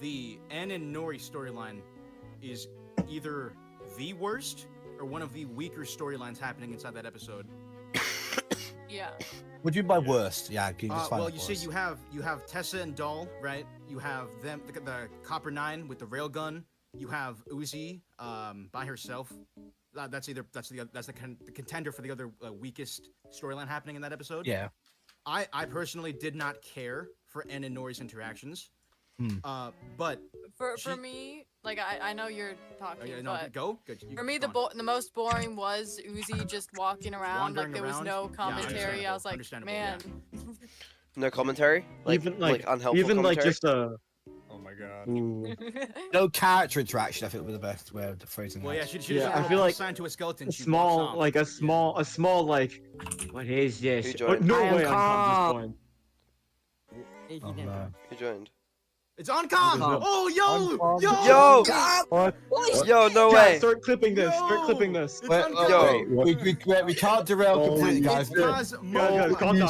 the N and Nori storyline is either the worst or one of the weaker storylines happening inside that episode. Yeah. What do you mean by worst? Yeah, can you just find Well, it you for see, us? you have Tessa and Doll, right? You have them, the Copper 9 with the railgun. You have Uzi, by herself. That's the contender for the other weakest storyline happening in that episode. Yeah. I personally did not care for N and Nori's interactions. But For me, like I know you're talking, but go. Good. for me, the most boring was Uzi just walking around. Wandering like there was around? no Yeah, commentary. I was like, understandable, man. No commentary? Even like unhelpful even commentary? like just a. Oh my god. No character interaction, I think, would be the best way of phrasing Well, that. yeah, she Yeah, I feel like assigned to a skeleton. A she small, walks off. like a small, like, what is this? Who Oh, joined? no I am way, I'm calm. just going. Oh, no. Who joined? It's on com. Oh, What? Yo, no Yeah, way. start clipping this. Start clipping this. We can't derail completely, guys. Guys, calm down, calm down.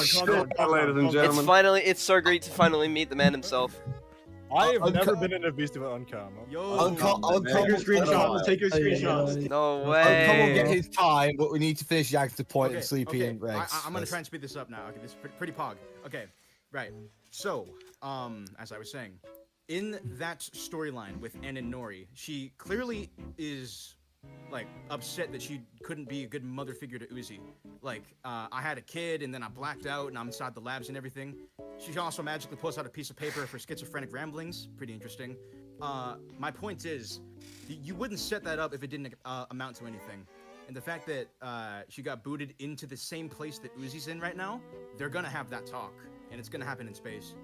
It's so great to finally meet the man himself. I have never been in a beast of Uncom. Take your screenshots. Take your screenshots. No Uncom will way. get his time, but we need to finish Yagster's point and Sleepy and Rex. I'm gonna try and speed this up now. Okay, this is pretty pog. Okay, right. So, as I was saying, in that storyline with N and Nori, she clearly is like upset that she couldn't be a good mother figure to Uzi. Like, I had a kid and then I blacked out and I'm inside the labs and everything. She also magically pulls out a piece of paper for schizophrenic ramblings. Pretty interesting. My point is, you wouldn't set that up if it didn't amount to anything. And the fact that she got booted into the same place that Uzi's in right now, they're gonna have that talk, and it's gonna happen in space.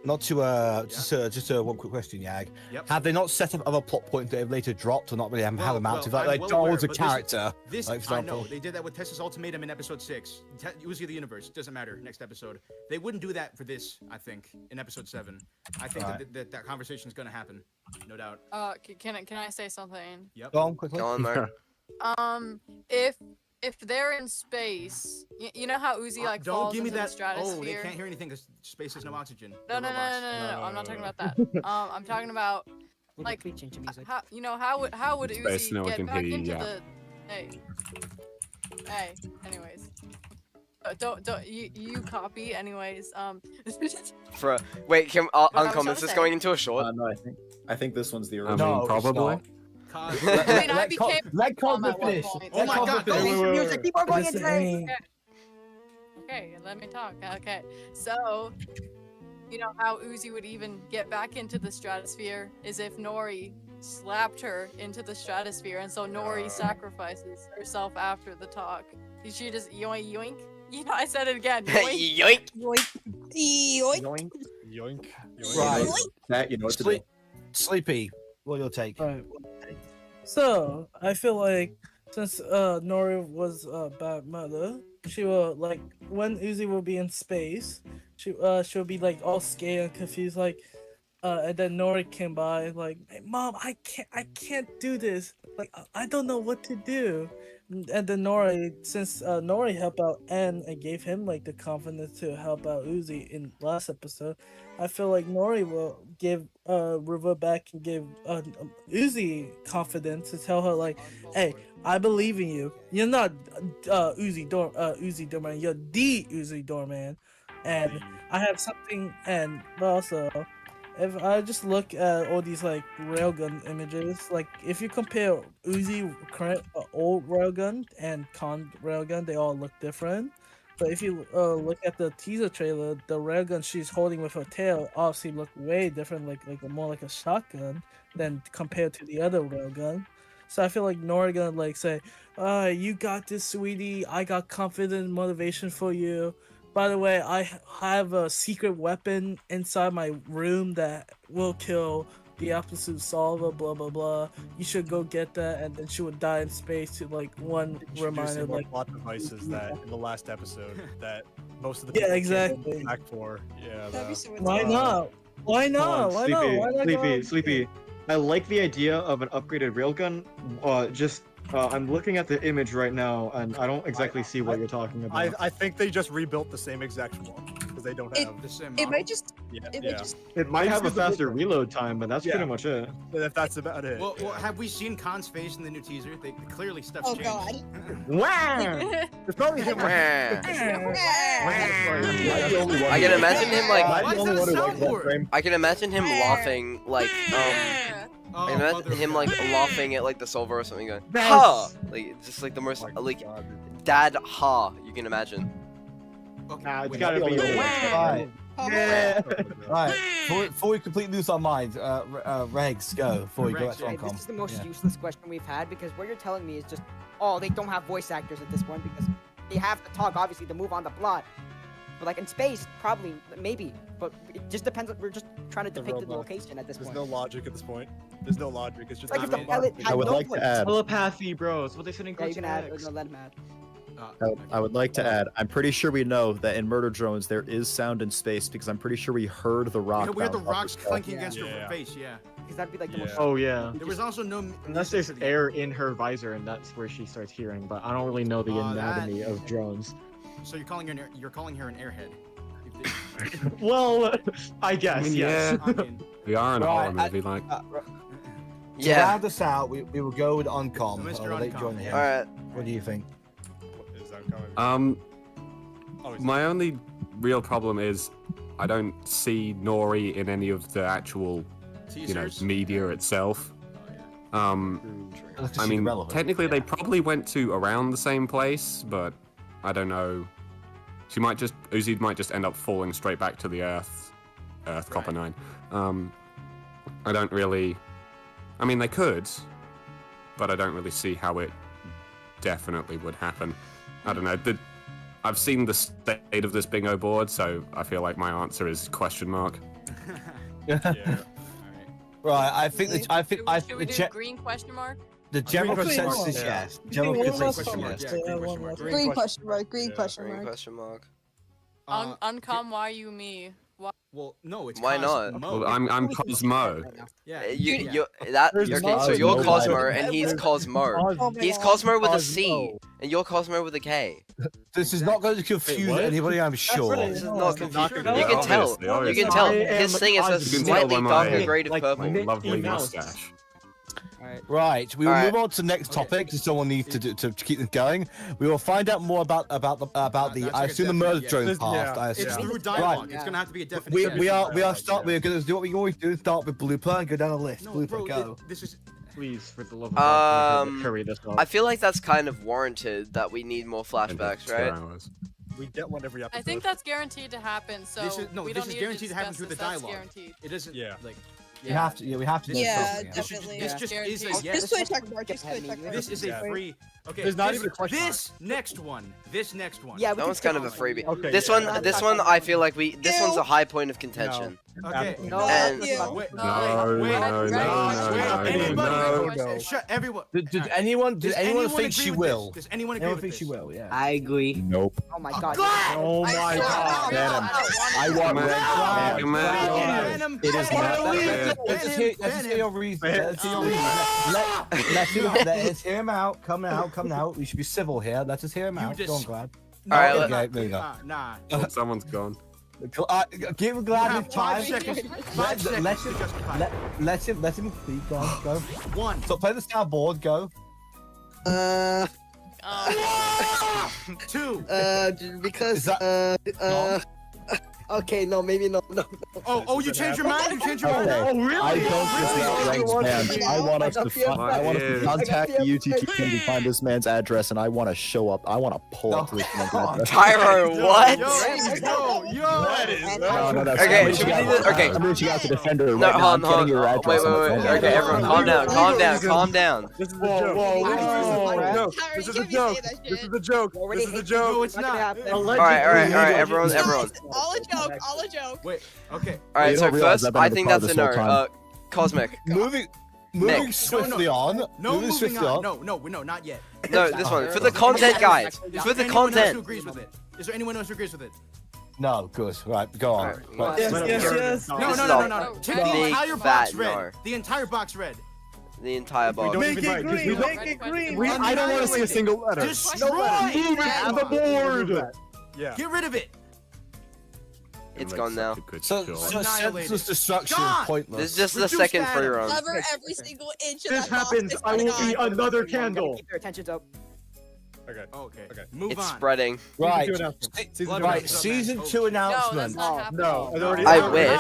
Just one quick question, Yag. Yep. Have they not set up other plot points that have later dropped or not really have them out to I'm like well Charles aware, a but character? This like, for I example. know. They did that with Tessa's ultimatum in episode 6. Uzi of the Universe. Doesn't matter. Next episode. They wouldn't do that for this, I think, in episode 7. I think that conversation is going to happen. No doubt. Can I say something? Yep. Go on, quickly. Go on, Mark. If they're in space, you know how Uzi like Don't falls give me into that. the stratosphere? Oh, they can't hear anything because space has no oxygen. No, I'm not talking about that. I'm talking about like how how would Space, Uzi no one get can back hear you, into yeah. the hey. Anyways, don't you copy anyways. Wait, Kim, What I was Uncom, trying is to this say. going into a short? No, I think this one's the I original. mean, probably. I mean, I became Let Cosmo finish. Oh my God! Wait, wait, wait, wait. Keep on going This into ain't- Okay, let me talk. Okay, so you know how Uzi would even get back into the stratosphere is if Nori slapped her into the stratosphere, and so Nori sacrifices herself after the talk. She just yoink yoink. You know, I said it again. Yoink. Yoink. Yoink. Yoink. Yoink. Right. That you know what to do. Sleepy, what your take? Right. So I feel like since Nori was a bad mother, she will like when Uzi will be in space, she'll be like all scared and confused, like and then Nori came by like, hey, Mom, I can't do this. Like I don't know what to do. And then Nori, since Nori helped out N and gave him like the confidence to help out Uzi in last episode, I feel like Nori will give revert back and give Uzi confidence to tell her like, hey, I believe in you. You're not Uzi Doorman. You're the Uzi Doorman. And I have something. And also, if I just look at all these like railgun images, like if you compare Uzi current old railgun and Con railgun, they all look different. But if you look at the teaser trailer, the railgun she's holding with her tail obviously look way different, like more like a shotgun than compared to the other railgun. So I feel like Nori gonna like say, you got this, sweetie. I got confidence and motivation for you. By the way, I have a secret weapon inside my room that will kill the absolute solver, blah blah blah. You should go get that, and then she would die in space to like one reminder, more like plot devices that in the last episode that most of the Yeah, people exactly. came back for. Yeah. Why not? Why not? Why not? Why not? go- Sleepy. I like the idea of an upgraded railgun. I'm looking at the image right now, and I don't exactly see what you're talking about. I think they just rebuilt the same exact one because they don't have the same. It might just. Yeah, It yeah. might just. It might have a It's the faster reload time, but that's Yeah. pretty much it. If that's about it. Well, have we seen Khan's face in the new teaser? They clearly stuff's Oh changed. God. Wow! It's probably him. I can imagine him like. Why is that a soundboard? I can imagine him laughing like I can imagine him like laughing at like the solver or something going ha, like just like the most like dad ha you can imagine. Nah, it's gotta be. Right. Yeah. Right. Before we completely lose our minds, Regs, go. Before we go back to Okay, Uncom. this is the most Yeah. useless question we've had because what you're telling me is just, oh, they don't have voice actors at this point because they have to talk, obviously, to move on the plot. But like in space, probably, maybe. But it just depends. We're just trying to depict the robot. location at this There's point. no logic at this point. There's no logic. It's just Like if the pilot I had would no like voice. to add. Telepathy, bro. It's what they said in Yeah, you Cartoon can add. X. No, let him add. I would like to add, I'm pretty sure we know that in Murder Drones there is sound in space because I'm pretty sure we heard the rock. We heard the bounce off rocks the clanking sky. against her face. Yeah. Because that'd be like the most. Oh yeah. There was also no. Unless there's air in her visor, and that's where she starts hearing. But I don't really know the anatomy of drones. So you're calling her an airhead. Well, I guess. I mean, yes. yeah. We are in a horror movie, like. To round us out, we will go with Uncom. Mr. I'll let you Uncom, join him. All right. What do you think? My only real problem is I don't see Nori in any of the actual, media itself. I mean, technically they probably went to around the same place, but I don't know. Uzi might just end up falling straight back to the Earth, Copper 9. I don't really. I mean, they could, but I don't really see how it definitely would happen. I don't know. I've seen the state of this bingo board, so I feel like my answer is question mark. Right, I think Should we do green question mark? the general Green question consensus is mark. yes. Yeah. General Green consensus question is mark. yes. Yeah, one last one. Green question mark. Green question Green mark. question mark. Uncom, why you me? Why? Well, no, it's Why not? Cosmo. Well, I'm Cosmo. Yeah. So you're Cosmo and he's Cosmo. He's Cosmo with a C, and you're Cosmo with a K. This is not going to confuse anybody, I'm sure. This is not confusing. You can tell. You can tell. His thing is a slightly darker grade of purple. Lovely mustache. Right, we will move on to the next topic. Because someone needs to keep it going. We will find out more about the I assume the murder drone part. I assume. It's through dialogue. It's gonna have to be a definite. We're going to do what we're going to do. Start with Blooper and go down the list. Blooper, go. This is. Please, for the love of God, hurry this up. I feel like that's kind of warranted that we need more flashbacks, right? We get one every episode. I think that's guaranteed to happen. So we don't this is need guaranteed to happen discuss through the this, that's dialogue. guaranteed. It isn't. Like. We have to. Yeah, we have to. Yeah, definitely. This just is a Just yes. play check mark. Just play check mark. This is a free. Okay. There's not even a question This next one. Yeah, that one's kind of a freebie. Okay, this one, I feel like this one's a high point of contention. Okay. And Shut everyone. Did anyone think she will? Does anyone agree with think this? she will? Yeah. I agree. Nope. Oh my god. Oh my god. I want It is not. Let's hear your reason. Let's hear him out. Come out. We should be civil here. Let us hear him out. Go on, Glad. All right, okay, there you go. Nah. Someone's gone. Give Glad his time. 5 seconds. 5 seconds to justify. Let him speak. Go. 1. So play the soundboard. Go. 2. Because okay, no, maybe no. Oh, you changed your mind? You changed your mind? Okay. Oh, really? I don't think this man. I want us to contact the UTT team to find this man's address, and I want to show up. I want to pull up to this man's address. Tyro, what? Yo. No, that's Okay, not should we what do you this? got. Okay. I'm reaching out to Defender No, right now. I'm hold getting your on. address. on the phone. Okay, everyone, calm down. This is a joke. This is a joke. This is a joke. No, it's not. All right, everyone. All a joke. Wait, okay. All right, You so don't realize first, I've been I the think part that's this a whole no. time. Cosmic. Moving swiftly on. No, Moving moving swiftly on. on. No, not yet. No, this one. For the content, guys. For the Anyone else who content. agrees with it? Is there anyone else who agrees with it? No, good. Right, go on. Alright, Yes. This No. is The big entire fat box red. no. The entire box red. The entire box. Make it green. I don't want to see a single letter. Destroy the board. Yeah. Get rid of it. It's gone now. So senseless destruction is pointless. This is just the Reduce second that. free run. Cover every single inch of This that box. happens. I will eat another candle. Keep their attention up. Okay. Move It's on. spreading. Right. Blood Right. Rush is up Season next. 2 No, that's announcement. not happening. I wish.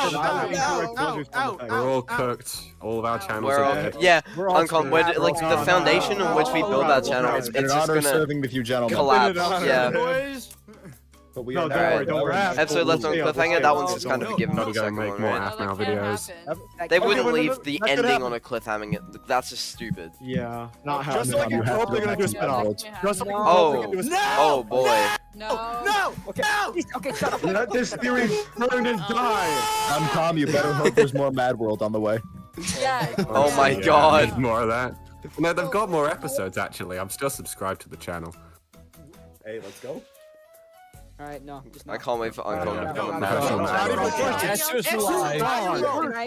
We're all cooked. All of our channels We're are all, dead. yeah, Uncom, like the foundation on which we build that channel, it's An just honor gonna serving with you, gentlemen. collapse. Yeah. Boys. But we No, are don't not- worry, don't worry. Episode left on cliffhanger. That one's just kind of a given for Gotta the go second make one, more right? half-hour That can't videos. happen. They Okay, wouldn't wait, leave that the could ending happen. on a cliffhanger. That's just stupid. Yeah, not Just happening. like you hope they're gonna do a spin-off. Just like you hope they're gonna do a spin-off. Oh boy. No. Okay. Okay, shut up. Let this theory burn and die. I'm calm. You better hope there's more Mad World on the way. Yeah. Oh my Yeah, god. need more of that. No, they've got more episodes actually. I'm still subscribed to the channel. Hey, let's go. All right, no. Just I can't wait for Uncle to become a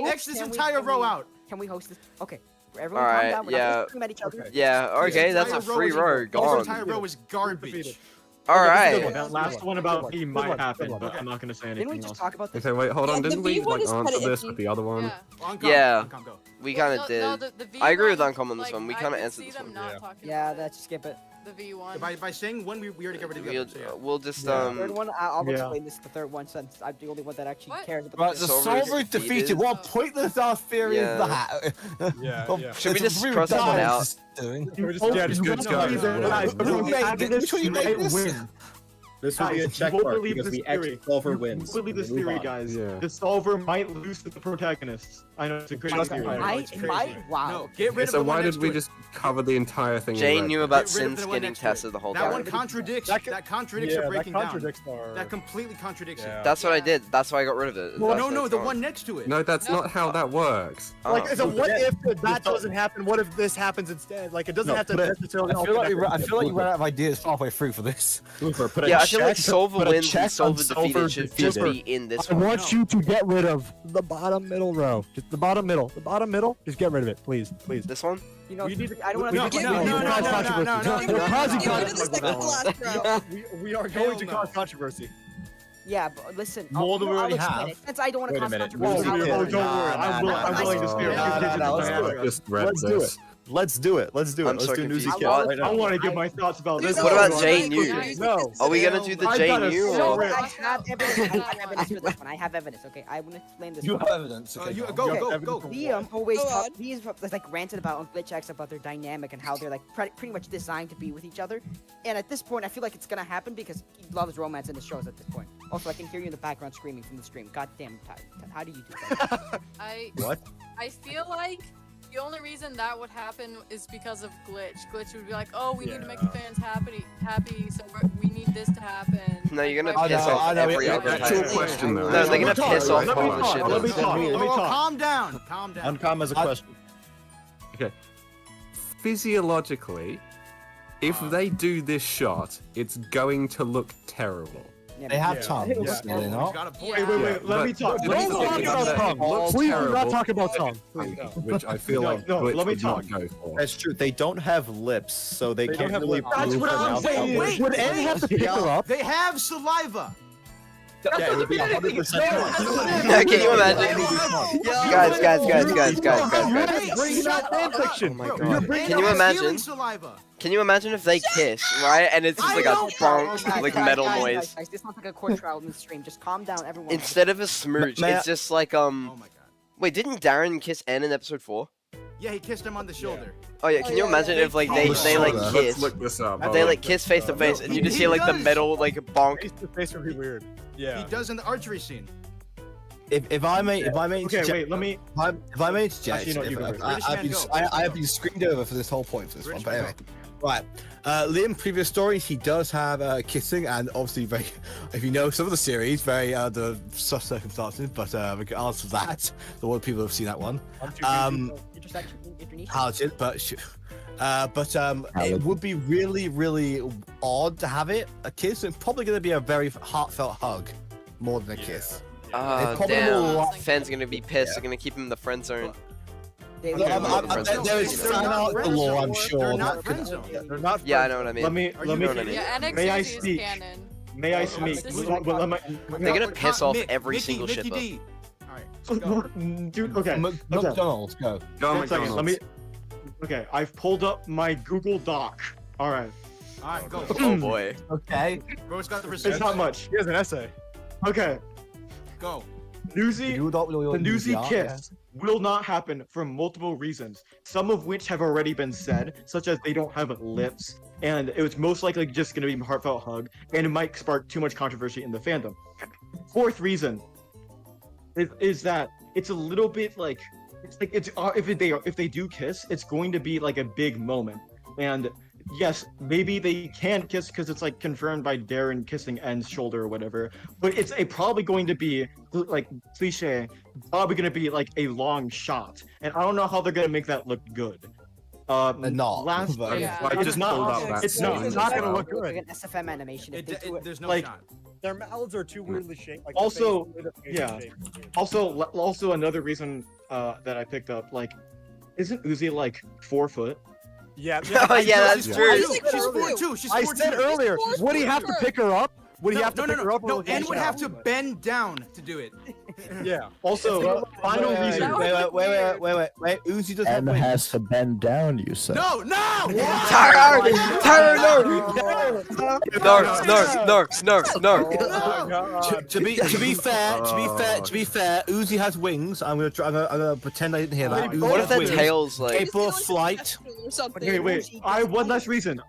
X this entire row out. Can we host this? Okay. Everyone All calm right, down. We're not yeah. gonna scream at each other. Yeah, okay, that's a free row. This Gone. entire row is garbage. Alright. That last one about B might happen, but I'm not gonna say anything Didn't we just else. talk about this? Okay, wait, hold on. the Didn't we V one like is kinda answer this iffy. with the other one? Yeah, go. we kind of No, did. no, the V I agree with one, Uncom on this one. We I kind of could answered see this them one. not talking Yeah, about let's skip it. the V1. By saying one, we already got rid of the other. So yeah. We'll just Third one, I'll Yeah. explain this. The third one, since I'm the only one that actually cares about. Right, the Solver is defeated. What pointless ass theory is that? Yeah. Should we just cross that one out? This will be a Guys, check you won't mark believe because this the X theory. Solver You wins. won't believe this Move theory, on. guys. Yeah. The Solver might lose to the protagonists. I know it's a crazy theory. Wow. No, get rid of So the why one did next we to it. just cover the entire thing? in Jane red? knew about Get rid of Sin the one getting next to it. Tessa the whole That one time. contradicts. That contradicts Yeah, are that breaking down. contradicts our. That completely contradicts it. That's what I did. That's why I got rid of it. No, That's no, why no, it's the gone. one next to it. No, that's not how that works. Like, Oh. so what if that doesn't happen? What if this happens instead? Like, it doesn't have to necessarily. I feel like you ran out of ideas halfway through for this. Yeah, I feel like Solver wins and Solver defeated should just be in this I one. want you to get rid of the bottom middle row. Just the bottom middle. The bottom middle. Just get rid of it, please, please. This one? You know, We need I don't want no, to. no, no, no, no, no, no, we're causing Get rid of the controversy. second to last row. We are going to cause controversy. Yeah, but listen. More than we already explain have. it, since I don't want to Wait a cause minute. controversy. Oh, don't worry. I'm willing to steer. Let's do it. Just read Let's do it. this. Let's do it. Let's do it. I'm Let's so do Newsy confused. Kill What? right I now. want to give my thoughts about this. What about Jane JNU? No. Are we gonna do the I got a JNU? so Or... rich. I have evidence. I have evidence for this one. I have evidence. Okay, I want to explain this. You one. have evidence. Okay. Go, Okay. go. Liam always Go on. he's like ranted about on Glitch X about their dynamic and how they're like pretty much designed to be with each other. And at this point, I feel like it's gonna happen because he loves romance in the shows at this point. Also, I can hear you in the background screaming from the stream. God damn, how do you do that? What? I feel like the only reason that would happen is because of Glitch. Glitch would be like, "Oh, we need to make the fans happy, so we need this to happen." No, you're gonna Like, piss off every other Actual time. question though. No, they're gonna piss off Let me all the talk. Let me shippers. talk. Let me Oh, talk. calm down. Calm down. Uncom has a question. Physiologically, if they do this shot, it's going to look terrible. They have Yeah. tongues, Yeah. do they not? Got a point. Wait, let But- me talk. but Let me it's talk. not about that tongue. it looks Please do not terrible, talk about tongue. Please, no. which I feel No, like no, Glitch let me would not talk. go for. That's true. They don't have lips, so they They can't don't have really lips. prove That's what their I'm mouth saying. language. Wait, Would Anne have to pick her up? They have saliva. Yeah, it would be 100%. Can you imagine? Guys. Bring that fan fiction. Oh my You're God. bringing Can you that- imagine? Saliva. Can you imagine if they kiss, right? And it's just like a bonk, like metal noise. Guys, this sounds like a court trial in the stream. Just calm down, everyone. Instead of a smooch, May I- it's just like Oh my god. Wait, didn't Darren kiss Anne in episode 4? Yeah, he kissed him on the shoulder. Oh yeah, can you imagine if like they like Let's kiss? look this up. They Hold on. like kiss face to face, and you just hear like the does. metal like bonk. Face to face would be weird. Yeah. He does in the archery scene. If I may Okay, interject, wait. Let me. if I may interject, Actually, no, you go first. I have been screened over for this whole point for this one. But anyway, right. Liam, previous stories, he does have kissing, and obviously very. If you know some of the series, very the such circumstances. But regardless of that, the one people have seen that one. Talented, but it would be really odd to have it a kiss. It's probably going to be a very heartfelt hug more than a kiss. Oh probably damn! will- Fans are gonna be pissed. They're gonna keep him in the friend zone. There is fan out the law, I'm sure. They're not that friend could- zone. They're not. Yeah, I know what I mean. Let me. You know what I mean? Yeah, NX May I is speak? canon. May I speak? They're gonna piss off every single Mickey shipper. D. All right. Dude, okay. McDonald's, go. Go One second, let me. McDonald's. Okay, I've pulled up my Google Doc. All right. All right, go. Oh boy. Okay. Bro's got the receipts. It's not much. He has an essay. Okay. Go. The newsy kiss will not happen for multiple reasons, some of which have already been said, such as they don't have lips, and it was most likely just going to be a heartfelt hug, and it might spark too much controversy in the fandom. Fourth reason is that it's a little bit like if they do kiss, it's going to be like a big moment, and yes, maybe they can kiss because it's like confirmed by Darren kissing N's shoulder or whatever, but it's probably going to be like cliche, probably going to be like a long shot, and I don't know how they're going to make that look good. not. Last, but- Yeah. I it's just not. pulled up that It's not. scene It's as not gonna well. look good. Like an SFM animation. If they do it, There's no Like- shot. Their mouths are too weirdly shaped. Like Also, the face yeah. shape. Also another reason that I picked up, like, isn't Uzi like 4 foot? Yeah. Oh, yeah, that's She's true. 4'2". She's 4'2". She's 4'2". I said earlier, would he have to pick her up? Would he have to pick her up? or No, would he and just would get have out? to bend down to do it. Yeah. Also, final reason. Wait. Uzi does have And wings. has to bend down, you said. No, no! Tyro, no. To be fair, Uzi has wings. I'm gonna pretend I didn't hear that. Uzi What if has that wings, tail's like? capable of flight. Or something. Okay, wait. I have one last reason.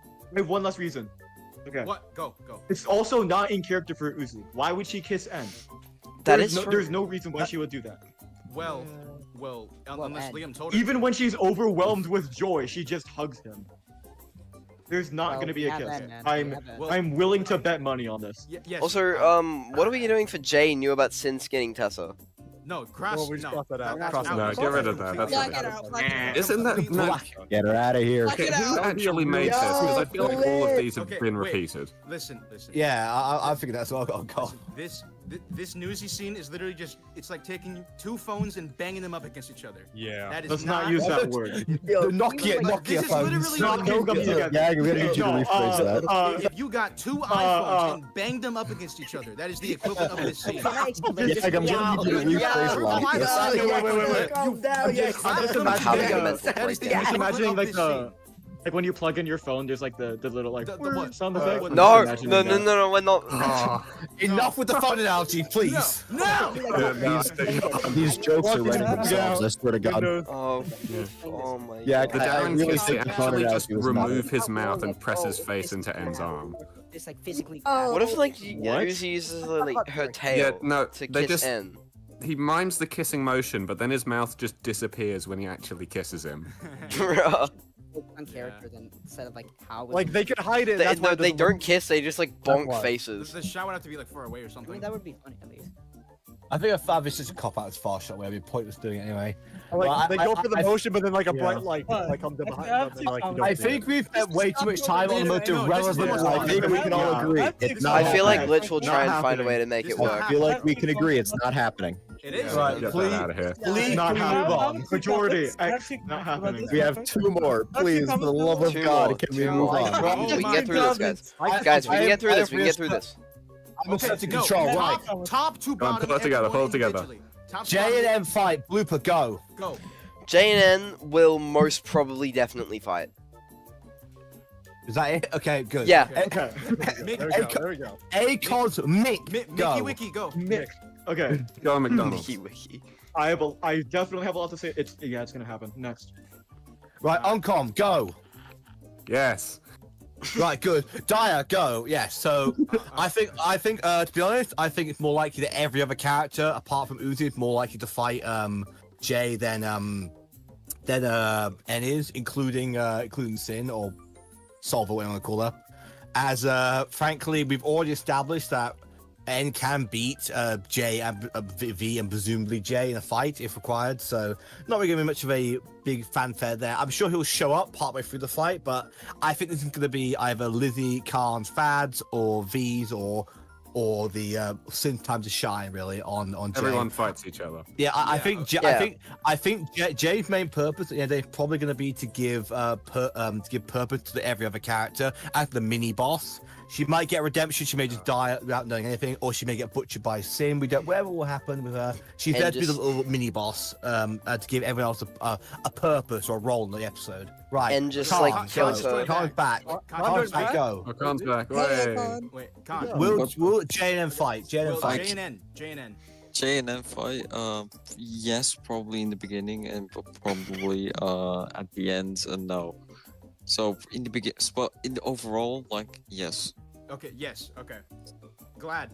Okay. What? Go. It's also not in character for Uzi. Why would she kiss N? That There's is no, true. There's no reason why she would do that. Well, unless Liam told her. Even when she's overwhelmed with joy, she just hugs him. There's not Well, gonna be a yeah, kiss. then, man. I'm Yeah, then. I'm willing to bet money on this. Yes. Also, what are we doing for Jay knew about Sin skinning Tessa? No, cross. Well, we just no. crossed that out. That's Crossed out. No, get rid of that. That's Black not it out. Black it out. Isn't that no? Get her out of here. Black it Who out. actually made this? Because I feel like all of these have Okay, been wait. repeated. Listen. Yeah, I figured that's what I got. Listen, this Newsy scene is literally just, it's like taking 2 phones and banging them up against each other. Yeah. That is Let's not use that word. The Nokia This is phones. literally Not no like, Yeah, we're gonna need you to rephrase that. if you got 2 iPhones and banged them up against each other, that is the equivalent of this scene. Yeah, I'm gonna need you to rephrase it like this. Calm down, yeah. I'm just That is the I'm just imagining equivalent like of this the like when you plug in your phone, there's like the little like The what? sound effect. I'm No, just no, imagining no, that. no, we're not. Enough with the phone analogy, please. No! These jokes are writing themselves, I swear to God. Oh my Yeah, god. I Darren really Casey think actually phone just analogy was not remove it. his mouth and press his face into N's arm. Just like physically. What if like What? Uzi uses like her tail Yeah, no, to they kiss just N? he mimes the kissing motion, but then his mouth just disappears when he actually kisses him. Bruh. On character then instead of like how. Like they could hide it. They, that's why no, it they doesn't don't look- kiss. They just like That's bonk why. faces. The shot would have to be like far away or I something. mean, that would be funny at least. I think a fab is just a cop out as far shot where it'd be pointless doing it anyway. Like, Well, they go for the motion, but then like a yeah. bright light like comes in behind them. And, like, you don't I see think it. we've spent way too much time on the most No, this is irrelevant. the most I think we can all agree. It's not I feel like happening. Glitch will try and find a way to make it work. I feel like we can agree it's not happening. It is. Right, Get please, that out of here. please, Not can we happening. move on? Majority X, not happening. We have 2 more. Please, for the love of 2 God, more, can we 2 move more. on? We can get through this, guys. Guys, we can get through this. We can get through this. I'm accepting control, right? Top to Come on, bottom. pull it together, pull it everyone together. individually. Top to J bottom. and M fight. Blooper, go. Go. J and N will most probably definitely fight. Is that it? Okay, good. Yeah. Okay. There we go. There we go. Acons Mick, Mickey go. Wiki, go. Okay. Go on McDonald's. Wiki wiki. I definitely have a lot to say. It's gonna happen. Next. Right, Oncom, go. Yes. Right, good. Dyer, go. Yes. So, I think, to be honest, I think it's more likely that every other character apart from Uzi is more likely to fight Jay than N is, including Sin or Solver, whatever you want to call her. As frankly, we've already established that N can beat J and V and presumably J in a fight if required. So not really going to be much of a big fanfare there. I'm sure he'll show up partway through the fight, but I think this is going to be either Lizzie Khan's fads or V's or the Sin time to shine really on Jay. Everyone fights each other. Yeah, I think I think Jay's main purpose, they're probably going to be to give purpose to every other character as the mini boss. She might get redemption. She may just die without knowing anything, or she may get butchered by Sin. We don't. Whatever will happen with her, she's there to be the little mini boss to give everyone else a purpose or a role in the episode. Right. And just Khan, like go. Khan's Khan's back. Khan's back. Go. Oh, Khan's back. Wait, Khan. Will J and M fight? J and M Will fight. J and N. J and M fight, yes, probably in the beginning, and probably at the end, no. So in the beginning, but in the overall, like yes. Okay. Yes. Okay. Glad.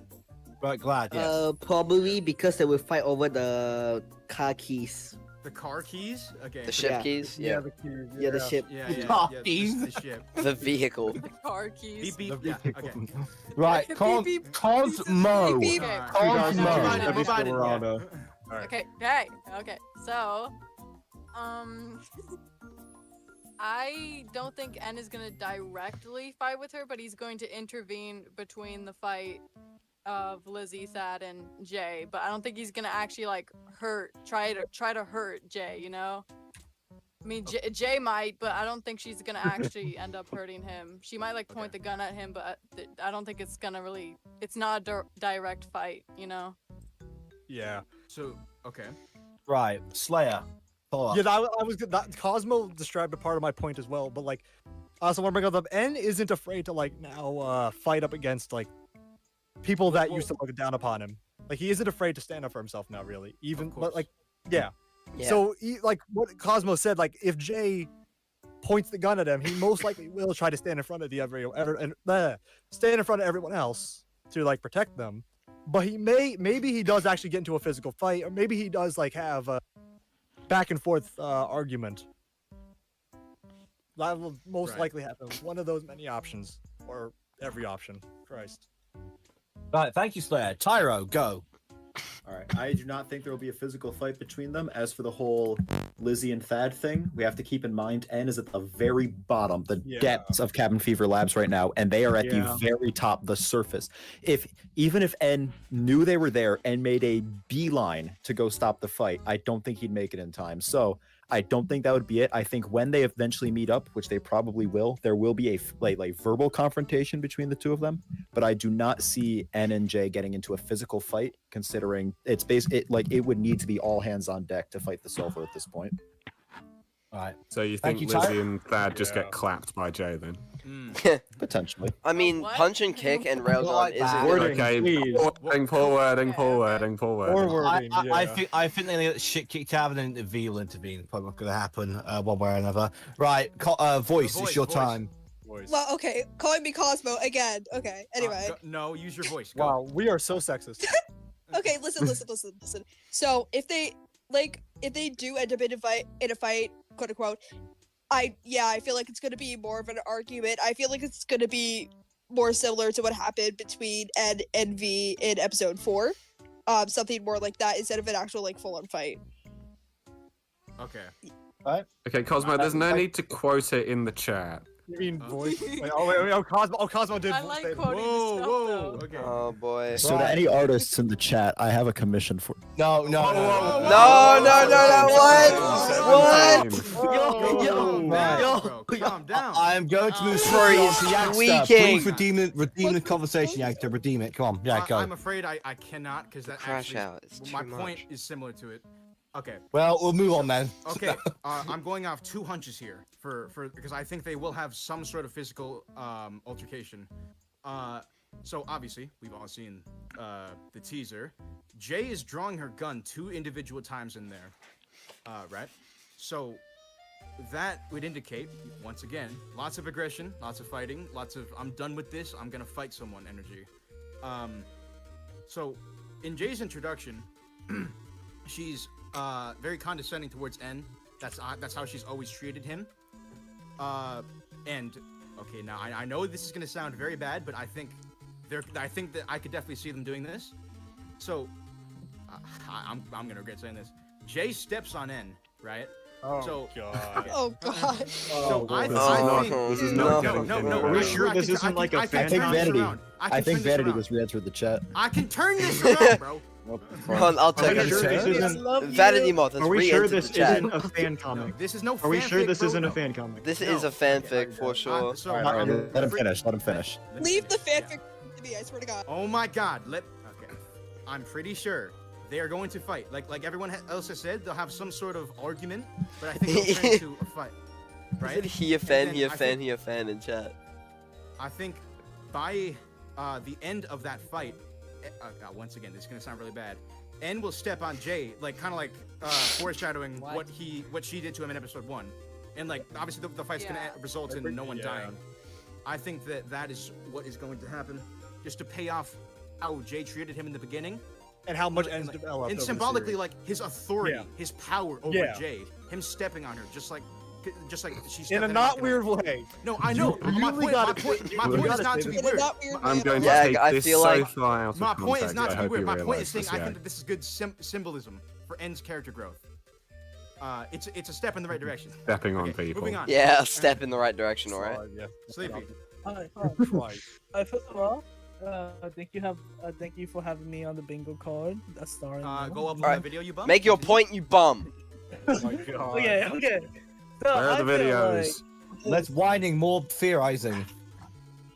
Right, glad. Yes. Probably because they will fight over the car keys. The car keys. Okay. The ship Yeah. keys. Yeah, Yeah. the keys. Yeah, the ship. Yeah. Car The keys. ship. The vehicle. Car keys. Beep beep. Yeah. Okay. Right. Beep, Cons beep, Mo. beep, beep. Cons Mo. Divided. Okay. Okay. So, I don't think N is gonna directly fight with her, but he's going to intervene between the fight of Lizzie, Thad, and Jay. But I don't think he's gonna actually like try to hurt Jay. You know. I mean, Jay might, but I don't think she's gonna actually end up hurting him. She might like point the gun at him, but I don't think it's gonna really. It's not a direct fight, you know. Yeah. So okay. Right, Slayer. Follow up. Yeah, I was good. That Cosmo described a part of my point as well, but like, I also want to bring up N isn't afraid to like now fight up against like people that used to look down upon him. Like he isn't afraid to stand up for himself now, really. Even but like, yeah. So, like what Cosmo said, like if Jay points the gun at him, he most likely will try to stand in front of stand in front of everyone else to like protect them. But maybe he does actually get into a physical fight, or maybe he does like have a back and forth argument. That will most likely happen. One of those many options, or every option. Christ. Right, thank you, Slayer. Tyro, go. All right, I do not think there will be a physical fight between them. As for the whole Lizzie and Thad thing, we have to keep in mind N is at the very bottom, the depths of Cabin Fever Labs right now, and they are at the very top, the surface. Even if N knew they were there and made a beeline to go stop the fight, I don't think he'd make it in time. So I don't think that would be it. I think when they eventually meet up, which they probably will, there will be a like verbal confrontation between the two of them. But I do not see N and J getting into a physical fight, considering it's it would need to be all hands on deck to fight the Silver at this point. All right. So you think Lizzie and Thad just get clapped by Jay then? Potentially. I mean, punch and kick and railgun isn't. Okay, poor wording. I think they get shit kicked out and then V will intervene. Probably not going to happen one way or another. Right, voice, it's your time. Well, okay, calling me Cosmo again. Okay, anyway. No, use your voice. Go. Wow, we are so sexist. Okay, listen. So if they do end up in a fight, quote unquote, I feel like it's gonna be more of an argument. I feel like it's gonna be more similar to what happened between Ed and V in episode 4. Something more like that instead of an actual like full on fight. Okay. Right. Okay, Cosmo, there's no need to quote it in the chat. You mean voice? Wait, Cosmo did. I like quoting Whoa, this stuff, whoa. though. Okay. Oh boy. So to any artists in the chat, I have a commission for. No. What? Calm down. I am going to move Freeze. on to Yagsterr. Tweaking. Please redeem the conversation, Yagsterr. Redeem it. Come on. Yeah, go. I'm afraid I cannot because that Crash actually out. It's my too point much. is similar to it. Okay. Well, we'll move on then. Okay. I'm going off 2 hunches here for because I think they will have some sort of physical altercation. So obviously we've all seen the teaser. Jay is drawing her gun 2 individual times in there. Right? So that would indicate, once again, lots of aggression, lots of fighting, lots of I'm done with this, I'm gonna fight someone energy. So in Jay's introduction, she's very condescending towards N. That's how she's always treated him. And okay, now I know this is gonna sound very bad, but I think that I could definitely see them doing this. So I'm gonna regret saying this. Jay steps on N, right? Oh god. Oh god. So I think This is not no. Are we sure this isn't like a fan? I think Vanity was re-entered the chat. I can turn this around, bro. I'll take Are we sure this it. isn't? Vanity Moth has Are we sure re-entered this the chat. isn't a fan comic? This is no. Are we sure fanfic, this bro. isn't a fan comic? This is a fanfic for sure. Sorry, Let him finish. Let him finish. Leave the fanfic to me. I swear to God. Oh my god. Okay. I'm pretty sure they are going to fight. Like everyone else has said, they'll have some sort of argument, but I think they'll turn into a fight. Right? Is it he a fan in chat? I think by the end of that fight, once again, this is gonna sound really bad. N will step on Jay, like kind of like foreshadowing what she did to him in episode 1, and like obviously the fight's gonna result in no one dying. I think that is what is going to happen, just to pay off how Jay treated him in the beginning, and how much N's developed. and over symbolically the series. like his authority, his power over Jay, him stepping on her, just like she's in a not weird way. No, I know. My point is not to be weird. I'm going to Yeah, take I this feel so like far out of My point is context. not I to be hope weird. you My point realise is saying this, I yeah. think that this is good symbolism for N's character growth. it's a step in the right direction. Stepping on people. Moving on. Yeah, a step in the right direction, alright? Sleepy. Alright, first of all, thank you for having me on the bingo card. That's starring. Go up on Alright. that video, you bum. Make your point, you bum. Okay. So Where are the I feel videos? Less whining, more theorizing.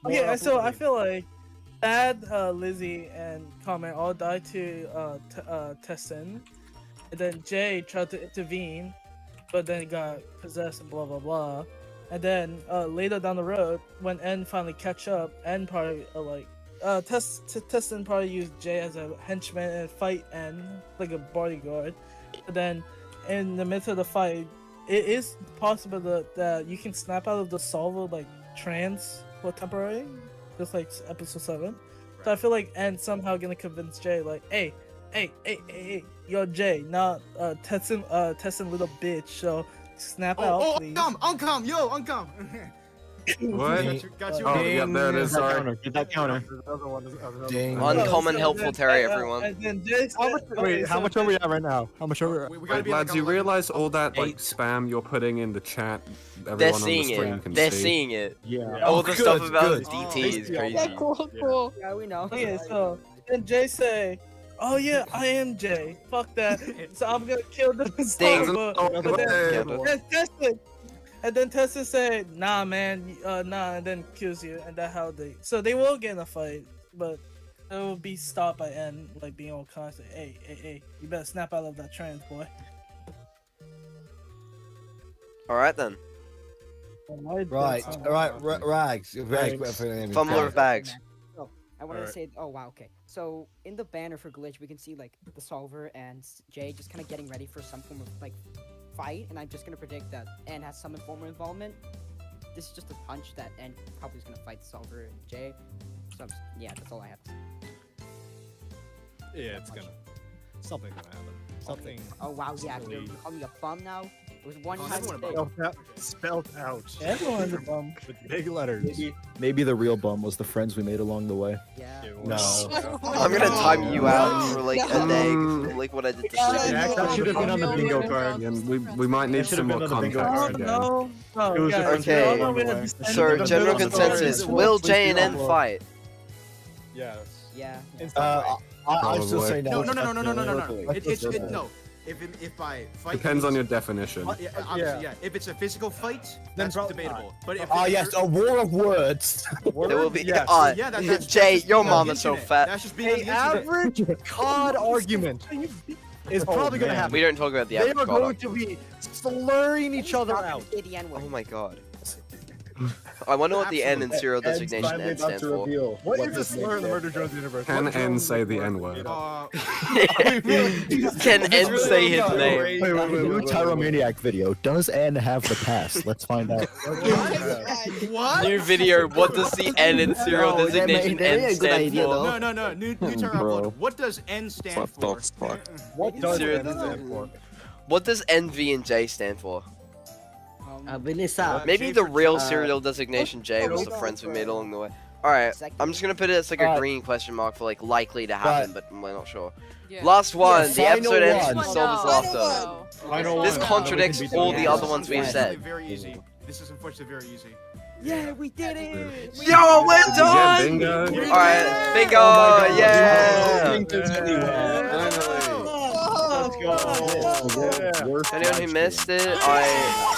Okay, so I feel like Dad, Lizzie, and Carmen all died to Tessin, and then Jay tried to intervene, but then he got possessed and blah blah blah. And then later down the road, when N finally catch up, N probably Tessin probably used Jay as a henchman and fight N like a bodyguard. But then in the midst of the fight, it is possible that you can snap out of the solver like trance for temporary, just like episode 7. So I feel like N somehow gonna convince Jay like, hey, you're Jay, not Tessin little bitch. So snap out, please. Uncom, yo, uncom. What? Got you. Oh, yeah, there it is. Sorry. Get that counter. Uncommon helpful Terry, everyone. And then Jay said, How much are we at right now? How much are we? We gotta Wait, be lads, like you on, like, realize all that like spam you're putting in the chat? They're Everyone on the seeing stream it. can They're see. seeing it. Yeah. All the stuff about good. DT is crazy. Yeah, cool. Yeah, we know. okay, so then Jay say, oh yeah, I am Jay. Fuck that. So I'm gonna kill the Ding. solver. And then Tessa said, nah man, nah, and then kills you, and that's how they will get in a fight, but it will be stopped by N, like being all constant. Hey, you better snap out of that trance, boy. Alright then. Right, Rags. Fumbler of bags. So, I want to Alright. say, oh wow, okay. So in the banner for Glitch, we can see like the Solver and Jay just kind of getting ready for some form of like fight, and I'm just gonna predict that N has some form of involvement. This is just a hunch that N probably is gonna fight the Solver and Jay. So yeah, that's all I have to say. Yeah, it's gonna. Something's gonna happen. Something. Oh wow, yeah, you're silly. calling me a bum now. It was one Oh, time everyone mistake. Spelled out. Everyone's a bum. With big letters. Maybe the real bum was the friends we made along the way. Yeah. No. I'm gonna time you out for like a day, like what I did to Yeah, Sleepy. That should have been on the bingo card. Yeah, we might need Should some have more been on the bingo context card. again. It was guys, just Okay. we all know we had this So end of the general middle of the story. consensus: will Jay and N fight? Yes. Yeah. I still say no. No. No. If by fight Depends on your definition. Yeah, obviously, yeah. If it's a physical fight, that's debatable. But if Yes, a war of words. There will be. Yes. Yeah, that's Jay, just your being on the mama's so internet. fat. That's just being on An the internet. average COD argument is probably gonna man. happen. We don't talk about the They average are God. going to be slurring each other out. Oh my god. I wonder what the N in serial designation N stands for. What is a slur in the Murder Drones universe? Can What N drones say is the it? N word? Can N say his name? New Tyromaniac video. Does N have the pass? Let's find out. What? New video. What does the N in serial No, that designation may be a N good stand idea, for? though. No. New term Bro. upload. What does N stand for? What does Serial N stand for? What does NV and J stand for? Vanessa. Maybe the real serial designation J was the friends we made along the way. Alright, I'm just gonna put it as like a green question mark for like likely to happen, but we're not sure. Yeah. Last one, the final episode ends one. with Solver's laughter. Final This one. contradicts all the other ones we've said. Very easy. This is unfortunately very easy. Yeah, we did it! Yo, we're Did you get done! bingo? Alright, bingo! Oh my Yeah! Let's go. Anyone who missed it, I